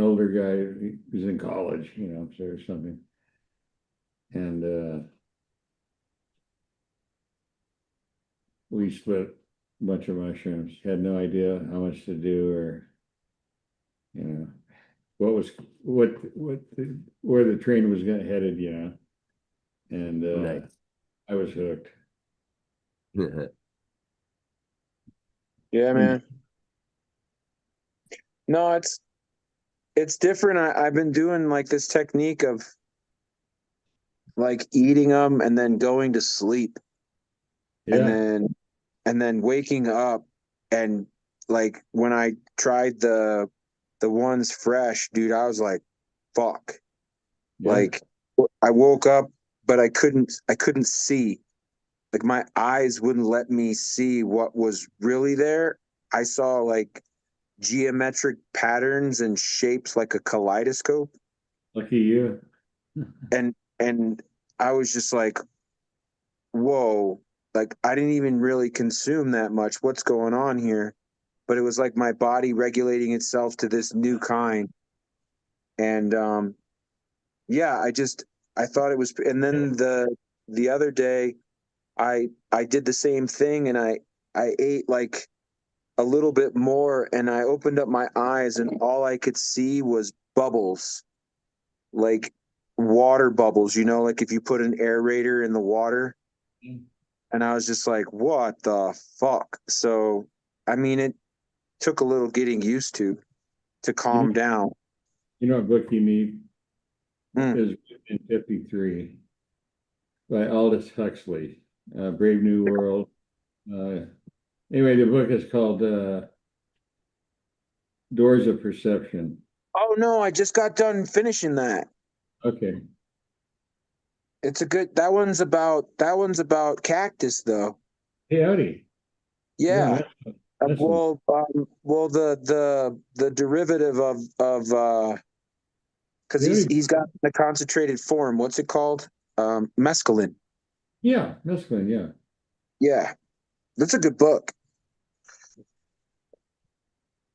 older guy, he was in college, or something. And we split a bunch of mushrooms, had no idea how much to do or, where the train was headed, and Nice. I was hooked. yeah, man. No, it's different. I've been doing like this technique of like eating them and then going to sleep, Yeah. and then waking up, and like when I tried the ones fresh, dude, I was like, fuck. Yeah. Like I woke up, but I couldn't see. Like my eyes wouldn't let me see what was really there. I saw like geometric patterns and shapes like a whoa, like I didn't even really consume that much. What's going on here? But it was like my body regulating itself to this new kind. And yeah, I thought it was, and then the other day I did the same thing, and I ate like a little bit more, and I opened up my eyes, and all I could see was bubbles, like water bubbles, like if you put an aerator in the water. And I was just like, what the fuck? So, I mean, it took a little getting used to You know, calm down. you know what book you need Mm. is in 53 by Aldous Huxley, Brave New World. Anyway, the book is called Doors of Perception. Oh no, I just got done finishing that. Okay. It's a good, that one's about cactus though. Hey, howdy. Yeah, Yeah. that's one. Well, the derivative of because The he's got the concentrated form. What's it called? Mescaline. yeah, that's one. Yeah. Yeah, that's a good book.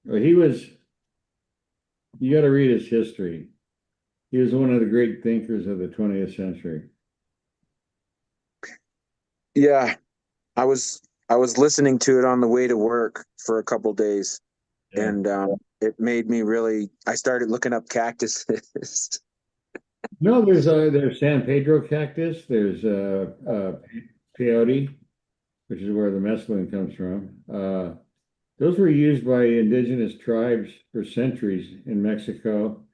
Well, you got to read his history. He was one of the great thinkers of the 20th century. Yeah, I was listening to it on the way to work for a couple days, Yeah. and it made me really. I started looking up cactuses. No, there's San Pedro cactus. There's peyote, which is where the mescaline comes from. Those were used by indigenous tribes for centuries in Mexico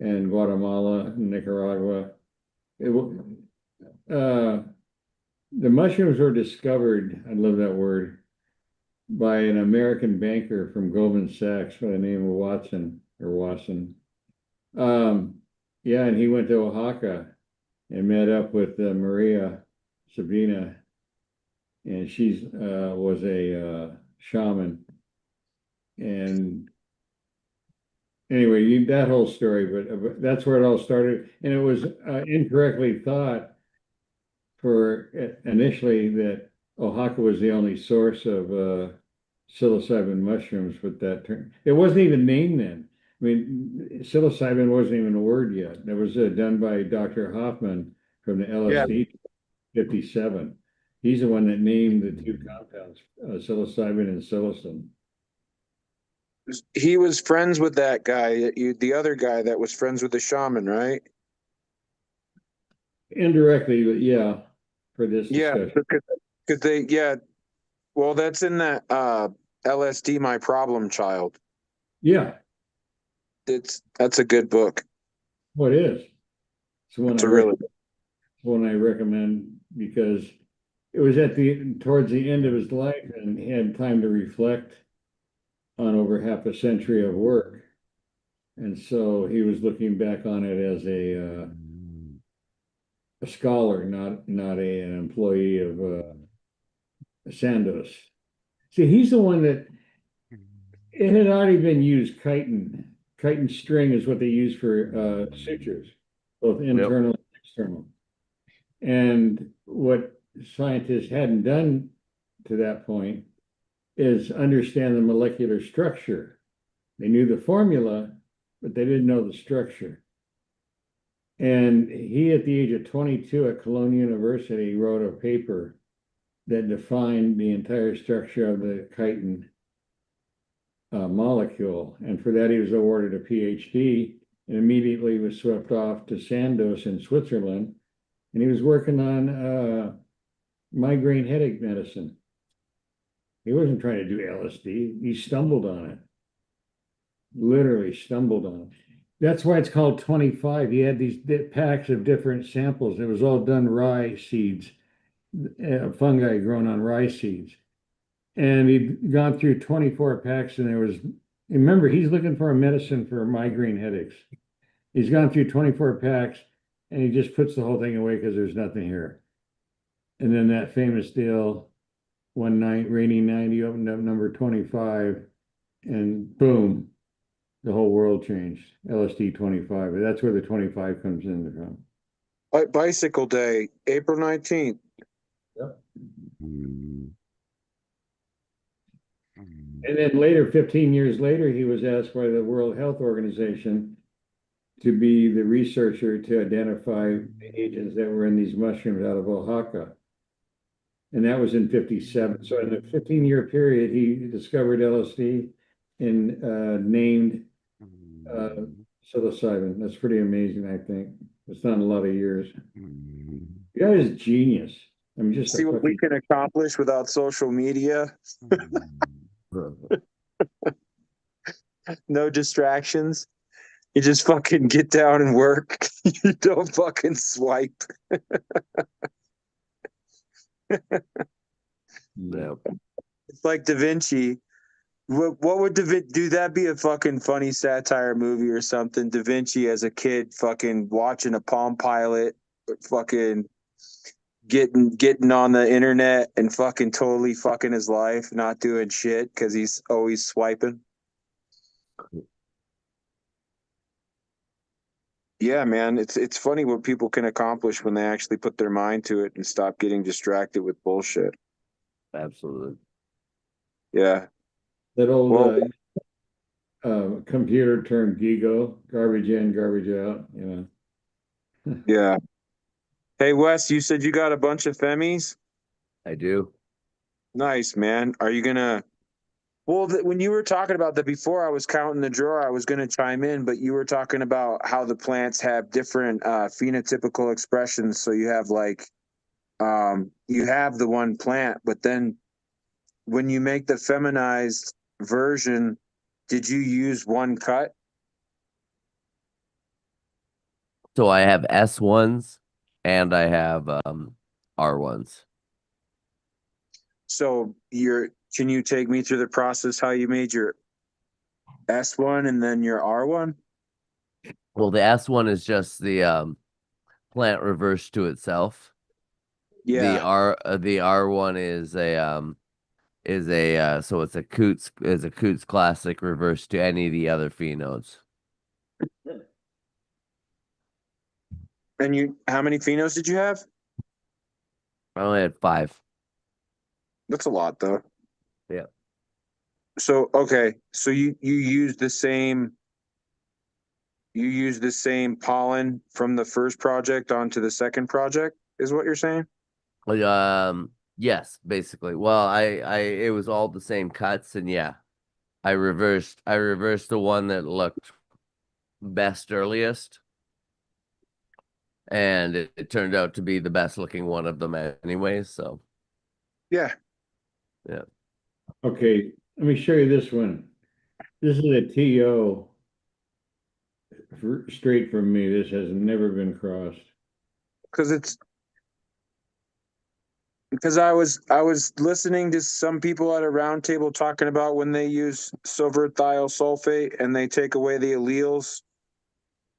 and Guatemala and Nicaragua. The mushrooms were discovered, I love that word, by an American banker from Goldman Sachs by the name of Watson or Wasson. Yeah, and he went to Oaxaca and met up with Maria Sabina, and she was a shaman. And anyway, that whole story, but that's where it all started. And it was incorrectly thought for initially that Oaxaca was the only source of psilocybin mushrooms with that term. It wasn't even named then. I mean, psilocybin wasn't even a word yet. It was done by Dr. Hoffman from the LSD 57. He's the one that named the two compounds, psilocybin and psilocin. He was friends with that guy, the other guy that was friends with the shaman, right? Indirectly, but yeah, for this Yeah, discussion. because yeah. Well, that's in that LSD, My Problem Child. Yeah, That's a good book. well, it is. It's It's a really one I recommend because it was towards the end of his life and he had time to reflect on over half a century of work. And so he was looking back on it as a scholar, not an employee of Sandoz. See, he's the one that it had already been used. Chitin string is what they use for sutures, both internal and external. And what scientists hadn't done to that point is understand the molecular structure. They knew the formula, but they didn't know the structure. And he, at the age of 22 at Cologne University, wrote a paper that defined the entire structure of the chitin molecule. And for that, he was awarded a PhD and immediately was swept off to Sandoz in Switzerland. And he was working on migraine headache medicine. He wasn't trying to do LSD. He stumbled on it. Literally stumbled on it. That's why it's called 25. He had these packs of different samples. It was all done rye seeds, fungi grown on rye seeds. And he'd gone through 24 packs, and remember, he's looking for a medicine for migraine headaches. He's gone through 24 packs, and he just puts the whole thing away because there's nothing here. And then that famous deal, one night, rainy night, he opened up number 25, and boom, the whole world changed. LSD 25. That's where the 25 comes in from. Bicycle Day, April 19th. Yep. And then later, 15 years later, he was asked by the World Health Organization to be the researcher to identify the agents that were in these mushrooms out of Oaxaca. And that was in 57. So in a 15-year period, he discovered LSD and named psilocybin. That's pretty amazing, I think. It's not a lot of years. The guy is genius. I mean, just See what we can accomplish without social media. No distractions. You just fucking get down and work. You don't fucking swipe. Yeah. It's like Da Vinci. What would do that be a fucking funny satire movie or something? Da Vinci as a kid fucking watching a Palm Pilot, fucking getting on the internet and fucking totally fucking his life, not doing shit because he's always swiping. Yeah, man, it's funny what people can accomplish when they actually put their mind to it and stop getting distracted with bullshit. Absolutely. Yeah. that old Well, computer term GIGO, garbage in, garbage out, you know. yeah. Hey, Wes, you said you got a bunch of Femmies? I do. Nice, man. Are you gonna? Well, when you were talking about that before, I was counting the drawer. I was gonna chime in, but you were talking about how the plants have different phenotypical expressions. So you have like, you have the one plant, but then when you make the feminized version, did you use one cut? So I have S1s and I have R1s. So can you take me through the process how you made your S1 and then your R1? Well, the S1 is just the plant reversed to itself. The Yeah. R1 is a so it's a Coots classic reversed to any of the other phenodes. And how many phenos did you have? I only had 5. That's a lot though. Yeah. So okay, so you use the same pollen from the first project onto the second project, is what you're saying? Yes, basically. Well, I it was all the same cuts, and yeah, I reversed the one that looked best earliest, and it turned out to be the best looking one of them anyways. So Yeah. yeah. Okay, let me show you this one. This is a TO straight from me. This has never been crossed. Because I was listening to some people at a round table talking about when they use silver thiosulfate and they take away the alleles,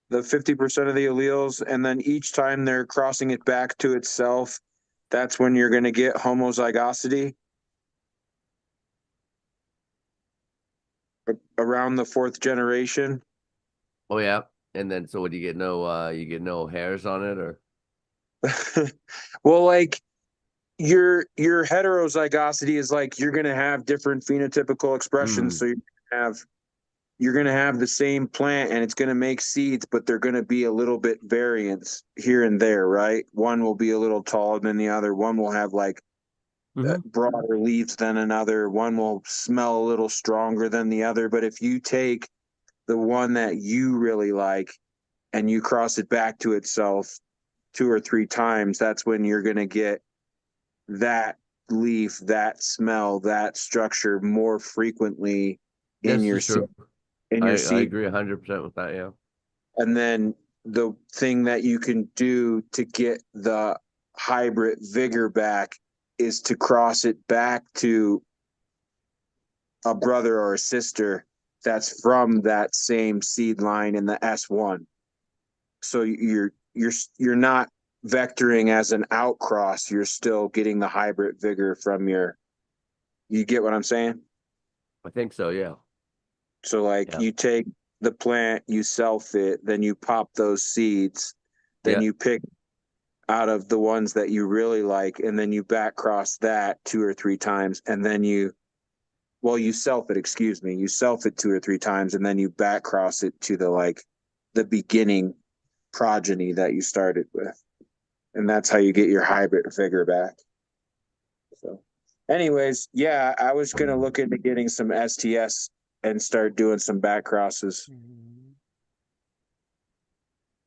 the 50% of the alleles, and then each time they're crossing it back to itself, that's when you're going to get homozygosity around the fourth generation. Oh yeah. And then so what do you get you get no hairs on it or Well, like your heterozygosity is like you're going to have different phenotypical expressions. So you're going to have the same plant and it's going to make seeds, but they're going to be a little bit variance here and there, right? One will be a little taller than the other. One will have like broader leaves than another. One will smell a little stronger than the other. But if you take the one that you really like and you cross it back to itself 2 or 3 times, that's when you're going to get that leaf, that smell, that structure more frequently in This your is true. I seed. agree 100% with that, yeah. And then the thing that you can do to get the hybrid vigor back is to cross it back to a brother or a sister that's from that same seed line in the S1. So you're not vectoring as an outcross, you're still getting the hybrid vigor from you get what I'm saying? I think so, yeah. So like you take the plant, you self it, then you pop those seeds, then you pick out of the ones that you really like, and then you back cross that 2 or 3 times, and then you self it, excuse me, you self it 2 or 3 times, and then you back cross it to the beginning progeny that you started with. And that's how you get your hybrid figure back. So anyways, yeah, I was gonna look into getting some STS and start doing some back crosses.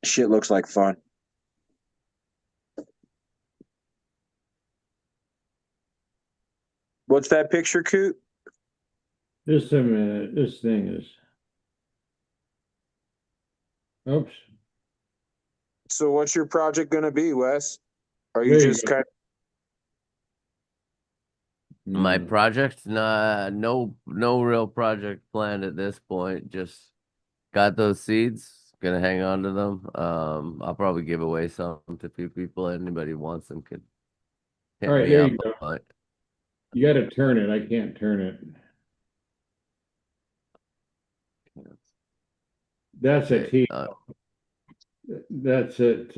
Shit looks like fun. What's that picture, Coot? Just a minute, this thing is. Oops. So what's your project gonna be, Wes? Are you There you just go. kind My Mm. project, nah, no real project planned at this point. Just got those seeds, gonna hang on to them. I'll probably give away some to a few people. Anybody who wants them could hit All right, me there up. you go. But You got to turn it. I can't turn it. That's a okay, T. That's at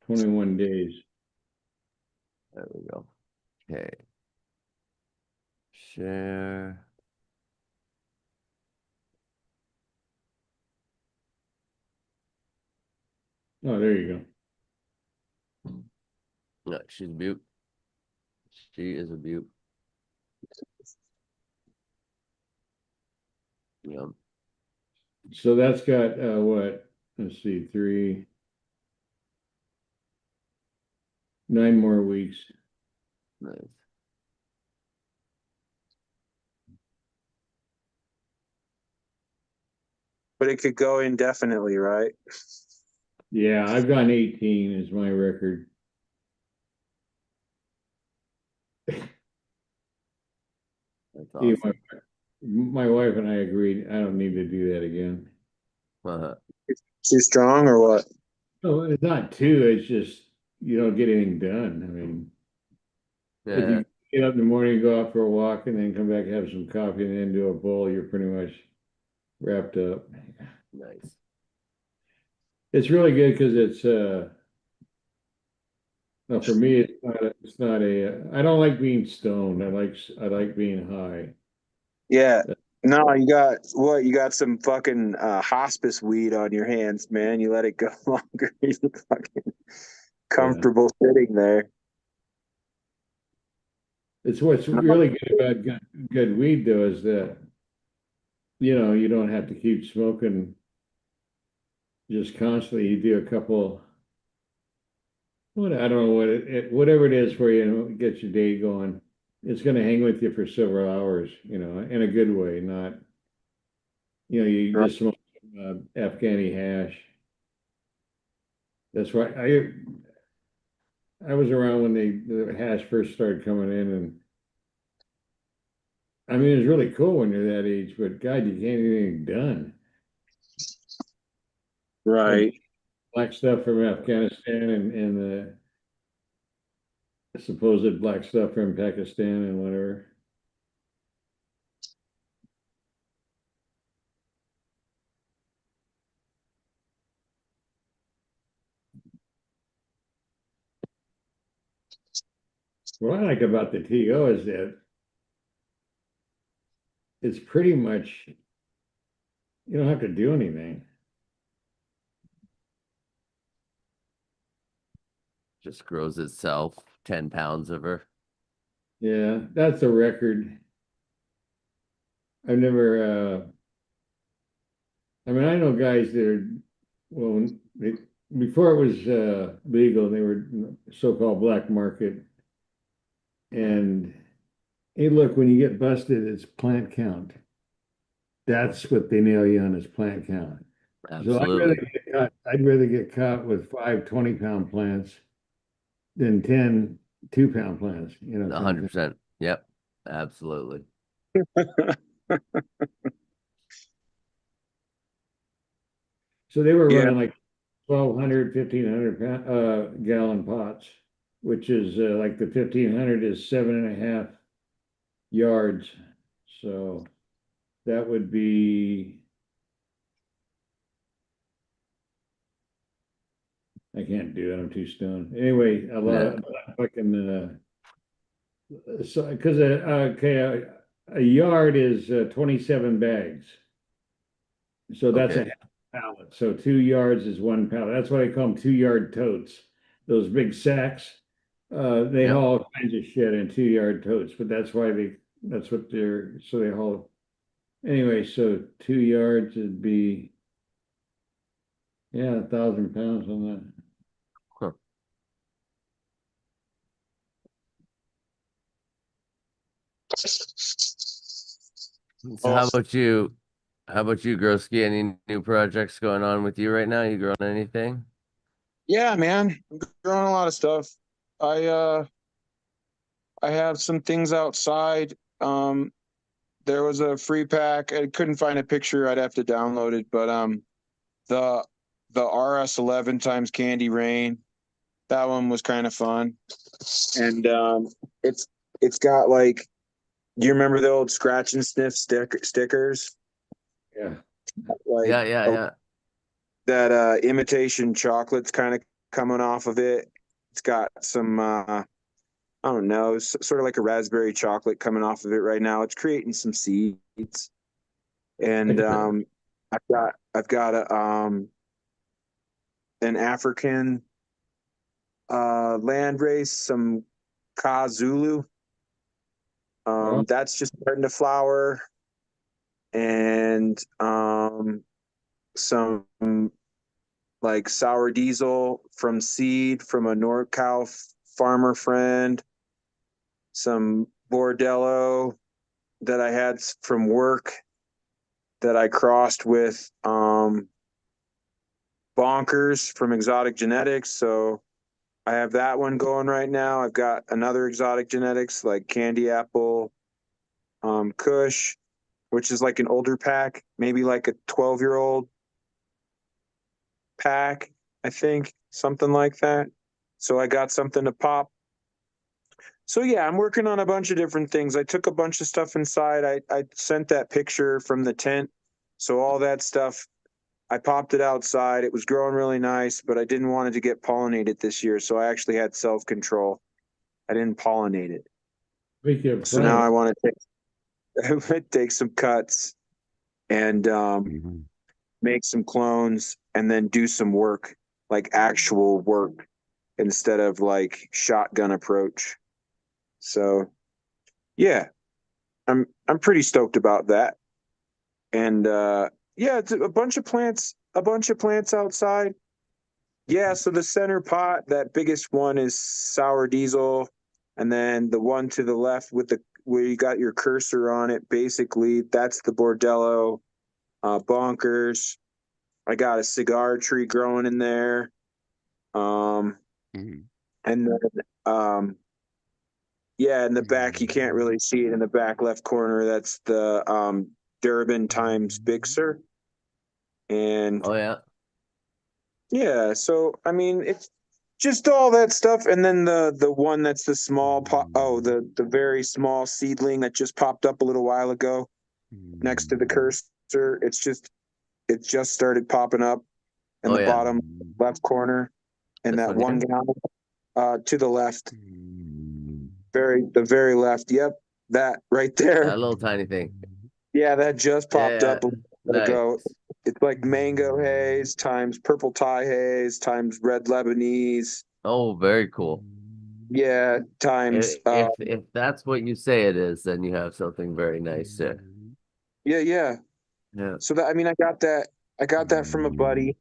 21 days. there we go. Okay. Share. Oh, there you go. No, she's a beaut. She is a beaut. Yeah. So that's got what? Let's see, 9 more weeks. Nice. but it could go indefinitely, right? Yeah, I've gone 18 is my record. That's See, awesome. my wife and I agreed I don't need to do that again. Too strong or what? No, it's not too, it's just you don't get anything done. I mean, if Yeah, you get up in the morning, go out for a walk, and then come back, have some coffee, and then do a bowl, you're pretty much wrapped up. nice. It's really good because it's well, for me, it's not I don't like being stoned. I like being high. Yeah. No, you got what? You got some fucking hospice weed on your hands, man. You let it go longer. You fucking Yeah. comfortable sitting there. It's what's really good about good weed though is that you don't have to keep smoking just constantly. You do a couple I don't know what whatever it is for you, get your day going. It's going to hang with you for several hours, in a good way, not you Right. just smoke Afghani hash. That's why I was around when the hash first started coming in, and I mean it's really cool when you're that age, but God, you can't get anything done. Like Right. black stuff from Afghanistan and the supposed black stuff from Pakistan and whatever. What I like about the TO is that it's pretty much you don't have to do anything. Just grows itself. 10 pounds of her. Yeah, that's a record. I've never I mean I know guys that are well before it was legal, they were so-called black market. And hey, look, when you get busted, it's plant count. That's what they nail you on is plant count. So Absolutely. I'd rather get caught with 5 20-pound plants than 10 2-pound plants, kind of thing. 100%. Yep. Absolutely. So they were Yeah. running like 1,200, 1,500 gallon pots, which is like the 1,500 is 7.5 yards. So that would be I can't do it. I'm too stoned. Anyway, a lot of fucking so because okay, a yard is 27 bags. So that's Okay. a half pallet. So 2 yards is one pallet. That's why they call them 2 yard totes. Those big sacks. They Yep. haul all kinds of shit in 2 yard totes, but that's what so they haul. Anyway, so 2 yards would be, yeah, 1,000 pounds on that. Huh. So how about you? How about you, Groski? Any new projects going on with you right now? You growing anything? Yeah, man, I'm growing a lot of stuff. I I have some things outside. There was a free pack. I couldn't find a picture. I'd have to download it, but the the RS11 times Candy Rain, that one was kind of fun. And it's it's got like, do you remember the old scratch and sniff stickers? Yeah. Like Yeah. that imitation chocolate's kind of coming off of it. It's got some I don't know, sort of like a raspberry chocolate coming off of it right now. It's creating some seeds. And I've got a an African land race, some KaZulu. Oh, That's just starting to flower, and some like sour diesel from seed from a NorCal farmer friend, some Bordello that I had from work that I crossed with Bonkers from Exotic Genetics. So I have that one going right now. I've got another Exotic Genetics like Candy Apple, Kush, which is like an older pack, maybe like a 12-year-old pack, I think, something like that. So I got something to pop. So yeah, I'm working on a bunch of different things. I took a bunch of stuff inside. I sent that picture from the tent. So all that stuff, I popped it outside. It was growing really nice, but I didn't want it to get pollinated this year. So I actually had self-control. I didn't pollinate it. speaking of So now I plants, want to take some cuts and Mhm. make some clones and then do some work, like actual work instead of like shotgun approach. So yeah, I'm pretty stoked about that. And yeah, it's a bunch of plants outside. Yeah, so the center pot, that biggest one is sour diesel, and then the one to the left with the where you got your cursor on it, basically that's the Bordello bonkers. I got a cigar tree growing in there. Um, Mhm. and then yeah, in the back you can't really see it in the back left corner. That's the Durban times Big Sur. And Oh yeah. yeah, so I mean it's just all that stuff, and then the one that's the small pot. Oh, the very small seedling that just popped up a little while ago next to the cursor. It just started popping up in Oh the yeah. bottom left corner in This that one one here. gallon. To the left, the very left. Yep, that right That there. little tiny thing. Yeah, that just popped Yeah. up a little bit Nice. ago. It's like mango haze times purple Thai haze times red Lebanese. Oh, very cool. Yeah, times If that's what you say it is, then you have something very nice there. yeah. Yeah. So that, I mean, I got that from a buddy,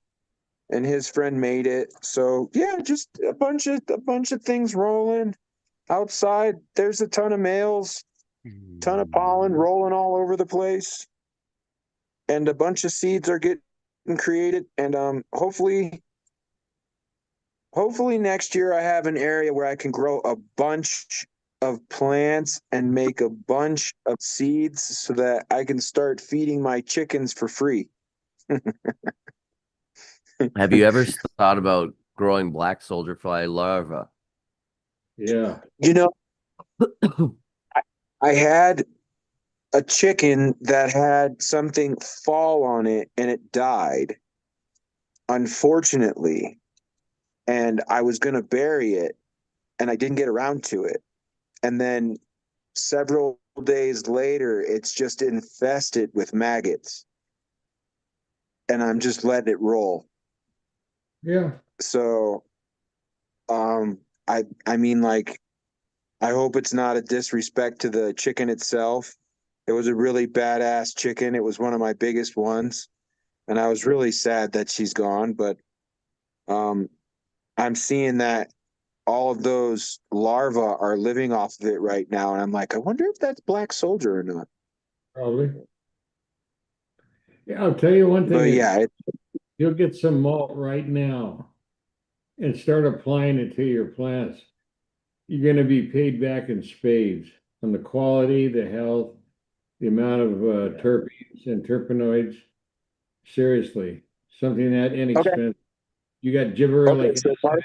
and his friend made it. So yeah, just a bunch of things rolling outside. There's a ton of males, ton of pollen rolling all over the place, and a bunch of seeds are getting created. And hopefully next year I have an area where I can grow a bunch of plants and make a bunch of seeds so that I can start feeding my chickens for free. Have you ever thought about growing black soldier fly larva? yeah. You know, I had a chicken that had something fall on it and it died. Unfortunately, and I was gonna bury it, and I didn't get around to it. And then several days later, it's just infested with maggots, and I'm just letting it roll. Yeah. So, I mean, like, I hope it's not a disrespect to the chicken itself. It was a really badass chicken. It was one of my biggest ones, and I was really sad that she's gone. But um, I'm seeing that all of those larvae are living off of it right now, and I'm like, I wonder if that's black soldier or not. Probably. Yeah, I'll tell you one But thing. yeah, You'll get some malt right now and start applying it to your plants. You're going to be paid back in spades on the quality, the health, the amount of terpenes and terpenoids. Seriously, something that okay, inexpensive. You got okay. gibberellic So acid.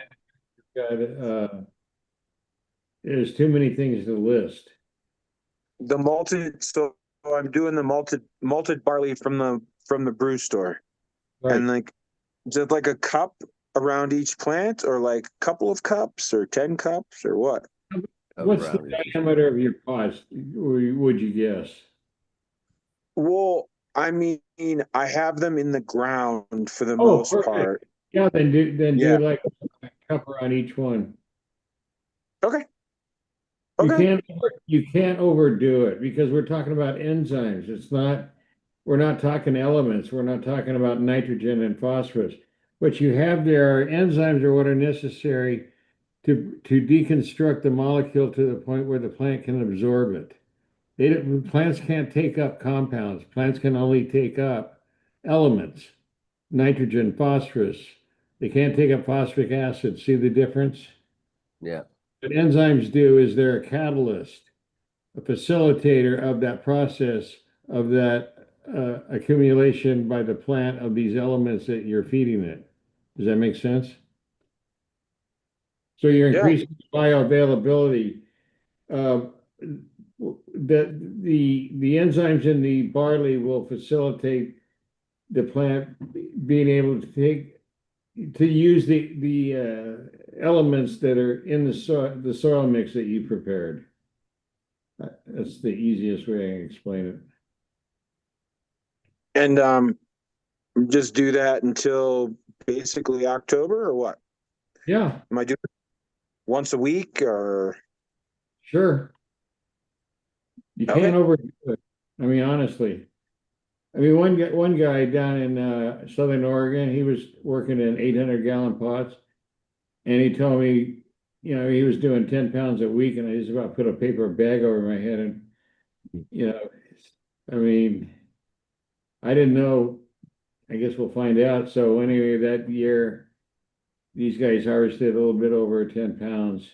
You got there's too many things to list. the malted, so I'm doing the malted barley from the brew store, Right. and like, is it like a cup around each plant, or like a couple of cups, or 10 cups, or what? What's the Around it. diameter of your pots? Would you guess? Well, I mean, I have them in the ground for the Oh, most perfect. part. Yeah, then Yeah. do like a cup around each one. Okay. You Okay. can't overdo it because we're talking about enzymes. We're not talking elements. We're not talking about nitrogen and phosphorus. What you have there are enzymes are what are necessary to deconstruct the molecule to the point where the plant can absorb it. Plants can't take up compounds. Plants can only take up elements, nitrogen, phosphorus. They can't take up phosphoric acid. See the difference? Yeah. What enzymes do is they're a catalyst, a facilitator of that process of that accumulation by the plant of these elements that you're feeding it. Does that make sense? So you're Yeah. increasing bioavailability. Uh, the enzymes in the barley will facilitate the plant being able to use the elements that are in the soil mix that you prepared. That's the easiest way I can explain it. And just do that until basically October, or what? Yeah, Am I doing it once a week, or? sure. You Okay. can't overdo it. I mean, honestly. I mean, one guy down in Southern Oregon, he was working in 800-gallon pots, and he told me, he was doing 10 pounds a week, and I just about put a paper bag over my head, and I mean, I didn't know. I guess we'll find out. So anyway, that year, these guys harvested a little bit over 10 pounds,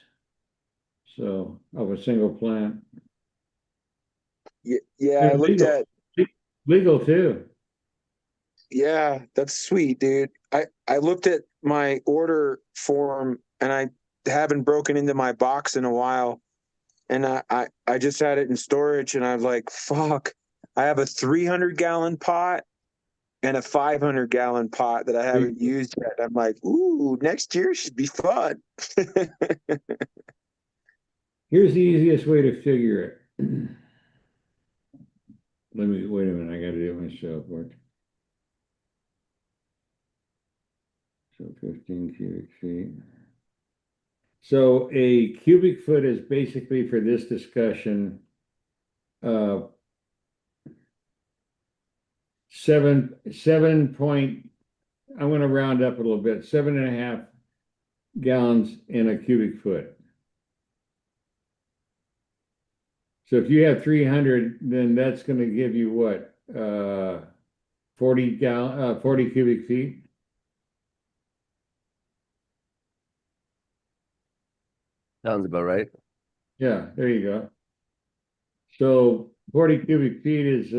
so of a single plant. Yeah, I And looked at. legal too. Yeah, that's sweet, dude. I looked at my order form, and I haven't broken into my box in a while, and I just had it in storage, and I was like, fuck, I have a 300-gallon pot and a 500-gallon pot that I haven't used yet. I'm like, ooh, next year should be fun. Here's the easiest way to figure it. Wait a minute, I gotta do it myself. So 15 cubic feet. So a cubic foot is basically, for this discussion, seven point, I'm going to round up a little bit, 7.5 gallons in a cubic foot. So if you have 300, then that's going to give you what? 40 cubic feet. Sounds about right. Yeah, there you go. So 40 cubic feet is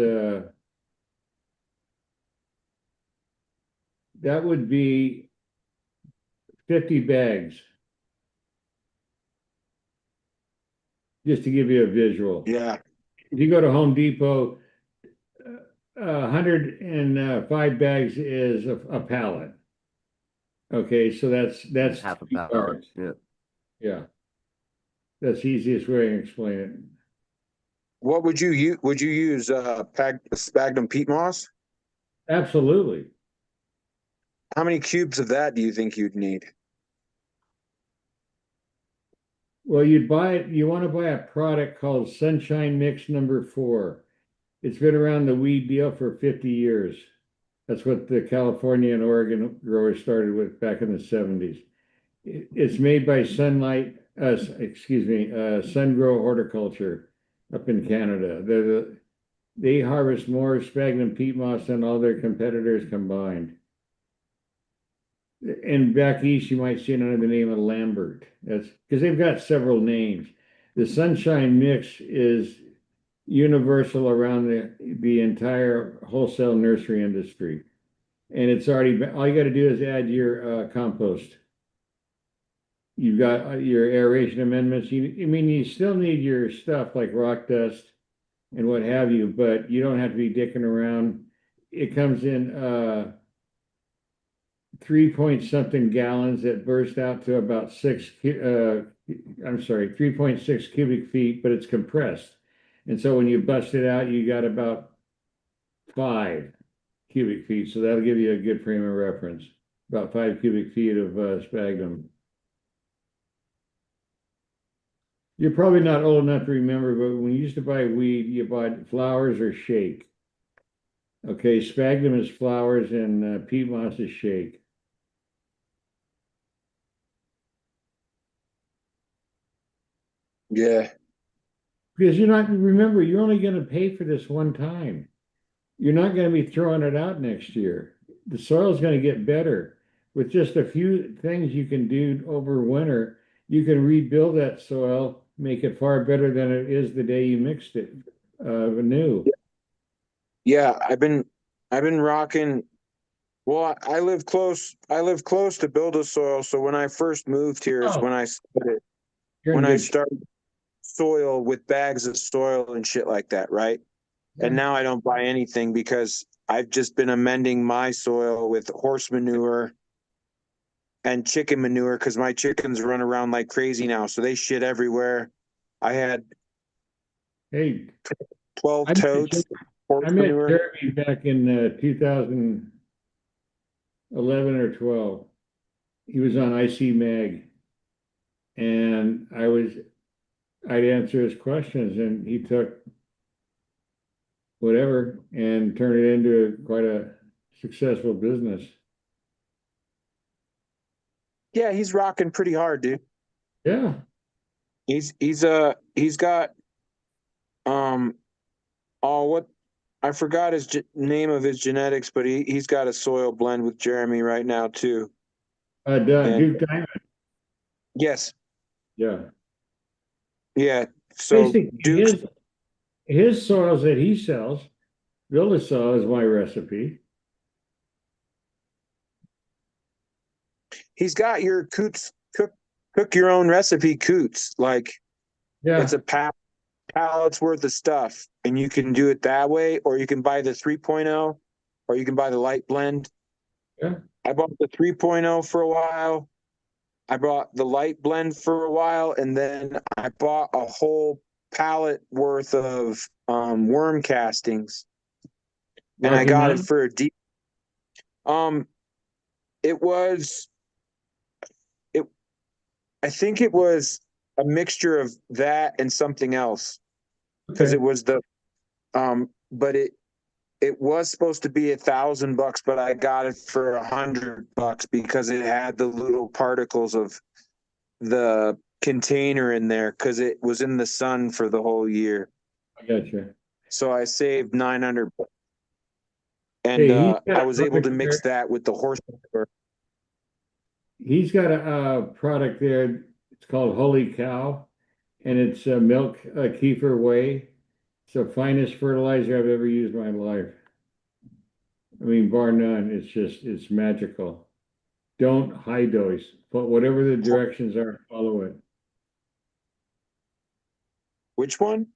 that would be 50 bags. Just to give you a visual. Yeah. If you go to Home Depot, 105 bags is a pallet. Okay, so that's half a 2 pound. yards. Yeah. Yeah. That's the easiest way to explain it. What would you use? Would you use sphagnum peat moss? Absolutely. How many cubes of that do you think you'd need? Well, you want to buy a product called Sunshine Mix number 4. It's been around the weed deal for 50 years. That's what the California and Oregon growers started with back in the 70s. It's made by Sungrow Horticulture up in Canada. They harvest more sphagnum peat moss than all their competitors combined. And back east, you might see it under the name of Lambert. That's because they've got several names. The Sunshine Mix is universal around the entire wholesale nursery industry. And it's already, all you got to do is add your compost. You've got your aeration amendments. You still need your stuff like rock dust and what have you, but you don't have to be dicking around. It comes in 3 point something gallons that burst out to about 3.6 cubic feet, but it's compressed. And so when you bust it out, you got about 5 cubic feet. So that'll give you a good frame of reference. About 5 cubic feet of sphagnum. You're probably not old enough to remember, but when you used to buy weed, you bought flowers or shake. Okay, sphagnum is flowers and peat moss is shake. Yeah. Because you're only going to pay for this one time. You're not going to be throwing it out next year. The soil's going to get better. With just a few things you can do over winter, you can rebuild that soil, make it far better than it is the day you mixed it anew. Yeah, I've been rocking. Well, I live close to build a soil, so when I first moved here is Oh, when I started you're in good shape. soil with bags of soil and shit like that, right? And now I don't buy anything because I've just been amending my soil with horse manure and chicken manure because my chickens run around like crazy now, so they shit everywhere. I had Hey, 12 I met, totes horse I met manure. Jeremy back in 2011 or 12. He was on IC Mag, and I'd answer his questions, and he took whatever and turned it into quite a successful business. Yeah, he's rocking pretty hard, dude. Yeah. He's got oh, what I forgot his name of his genetics, but he's got a soil blend with Jeremy right now too. And Duke Diamond. yes, Yeah. yeah. So Basically, Duke's his soils that he sells, Villa soil is my recipe. he's got your Coots cook your own recipe Coots. Like Yeah. it's a pallet's worth of stuff, and you can do it that way, or you can buy the 3.0, or you can buy the light blend. Yeah. I bought the 3.0 for a while. I bought the light blend for a while, and then I bought a whole pallet worth of worm castings, and I Rocky got it Mountain. for a deep. Um, it was it. I think it was a mixture of that and something else because Okay. it was but it was supposed to be $1,000, but I got it for $100 because it had the little particles of the container in there because it was in the sun for the whole year. I got you. So I saved 900, and Hey, he's got I a was able to product mix there. that with the horse manure. He's got a product there. It's called Holy Cow, and it's milk kefir whey. It's the finest fertilizer I've ever used in my life. I mean, bar none. It's magical. Don't high dose, but whatever the directions are, follow it. Which one?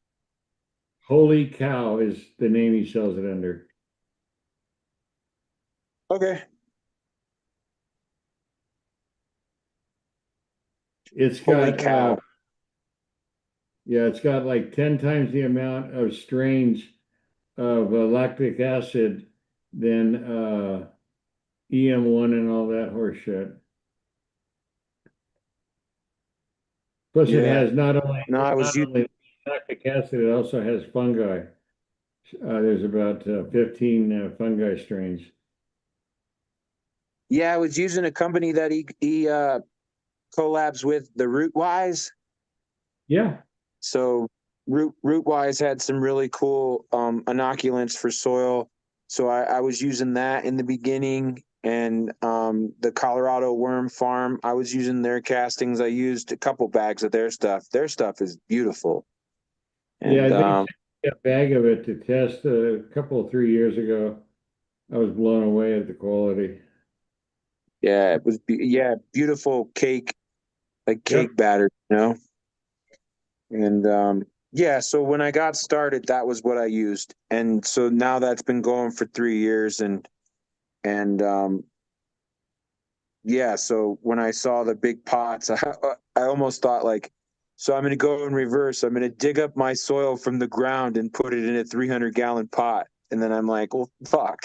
Holy Cow is the name he sells it under. Okay. It's Holy got cow. yeah, it's got like 10 times the amount of strains of lactic acid than EM1 and all that horse shit. Plus, it Yeah. has No, I was not using only lactic acid, it also has fungi. There's about 15 fungi strains. yeah, I was using a company that he collabs with, the Rootwise. Yeah, So Rootwise had some really cool inoculants for soil. So I was using that in the beginning, and the Colorado Worm Farm, I was using their castings. I used a couple bags of their stuff. Their stuff is beautiful. yeah. And They sent me a bag of it to test a couple, 3 years ago. I was blown away at the quality. yeah, it was beautiful cake, like Yep. cake batter, you know. And yeah, so when I got started, that was what I used, and so now that's been going for 3 years, and yeah, so when I saw the big pots, I almost thought like, so I'm going to go in reverse. I'm going to dig up my soil from the ground and put it in a 300-gallon pot, and then I'm like, well, fuck.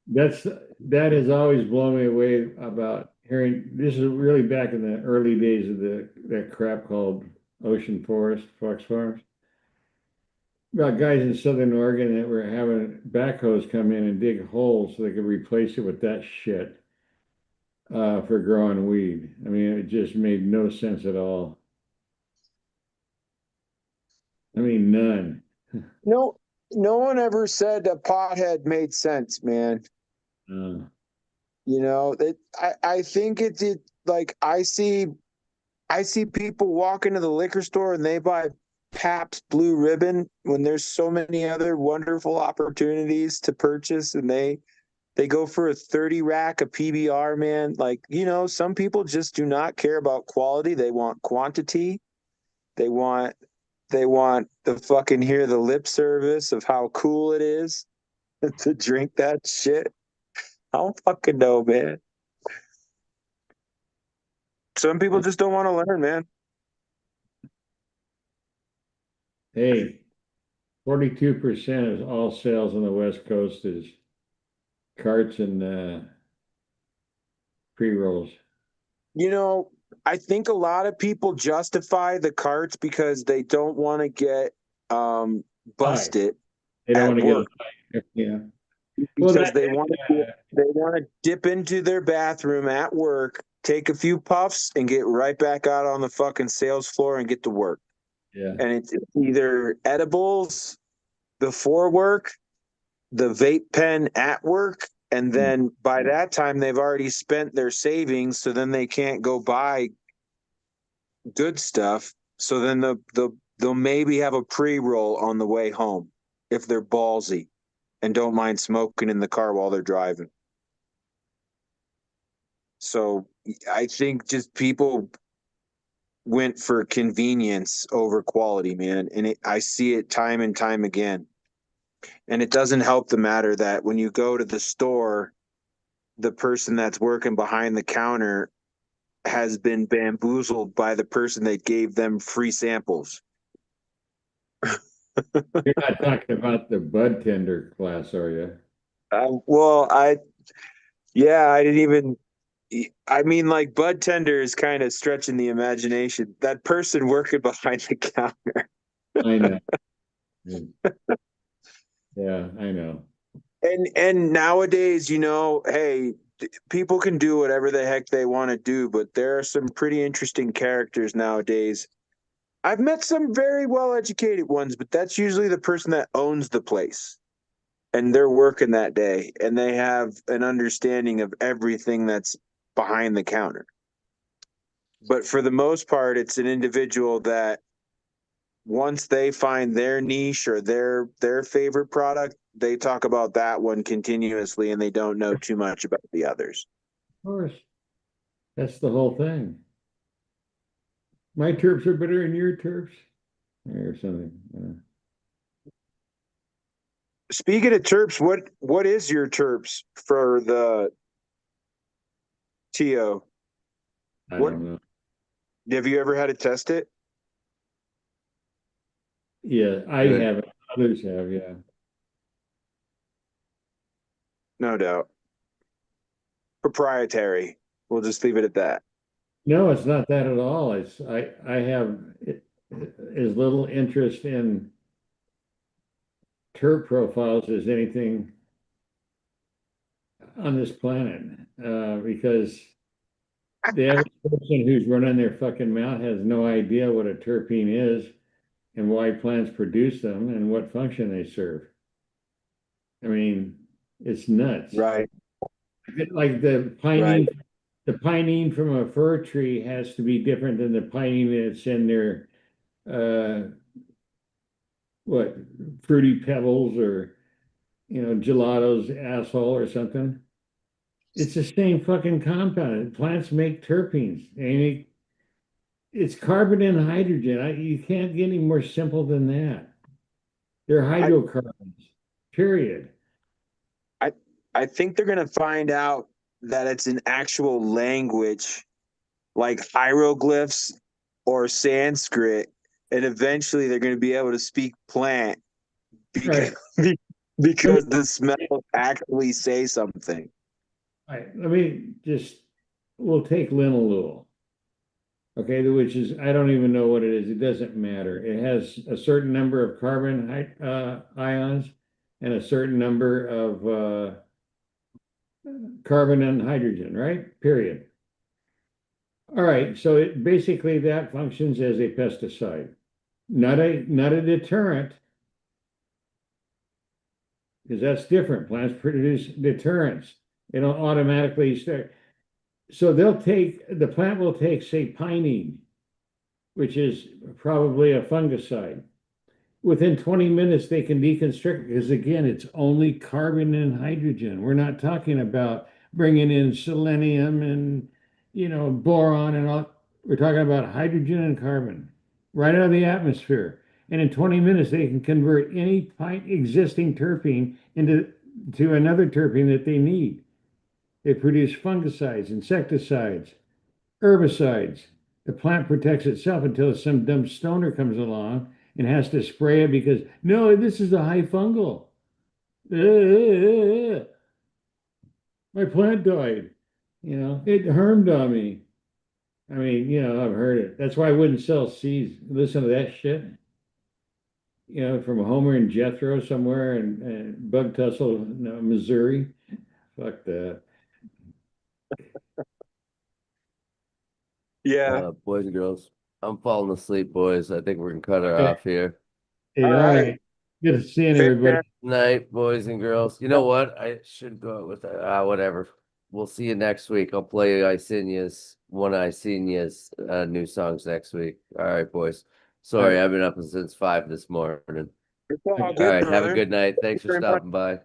That has always blown me away about hearing. This is really back in the early days of that crap called Ocean Forest, Fox Farms. About guys in Southern Oregon that were having backhoes come in and dig holes so they could replace it with that shit for growing weed. I mean, it just made no sense at all. I mean, none. No, no one ever said a pothead made sense, man. Uh, You know, I think it did. Like I see people walk into the liquor store and they buy Pabst Blue Ribbon when there's so many other wonderful opportunities to purchase, and they go for a 30 rack of PBR, man. Like, you know, some people just do not care about quality. They want quantity. They want they want to fucking hear the lip service of how cool it is to drink that shit. I don't fucking know, man. Some people just don't want to learn, man. hey, 42% of all sales on the West Coast is carts and pre-rolls. You know, I think a lot of people justify the carts because they don't want to get um, Hi. busted They don't at want to get work, high. Yeah. Well, because they want to dip into their bathroom at work, take a few puffs, and get right back out on the fucking sales floor and get to work. yeah. And it's either edibles before work, the vape pen at work, and Mm. then by that time they've already spent their savings, so then they can't go buy good stuff. So then they'll maybe have a pre-roll on the way home if they're ballsy and don't mind smoking in the car while they're driving. So I think just people went for convenience over quality, man, and I see it time and time again. And it doesn't help the matter that when you go to the store, the person that's working behind the counter has been bamboozled by the person that gave them free samples. You're not talking about the bud tender class, are you? Well, yeah, I didn't even. I mean, like bud tender is kind of stretching the imagination. That person working behind the counter, I know. Yeah, I know. and nowadays, you know, hey, people can do whatever the heck they want to do, but there are some pretty interesting characters nowadays. I've met some very well educated ones, but that's usually the person that owns the place and they're working that day and they have an understanding of everything that's behind the counter. But for the most part, it's an individual that once they find their niche or their favorite product, they talk about that one continuously and they don't know too much about the others. Of course. That's the whole thing. My terps are better than your terps, or something. Speaking of terps, what is your terps for the TO? I What- don't know. Have you ever had to test it? Yeah, I Yeah. haven't. Others have, yeah. No doubt. Proprietary. We'll just leave it at that. No, it's not that at all. I have as little interest in terp profiles as anything on this planet, because the average person who's running their fucking mouth has no idea what a terpene is and why plants produce them and what function they serve. I mean, it's nuts. Right. Like the pinene from a fir tree has to be different than the pinene that's in their what, fruity pebbles or gelato's asshole or something. It's the same fucking compound. Plants make terpenes. It's carbon and hydrogen. You can't get any more simple than that. They're hydrocarbons, period. I think they're gonna find out that it's an actual language, like hieroglyphs or Sanskrit, and eventually they're gonna be able to speak plant because because the smells actually say something. Let me just, we'll take linalool. Okay, which is, I don't even know what it is. It doesn't matter. It has a certain number of carbon ions and a certain number of carbon and hydrogen, right? Period. All right, so it basically that functions as a pesticide, not a deterrent, because that's different. Plants produce deterrents. They don't automatically start. So the plant will take, say, pinene, which is probably a fungicide. Within 20 minutes, they can deconstruct it because, again, it's only carbon and hydrogen. We're not talking about bringing in selenium and, boron and all. We're talking about hydrogen and carbon right out of the atmosphere. And in 20 minutes, they can convert any existing terpene into another terpene that they need. They produce fungicides, insecticides, herbicides. The plant protects itself until some dumb stoner comes along and has to spray it because, no, this is a high fungal. My plant died. It harmed on me. I mean, I've heard it. That's why I wouldn't sell seeds. Listen to that shit. From Homer and Jethro somewhere in Bug Tussle, Missouri. Fuck that. Yeah. Boys and girls, I'm falling asleep, boys. I think we're gonna cut her off here. Hey, All all right. right. Good seeing everybody. Night, boys and girls. You know what? I should go out with that. Whatever. We'll see you next week. I'll play Isenia's new songs next week. All right, boys. Sorry, I've been up since 5 this morning. It's all All good, right, have a brother. good night. Thanks for Very much. stopping by.